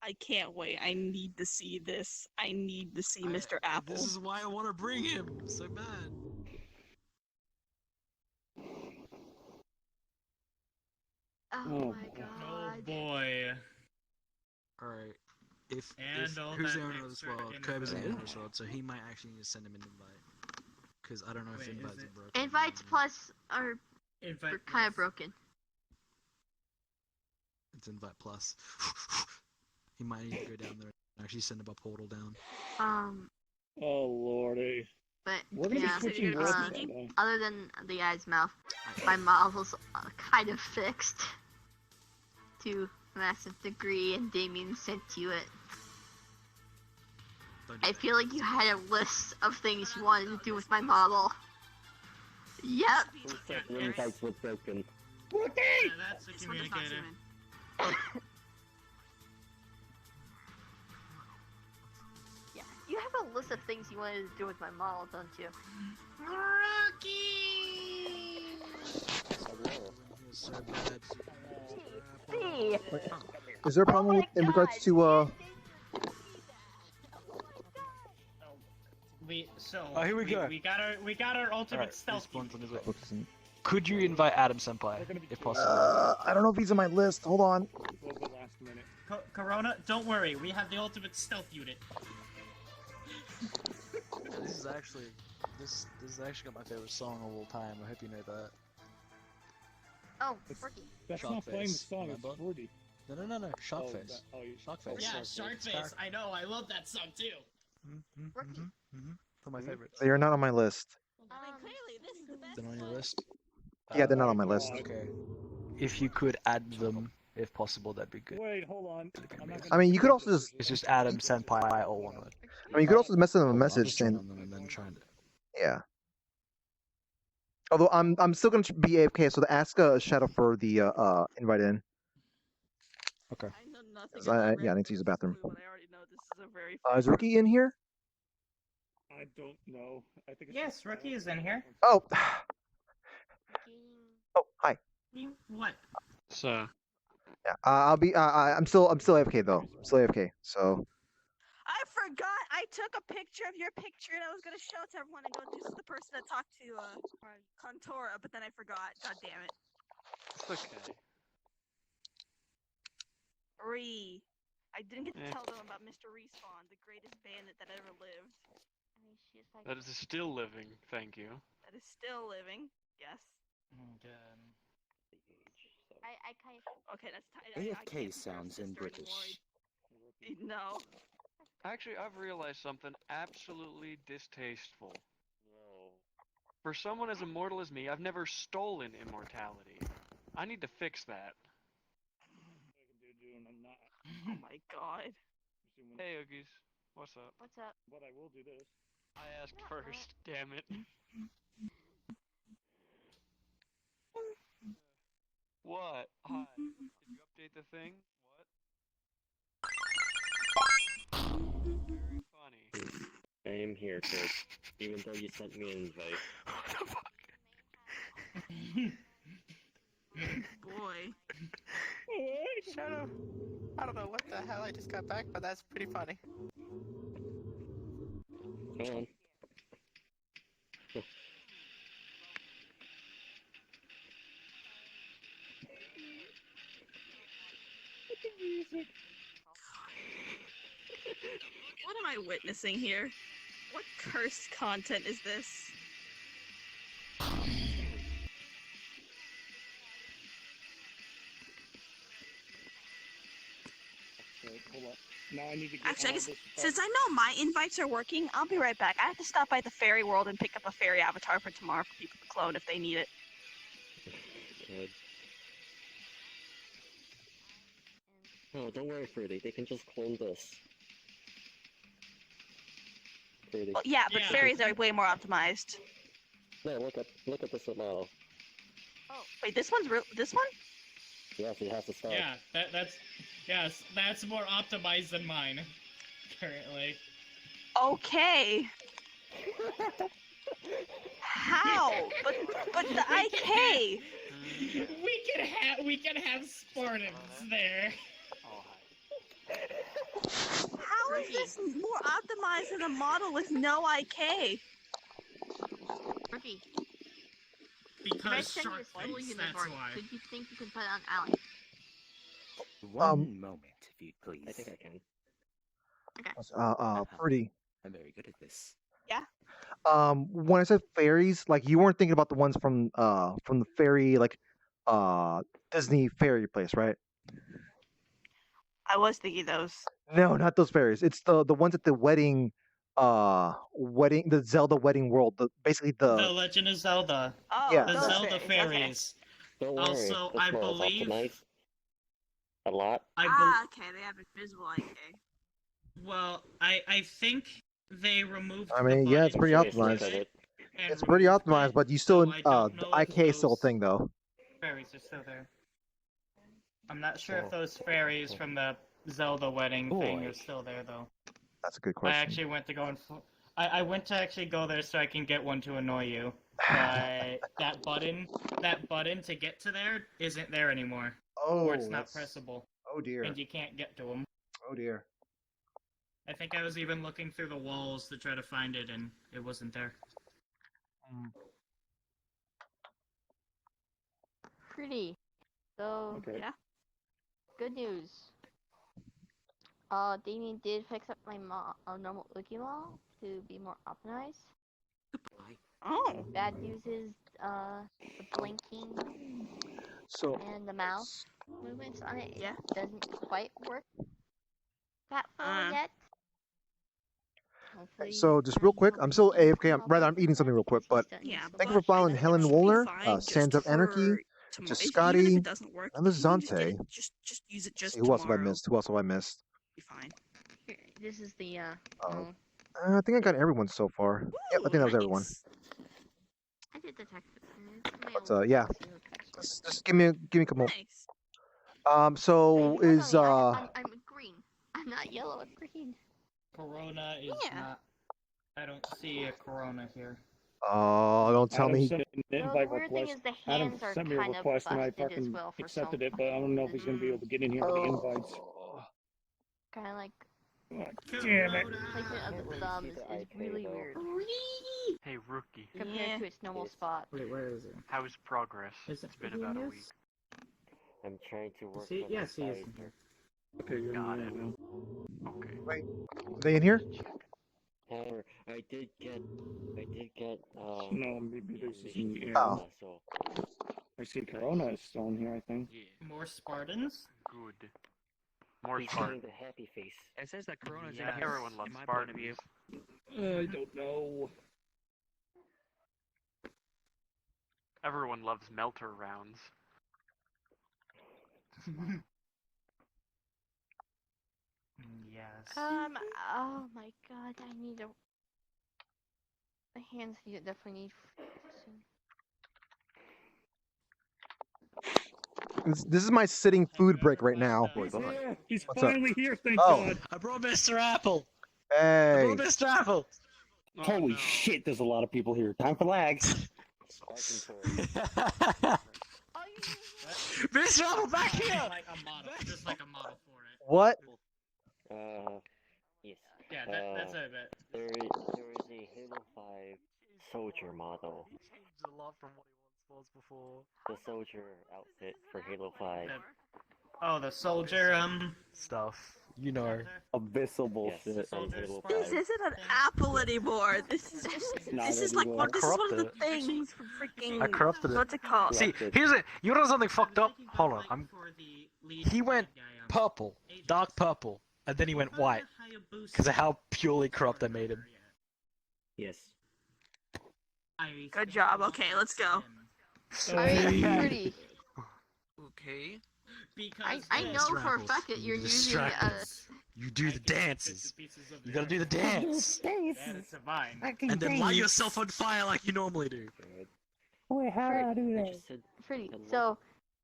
I can't wait. I need to see this. I need to see Mr. Apple. This is why I want to bring him so bad. Oh my god. Oh boy. Alright. If And all who's that the owner of this extra world? info. Curb is the owner of this world, so he might actually need to send him an invite. Because I don't know if Wait, is invites it- are broken. Invites plus are Invite kind of broken. to invite plus. He might need to go down there and actually send a portal down. Oh lordy. But We're gonna yeah, be switching roles now, though. other than the eye's mouth, my model's kind of fixed to a massive degree, and Damien sent you it. I feel like you had a list of things you wanted to do with my model. Yep. Room types were broken. Yeah, that's the communicator. Yeah, you have a list of things you wanted to do with my model, don't you? Rocky! So bad. See? Is there a problem with, in regards to here we go. We got our ultimate Alright, stealth. response on his way. Could you invite Adam Senpai, if possible? I don't know if he's on my list. Hold on. Last minute. Corona, don't worry. We have the ultimate stealth unit. This is actually got my favorite song of all time. I hope you know that. Oh, Ricky. That's Shark not playing the face, song, it's remember? 40. No. Sharkface. You Sharkface. Yeah, Sharkface. I know. I love that song too. They're my favorites. They're not on my list. Clearly, this is the best. They're on your list. Yeah, they're not on my list. Okay. If you could add them, if possible, that'd be good. Wait, hold on. I mean, you could also just. It's just Adam Senpai, all one word. I mean, you could also message them a I'll message just join saying. on them and then try and. Yeah. Although I'm still gonna be AFK, so to ask Shadow for the invite in. Okay. I know nothing 'Cause about I need to use the bathroom. but I already know this is a very. Is Ricky in here? I don't know. I think it's Yes, Rookie is in here. Oh. Oh, hi. What? So. Yeah. I'll be. I'm still AFK though. I'm still AFK. So. I forgot. I took a picture of your picture and I was gonna show it to everyone and go, "This is the person that talked to Contora," but then I forgot. God damn it. It's okay. I didn't get to tell them about Mr. Respawn, the greatest bandit that ever lived. That is still living, thank you. That is still living. Yes. I kind of. Okay, that's AFK sounds in British. No. Actually, I've realized something absolutely distasteful. For someone as immortal as me, I've never stolen immortality. I need to fix that. Oh my god. Hey, Oogies. What's up? What's up? But I will do this. I asked first, damn it. What? Hi. Did you update the thing? What? Very funny. I am here, Kurt. Even though you sent me an invite. What the fuck? Boy. Shadow. I don't know what the hell I just got back, but that's pretty funny. Go on. What am I witnessing here? What cursed content is this? Hold up. Now I need to get Actually, I all guess this since I know my invites are working, I'll be right back. I have to stop by the fairy world and pick up a fairy avatar for tomorrow for people to clone if they need it. Good. Oh, don't worry, Fruity. They can just clone this. Fruity. Well, yeah, but fairies are way more optimized. No, look at this model. Oh, wait, this one's real. This one? Yes, it has to start. Yeah, that's more optimized than mine currently. Okay. How? But the IK. We can have Spartans there. How is this more optimized than a model with no IK? Ricky. Because send you a full Sharkface, unit that's for it. why. Could you think you can put it on Alex? One moment, if you please. I think I can. Pretty. I'm very good at this. Yeah. When I said fairies, like you weren't thinking about the ones from the fairy, like Disney fairy place, right? I was thinking those. No, not those fairies. It's the ones at the wedding, the Zelda wedding world. Basically The Legend of Zelda. Oh, Yeah. The those Zelda fairies. fairies. Don't worry. Also, this I one was believe. optimized a lot. Okay, they have invisible IK. Well, I think they removed. I mean, yeah, it's pretty optimized. It's pretty optimized, but you still the IK is still a thing though. Fairies are still there. I'm not sure if those fairies from the Zelda wedding thing are still there though. That's a good I question. actually went to go and I went to actually go there so I can get one to annoy you, but that button to get to there isn't there anymore. Oh, or it's not pressable. Oh dear. And you can't get to them. Oh dear. I think I was even looking through the walls to try to find it, and it wasn't there. Pretty. So Okay. yeah. Good news. Damien did fix up my normal Uki model to be more optimized. Oh. Bad news is the blinking and the mouse movements on it doesn't quite work that well yet. Hopefully So just real quick, I'm still AFK. I'm eating something real quick, but thank you for following Helen Woolner, Sands of Anarchy, just Scotty, and Zante. Just use it just Who else have I tomorrow. missed? Who else have I missed? Be fine. Here, this is the I think I got everyone so far. Yep, I think that was everyone. I did the text. But yeah, just give me a couple. So is I'm green. I'm not yellow. I'm green. Corona is not. I don't see a Corona here. Oh, don't tell me. Adam sent me an invite weird thing request. is the Adam hands are sent me a kind of request and I busted as fucking well for accepted some it, but I don't know if he's gonna be able to get in here for the invites. kind of like Damn it. placement of the thumbs is really weird Hey, rookie. compared to its normal spot. Wait, where is it? How's progress? Is It's been about a week. I'm trying to work See, on yes, he is side. in here. Okay, you're Got in it. now. Okay. Wait, are they in here? However, I did get No, maybe this is in the air. Oh. So I see Corona is still in here, I think. More Spartans? Good. More he's Spartans. doing the happy face. It says that Corona's Yeah, in everyone loves in my point of view. Spartans. I don't know. Everyone loves melter rounds. Yes. Oh my god, I need a. My hands definitely need. This is my sitting food break right now. Yeah, he's What's up? finally here, thank Oh. God. I brought Mr. Apple. Hey. I brought Mr. Apple. Holy shit, there's a lot of people here. Time for lags. Mr. Apple, back here! Just like a model for it. What? Yes. Yeah, that's it. There is a Halo 5 soldier model. He changed a lot from what he once was before. The soldier outfit for Halo 5. Oh, the soldier, stuff. You know. Abyssal bullshit. on Halo 5. This isn't an apple anymore. This is like anymore. this is one of the things from freaking. I corrupted it. What's it called? See, here's it. You know something fucked up? Hold on. He went purple, dark purple, and then he went white because of how purely corrupt I made him. Yes. Good job. Okay, let's go. Pretty. Okay. I know for a fact that you're using You do the dances. You gotta do the dance. That's fine. And then light yourself on fire like you normally do. Wait, how do I do that? Pretty. So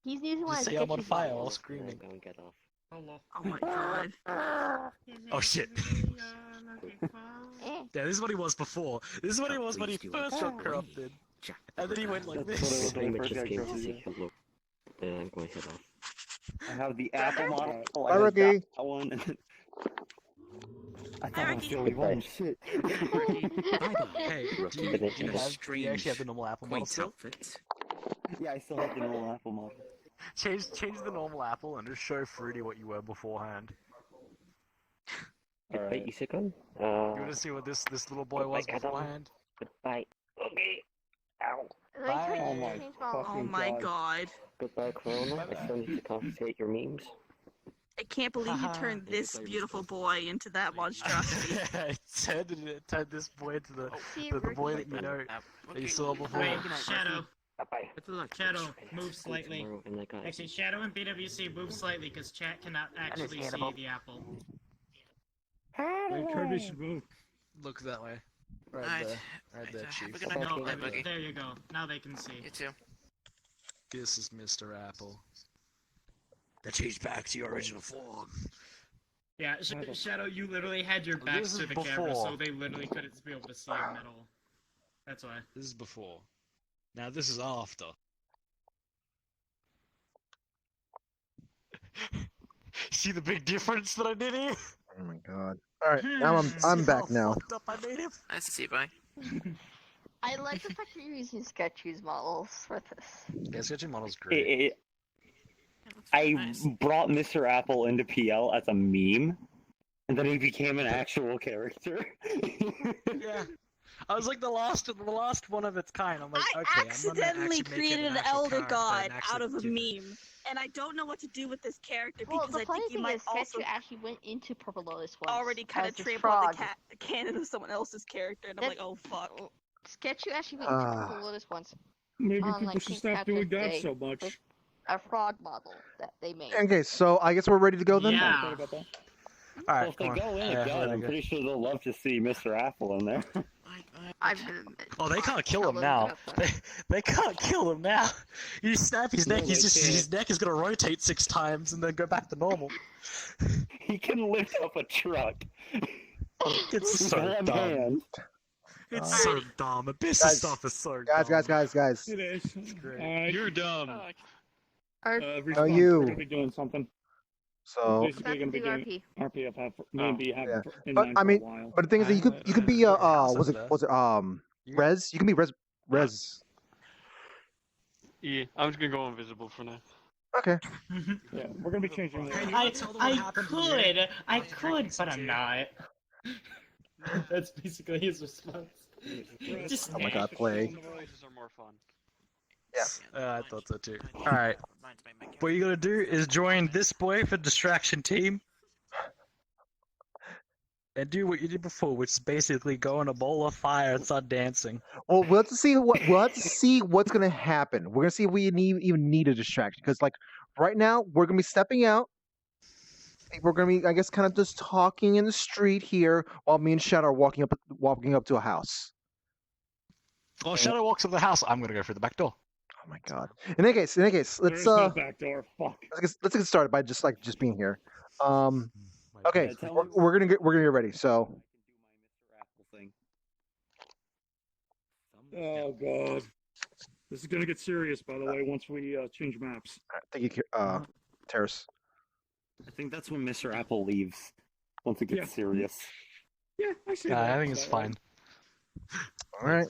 he's using one of Just the say I'm on sketchy fire models. while screaming. Get off. Oh my god. Oh shit. Yeah, this is what he was before. This is what he was when he first got corrupted. And then he went like this. Pretty much just came to say hello. Then I'm going to head off. I have the Apple model. Bye, Rookie. That one. I thought I was the only one. Shit. Hey, do you actually have the normal Apple model still? Yeah, I still have the normal Apple model. Change the normal Apple and just show Fruity what you were beforehand. Wait, you second? You wanna see what this little boy was beforehand? Goodbye. Okay. Ow. Oh my god. Goodbye, Corona. I still need to confiscate your memes. It can't believe you turned this beautiful boy into that monstrosity. I turned this boy into the boy that you know that you saw before. Wait, Shadow. Shadow, move slightly. Actually, Shadow and BWC move slightly because chat cannot actually see the apple. Wait, Kirby should move. Look that way. Right Alright. there. Right there, Chief. No, there you go. Now they can see. You too. This is Mr. Apple. The change back to your original form. Yeah, Shadow, you literally had your back This to is the camera, before. so they literally couldn't be able to see him at all. That's why. This is before. Now this is after. See the big difference that I did here? Oh my god. Alright, now I'm back now. Up I made him. Nice to see you, bye. I like the fact that you're using sketches models for this. Yeah, sketching model's great. I brought Mr. Apple into PL as a meme, and then he became an actual character. Yeah. I was like the last one of its kind. I'm like, I okay, accidentally I'm gonna actually make created it an actual elder character god and actually out of a do it. meme, and I don't know what to do with this character Well, because the I funny think you thing might is, also Sketchu actually went into Purple Lotus once. already kind of as this trample on frog. the canon of someone else's character, and I'm like, oh fuck. Sketchu actually went into Purple Lotus once. Maybe on, people like, should St. stop doing Patrick's that Day so much. with a frog model that they made. Okay, so I guess we're ready to go then? Yeah. Alright, Well, if they go in again, I'm pretty sure they'll love to see Mr. Apple in there. Oh, they can't kill him now. They can't kill him now. You snap his neck, No, his neck is gonna rotate 6 times and then go back to normal. He can lift up a truck. It's With so one dumb. hand. It's so dumb. Abyss Guys, stuff is so Guys, dumb. guys. It is. It's great. You're dumb. No, Respawn, you. We're gonna be doing something. So Basically, gonna be doing RP have maybe have yeah. in But mind I for mean, a while. but the thing is that you could be was it Res? You can be Res. Yeah, I'm just gonna go invisible for now. Okay. Yeah, we're gonna be changing. I could, but I'm not. That's basically his response. Just Oh my god, play. Voices are more fun. Yeah. I thought so too. Alright. What you gotta do is join this boy for distraction team. And do what you did before, which is basically go in a bowl of fire and start dancing. Well, we'll have to see what's gonna happen. We're gonna see if we even need a distraction because, like, right now we're gonna be stepping out. We're gonna be, I guess, kind of just talking in the street here while me and Shadow are walking up to a house. Well, Shadow walks up the house. I'm gonna go through the back door. Oh my god. In any case, let's There's no back door. Fuck. let's get started by just being here. Okay, we're gonna get ready. So. Oh god. This is gonna get serious, by the way, once we change maps. Thank you, Terrace. I think that's when Mr. Apple leaves. Once it gets serious. Yeah, I see. I think it's fine. All right.